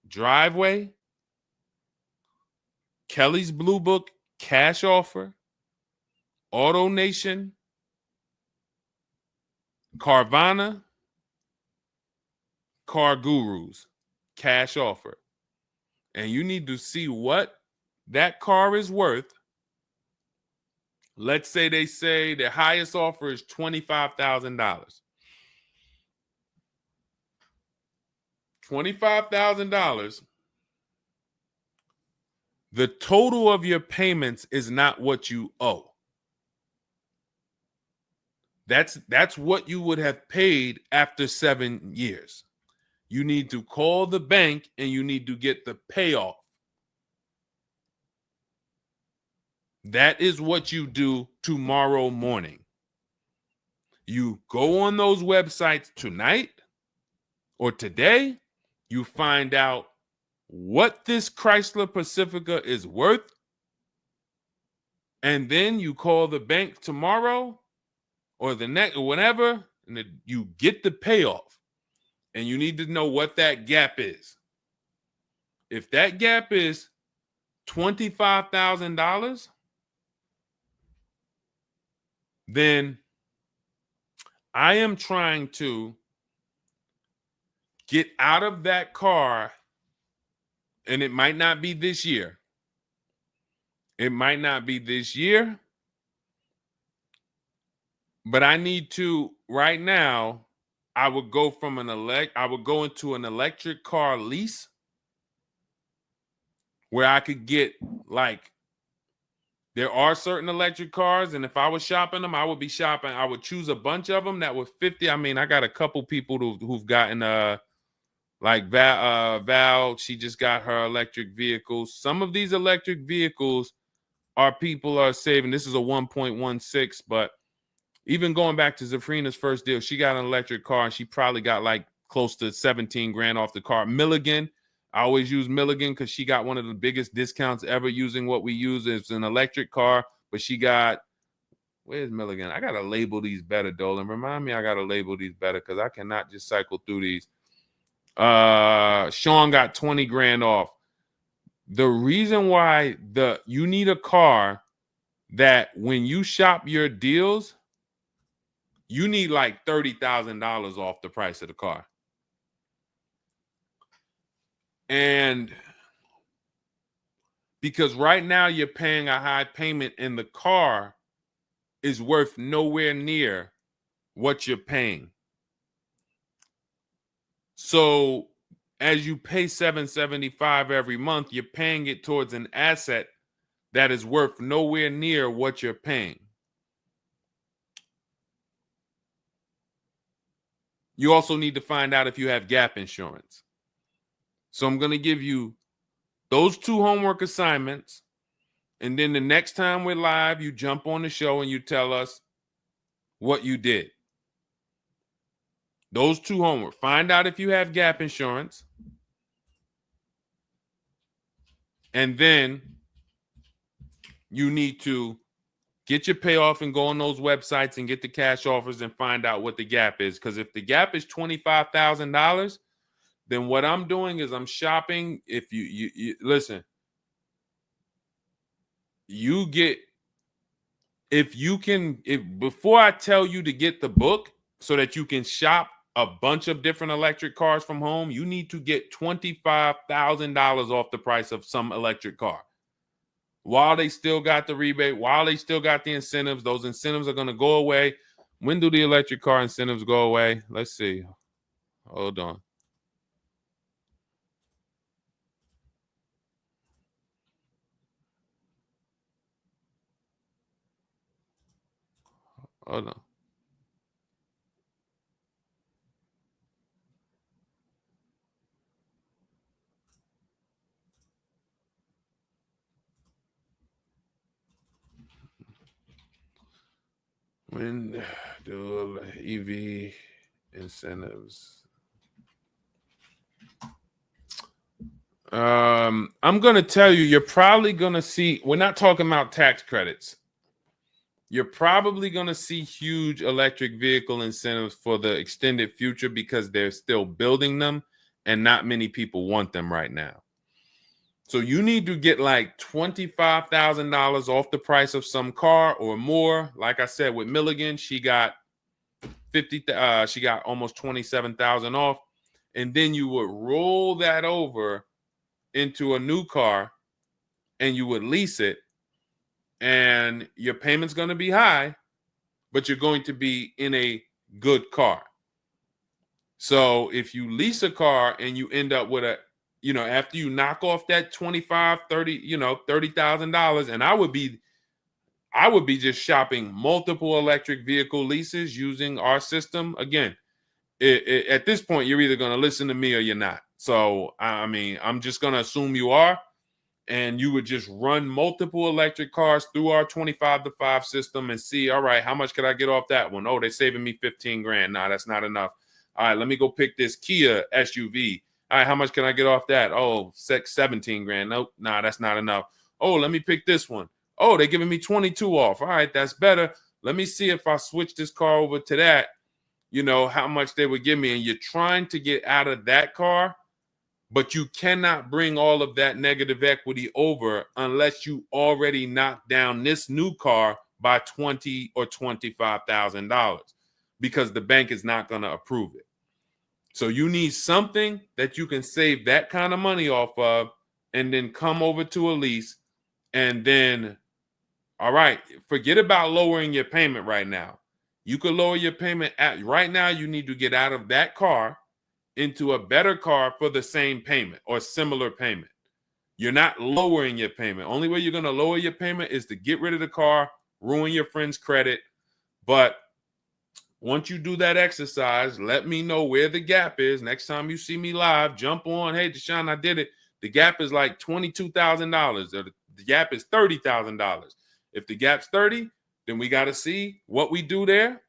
Driveway, Kelly's Blue Book, Cash Offer, Auto Nation, Carvana, Car Gurus, Cash Offer. And you need to see what that car is worth. Let's say they say the highest offer is $25,000. $25,000. The total of your payments is not what you owe. That's what you would have paid after 7 years. You need to call the bank and you need to get the payoff. That is what you do tomorrow morning. You go on those websites tonight or today. You find out what this Chrysler Pacifica is worth. And then you call the bank tomorrow or the next or whenever, and you get the payoff. And you need to know what that gap is. If that gap is $25,000, then I am trying to get out of that car, and it might not be this year. It might not be this year, but I need to right now. I would go into an electric car lease where I could get, like, there are certain electric cars, and if I was shopping them, I would choose a bunch of them that were 50. I mean, I got a couple people who've gotten Like Val, she just got her electric vehicle. Some of these electric vehicles people are saving. This is a 1.16, but even going back to Zafrina's first deal, she got an electric car and she probably got like close to 17 grand off the car. Milligan, I always use Milligan because she got one of the biggest discounts ever using what we use. It's an electric car, but she got, where's Milligan? I got to label these better, Dolan. Remind me I got to label these better because I cannot just cycle through these. Sean got 20 grand off. The reason why you need a car that when you shop your deals, you need like $30,000 off the price of the car. And because right now you're paying a high payment and the car is worth nowhere near what you're paying. So as you pay $775 every month, you're paying it towards an asset that is worth nowhere near what you're paying. You also need to find out if you have gap insurance. So I'm going to give you those 2 homework assignments. And then the next time we're live, you jump on the show and you tell us what you did. Those 2 homework. Find out if you have gap insurance. And then you need to get your payoff and go on those websites and get the cash offers and find out what the gap is. Because if the gap is $25,000, then what I'm doing is I'm shopping. If you listen, you get, before I tell you to get the book so that you can shop a bunch of different electric cars from home, you need to get $25,000 off the price of some electric car. While they still got the rebate, while they still got the incentives, those incentives are going to go away. When do the electric car incentives go away? Let's see. Hold on. Hold on. When do EV incentives? I'm going to tell you, you're probably going to see, we're not talking about tax credits. You're probably going to see huge electric vehicle incentives for the extended future because they're still building them and not many people want them right now. So you need to get like $25,000 off the price of some car or more. Like I said, with Milligan, she got she got almost 27,000 off. And then you would roll that over into a new car and you would lease it. And your payment's going to be high, but you're going to be in a good car. So if you lease a car and you end up with after you knock off that $30,000, and I would be just shopping multiple electric vehicle leases using our system. Again, at this point, you're either going to listen to me or you're not. So, I mean, I'm just going to assume you are. And you would just run multiple electric cars through our 25-to-5 system and see, all right, how much could I get off that one? Oh, they're saving me 15 grand. Nah, that's not enough. All right, let me go pick this Kia SUV. All right, how much can I get off that? Oh, 17 grand. Nope, nah, that's not enough. Oh, let me pick this one. Oh, they're giving me 22 off. All right, that's better. Let me see if I switch this car over to that, how much they would give me. And you're trying to get out of that car, but you cannot bring all of that negative equity over unless you already knock down this new car by $20,000 or $25,000 because the bank is not going to approve it. So you need something that you can save that kind of money off of and then come over to a lease and then, all right, forget about lowering your payment right now. You could lower your payment right now. You need to get out of that car into a better car for the same payment or similar payment. You're not lowering your payment. Only way you're going to lower your payment is to get rid of the car, ruin your friend's credit. But once you do that exercise, let me know where the gap is. Next time you see me live, jump on. Hey, Deshone, I did it. The gap is like $22,000, or the gap is $30,000. If the gap's 30, then we got to see what we do there.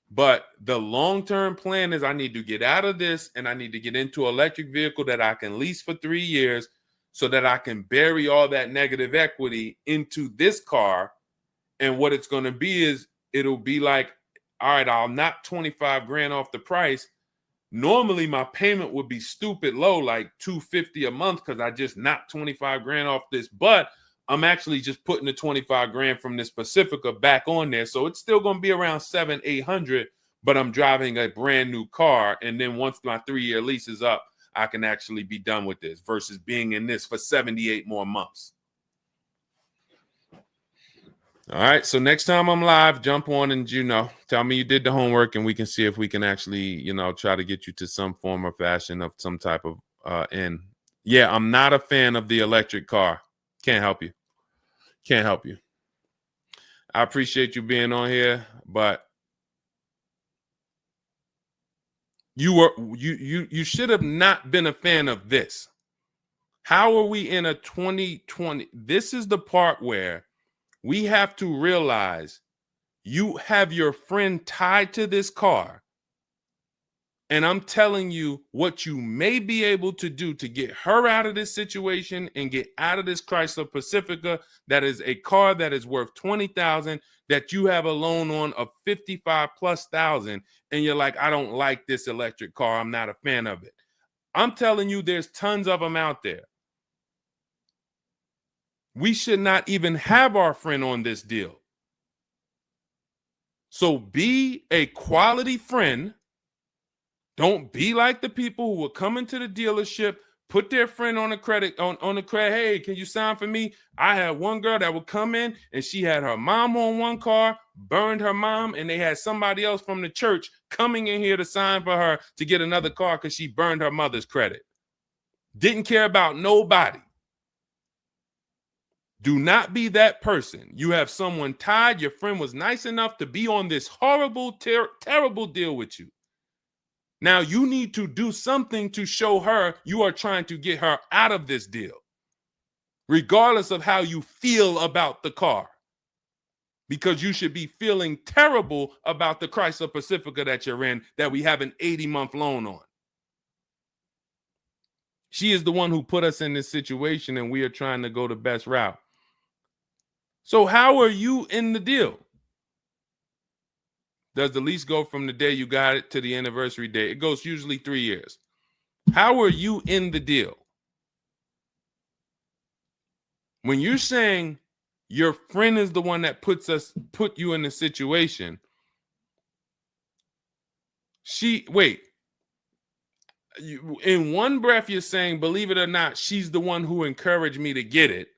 But the long-term plan is I need to get out of this and I need to get into an electric vehicle that I can lease for 3 years so that I can bury all that negative equity into this car. And what it's going to be is it'll be like, all right, I'll knock 25 grand off the price. Normally my payment would be stupid low, like $250 a month, because I just knocked 25 grand off this, but I'm actually just putting the 25 grand from this Pacifica back on there. So it's still going to be around 700-800, but I'm driving a brand new car. And then once my 3-year lease is up, I can actually be done with this versus being in this for 78 more months. All right. So next time I'm live, jump on and, tell me you did the homework and we can see if we can actually, try to get you to some form or fashion of some type of end. Yeah, I'm not a fan of the electric car. Can't help you. Can't help you. I appreciate you being on here, but you should have not been a fan of this. How are we in a 2020? This is the part where we have to realize you have your friend tied to this car. And I'm telling you what you may be able to do to get her out of this situation and get out of this Chrysler Pacifica. That is a car that is worth $20,000 that you have a loan on of $55,000+. And you're like, I don't like this electric car. I'm not a fan of it. I'm telling you, there's tons of them out there. We should not even have our friend on this deal. So be a quality friend. Don't be like the people who will come into the dealership, put their friend on a credit, on the credit. Hey, can you sign for me? I had one girl that would come in and she had her mom on one car, burned her mom, and they had somebody else from the church coming in here to sign for her to get another car because she burned her mother's credit. Didn't care about nobody. Do not be that person. You have someone tied. Your friend was nice enough to be on this horrible, terrible deal with you. Now you need to do something to show her you are trying to get her out of this deal, regardless of how you feel about the car, because you should be feeling terrible about the Chrysler Pacifica that you're in that we have an 80-month loan on. She is the one who put us in this situation and we are trying to go the best route. So how are you in the deal? Does the lease go from the day you got it to the anniversary day? It goes usually 3 years. How are you in the deal? When you're saying your friend is the one that put you in the situation, in one breath you're saying, believe it or not, she's the one who encouraged me to get it.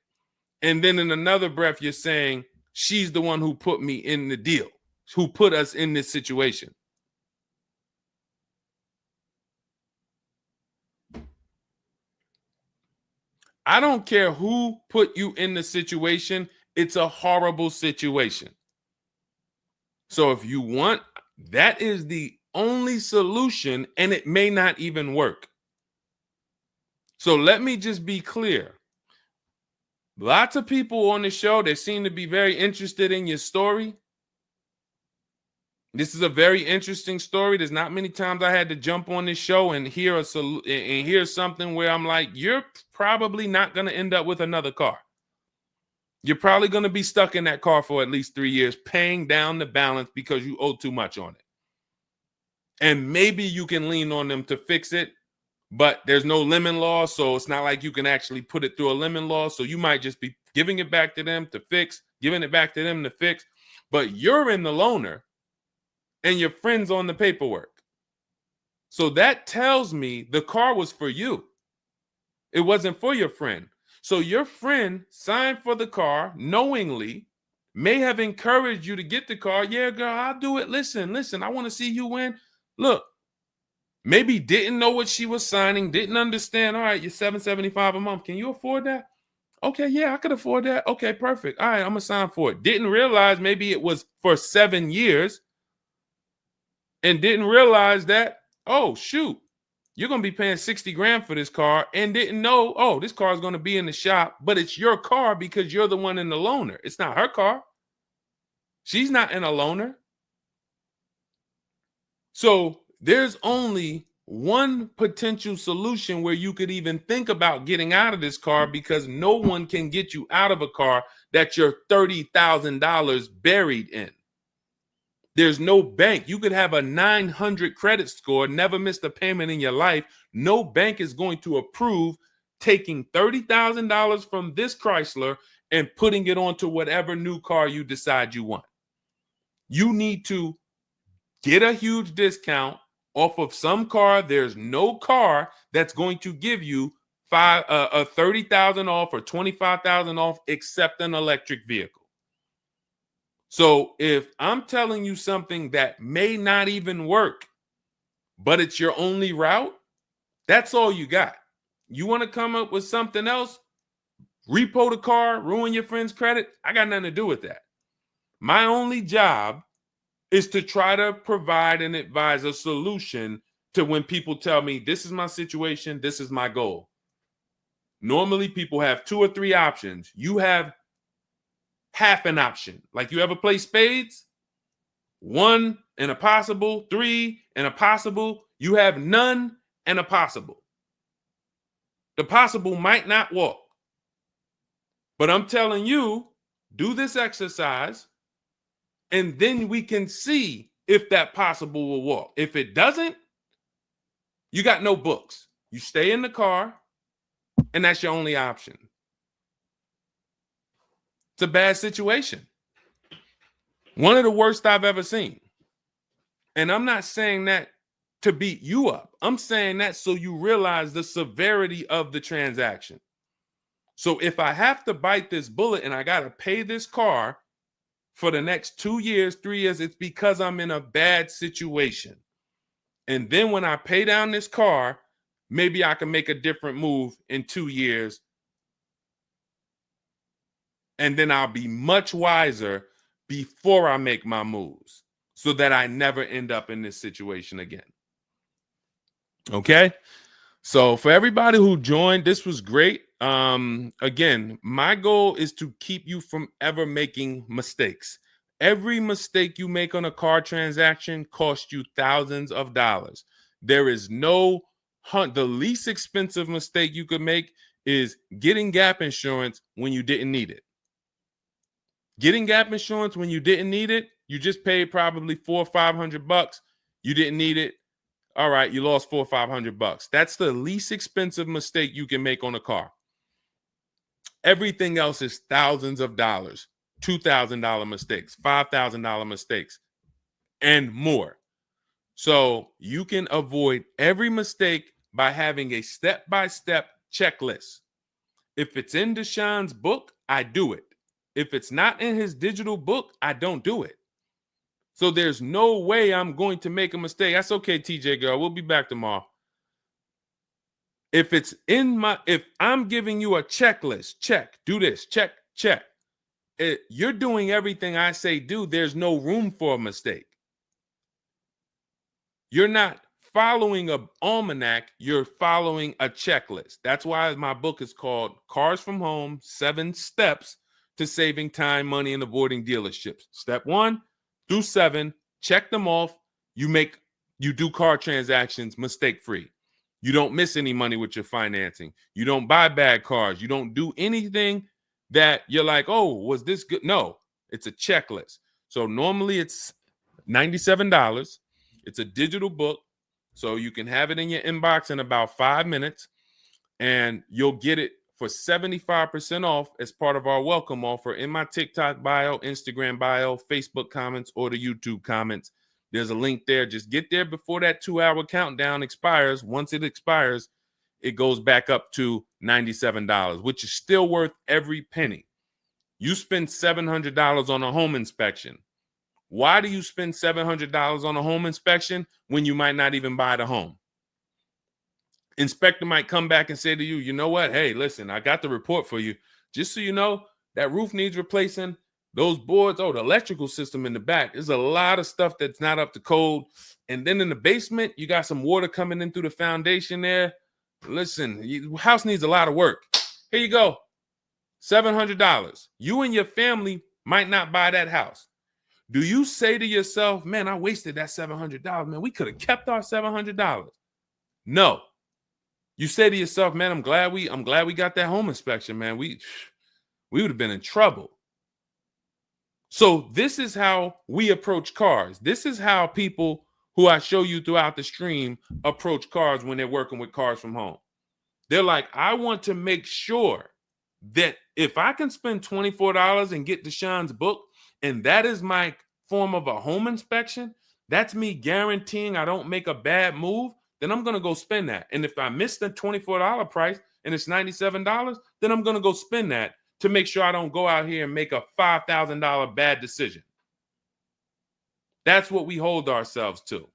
And then in another breath, you're saying she's the one who put me in the deal, who put us in this situation. I don't care who put you in the situation. It's a horrible situation. So if you want, that is the only solution, and it may not even work. So let me just be clear. Lots of people on the show, they seem to be very interested in your story. This is a very interesting story. There's not many times I had to jump on this show and hear something where I'm like, you're probably not going to end up with another car. You're probably going to be stuck in that car for at least 3 years, paying down the balance because you owe too much on it. And maybe you can lean on them to fix it, but there's no lemon law, so it's not like you can actually put it through a lemon law. So you might just be giving it back to them to fix, giving it back to them to fix. But you're in the loaner and your friend's on the paperwork. So that tells me the car was for you. It wasn't for your friend. So your friend signed for the car knowingly, may have encouraged you to get the car. Yeah, girl, I'll do it. Listen, I want to see you win. Look, maybe didn't know what she was signing, didn't understand. All right, you're $775 a month. Can you afford that? Okay, yeah, I could afford that. Okay, perfect. All right, I'm going to sign for it. Didn't realize maybe it was for 7 years. and didn't realize that, oh, shoot, you're going to be paying 60 grand for this car, and didn't know, oh, this car is going to be in the shop, but it's your car because you're the one in the loaner. It's not her car. She's not in a loaner. So there's only one potential solution where you could even think about getting out of this car, because no one can get you out of a car that you're $30,000 buried in. There's no bank. You could have a 900 credit score, never missed a payment in your life. No bank is going to approve taking $30,000 from this Chrysler and putting it onto whatever new car you decide you want. You need to get a huge discount off of some car. There's no car that's going to give you $30,000 off or $25,000 off except an electric vehicle. So if I'm telling you something that may not even work, but it's your only route, that's all you got. You want to come up with something else, repo the car, ruin your friend's credit, I got nothing to do with that. My only job is to try to provide and advise a solution to when people tell me, this is my situation, this is my goal. Normally people have 2 or 3 options. You have half an option. Like, you ever play spades? 1 and a possible, 3 and a possible. You have none and a possible. The possible might not walk. But I'm telling you, do this exercise, and then we can see if that possible will walk. If it doesn't, you got no books. You stay in the car, and that's your only option. It's a bad situation. One of the worst I've ever seen. And I'm not saying that to beat you up. I'm saying that so you realize the severity of the transaction. So if I have to bite this bullet and I got to pay this car for the next 2 years, 3 years, it's because I'm in a bad situation. And then when I pay down this car, maybe I can make a different move in 2 years. And then I'll be much wiser before I make my moves, so that I never end up in this situation again. Okay? So for everybody who joined, this was great. Again, my goal is to keep you from ever making mistakes. Every mistake you make on a car transaction costs you thousands of dollars. There is no the least expensive mistake you could make is getting gap insurance when you didn't need it. Getting gap insurance when you didn't need it, you just paid probably $400 or $500. You didn't need it. All right, you lost $400 or $500. That's the least expensive mistake you can make on a car. Everything else is thousands of dollars, $2,000 mistakes, $5,000 mistakes, and more. So you can avoid every mistake by having a step-by-step checklist. If it's in Deshone's book, I do it. If it's not in his digital book, I don't do it. So there's no way I'm going to make a mistake. That's okay, TJ girl. We'll be back tomorrow. If I'm giving you a checklist, check, do this, check, check. You're doing everything I say do. There's no room for a mistake. You're not following an almanac. You're following a checklist. That's why my book is called Cars from Home, 7 Steps to Saving Time, Money, and Avoiding Dealerships. Step 1 through 7, check them off. You do car transactions mistake-free. You don't miss any money with your financing. You don't buy bad cars. You don't do anything that you're like, oh, was this good? No, it's a checklist. So normally it's $97. It's a digital book. So you can have it in your inbox in about 5 minutes, and you'll get it for 75% off as part of our welcome offer in my TikTok bio, Instagram bio, Facebook comments, or the YouTube comments. There's a link there. Just get there before that 2-hour countdown expires. Once it expires, it goes back up to $97, which is still worth every penny. You spend $700 on a home inspection. Why do you spend $700 on a home inspection when you might not even buy the home? Inspector might come back and say to you, you know what? Hey, listen, I got the report for you. Just so you know, that roof needs replacing. Those boards, the electrical system in the back, there's a lot of stuff that's not up to code. And then in the basement, you got some water coming in through the foundation there. Listen, house needs a lot of work. Here you go, $700. You and your family might not buy that house. Do you say to yourself, man, I wasted that $700, man, we could have kept our $700? No. You say to yourself, man, I'm glad we got that home inspection, man. We would have been in trouble. So this is how we approach cars. This is how people who I show you throughout the stream approach cars when they're working with cars from home. They're like, I want to make sure that if I can spend $24 and get Deshone's book, and that is my form of a home inspection, that's me guaranteeing I don't make a bad move, then I'm going to go spend that. And if I miss the $24 price and it's $97, then I'm going to go spend that to make sure I don't go out here and make a $5,000 bad decision. That's what we hold ourselves to.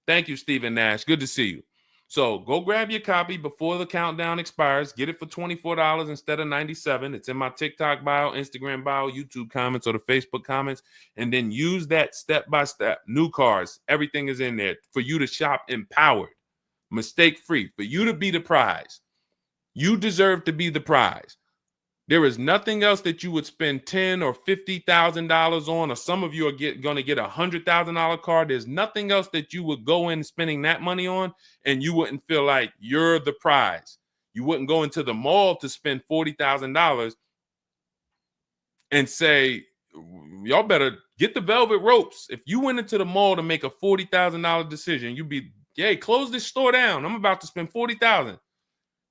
Thank you, Stephen Nash. Good to see you. So go grab your copy before the countdown expires. Get it for $24 instead of $97. It's in my TikTok bio, Instagram bio, YouTube comments, or the Facebook comments. And then use that step-by-step. New cars. Everything is in there for you to shop empowered, mistake-free, for you to be the prize. You deserve to be the prize. There is nothing else that you would spend $10,000 or $50,000 on, or some of you are going to get a $100,000 car. There's nothing else that you would go in spending that money on, and you wouldn't feel like you're the prize. You wouldn't go into the mall to spend $40,000 and say, y'all better get the velvet ropes. If you went into the mall to make a $40,000 decision, you'd be, hey, close this store down. I'm about to spend $40,000.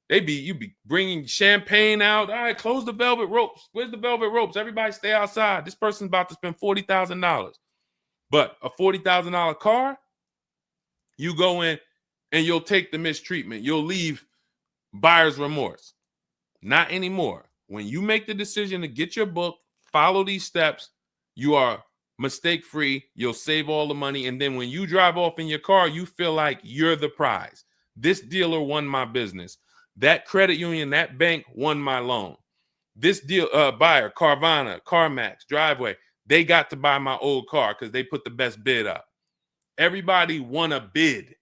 You'd be bringing champagne out. All right, close the velvet ropes. Where's the velvet ropes? Everybody stay outside. This person's about to spend $40,000. But a $40,000 car, you go in and you'll take the mistreatment. You'll leave buyer's remorse. Not anymore. When you make the decision to get your book, follow these steps, you are mistake-free. You'll save all the money. And then when you drive off in your car, you feel like you're the prize. This dealer won my business. That credit union, that bank won my loan. This deal, buyer, Carvana, CarMax, Driveway, they got to buy my old car because they put the best bid up. Everybody won a bid.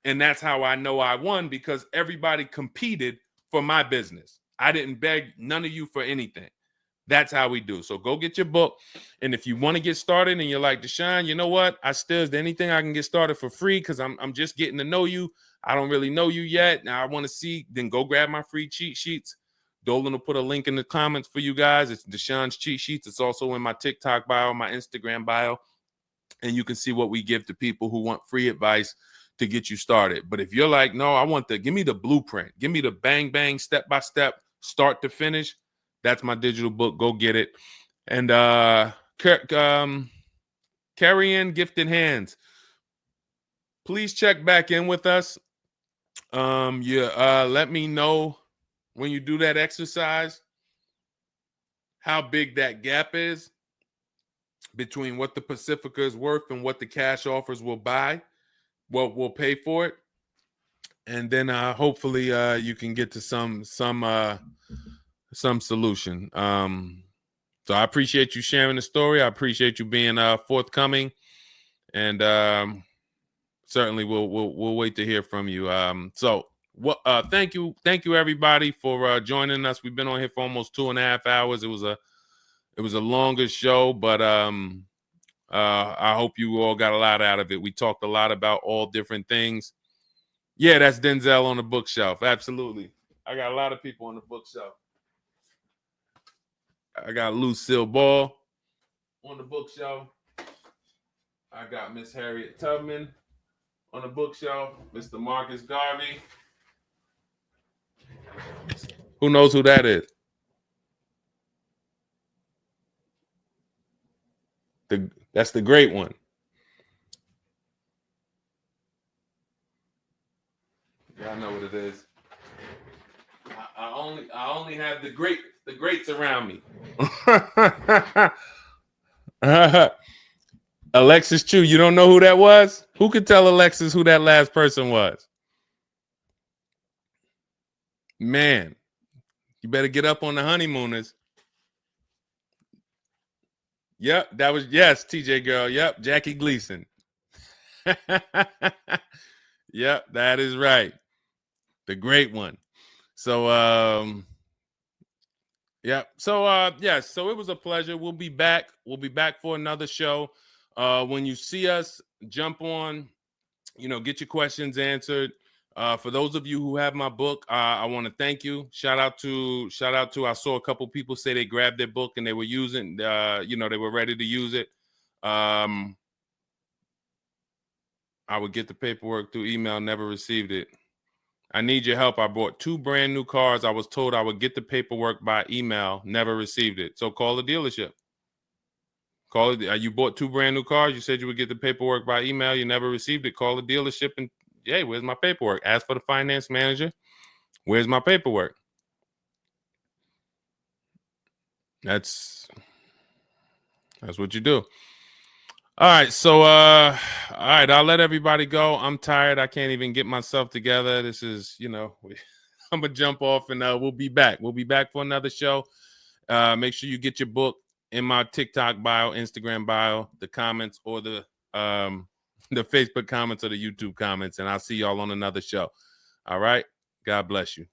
And that's how I know I won, because everybody competed for my business. I didn't beg none of you for anything. That's how we do. So go get your book. And if you want to get started and you're like, Deshone, you know what? Is there anything I can get started for free? Because I'm just getting to know you. I don't really know you yet. Now I want to see, then go grab my free cheat sheets. Dolan will put a link in the comments for you guys. It's Deshone's cheat sheets. It's also in my TikTok bio, my Instagram bio. And you can see what we give to people who want free advice to get you started. But if you're like, no, give me the blueprint. Give me the bang, bang, step-by-step, start to finish. That's my digital book. Go get it. And carry in gifted hands. Please check back in with us. Let me know when you do that exercise how big that gap is between what the Pacifica is worth and what the cash offers will buy, what will pay for it. And then hopefully you can get to some solution. So I appreciate you sharing the story. I appreciate you being forthcoming, and certainly we'll wait to hear from you. Thank you everybody for joining us. We've been on here for almost 2.5 hours. It was a longer show, but I hope you all got a lot out of it. We talked a lot about all different things. Yeah, that's Denzel on the bookshelf. Absolutely. I got a lot of people on the bookshelf. I got Lucille Ball on the bookshelf. I got Miss Harriet Tubman on the bookshelf. Mr. Marcus Garvey. Who knows who that is? That's the great one. Y'all know what it is. I only have the greats around me. Alexis Chu, you don't know who that was? Who could tell Alexis who that last person was? Man, you better get up on the honeymooners. Yep, that was, yes, TJ girl. Yep, Jackie Gleason. Yep, that is right. The great one. So yeah. So yes, so it was a pleasure. We'll be back. We'll be back for another show. When you see us, jump on, get your questions answered. For those of you who have my book, I want to thank you. Shout out to I saw a couple people say they grabbed their book and they were using they were ready to use it. I would get the paperwork through email, never received it. I need your help. I bought 2 brand new cars. I was told I would get the paperwork by email, never received it. So call the dealership. Call it. You bought 2 brand new cars. You said you would get the paperwork by email. You never received it. Call the dealership and, hey, where's my paperwork? Ask for the finance manager. Where's my paperwork? That's what you do. All right. So, all right. I'll let everybody go. I'm tired. I can't even get myself together. This is, I'm going to jump off and we'll be back. We'll be back for another show. Make sure you get your book in my TikTok bio, Instagram bio, the comments, or the Facebook comments or the YouTube comments. And I'll see y'all on another show. All right. God bless you.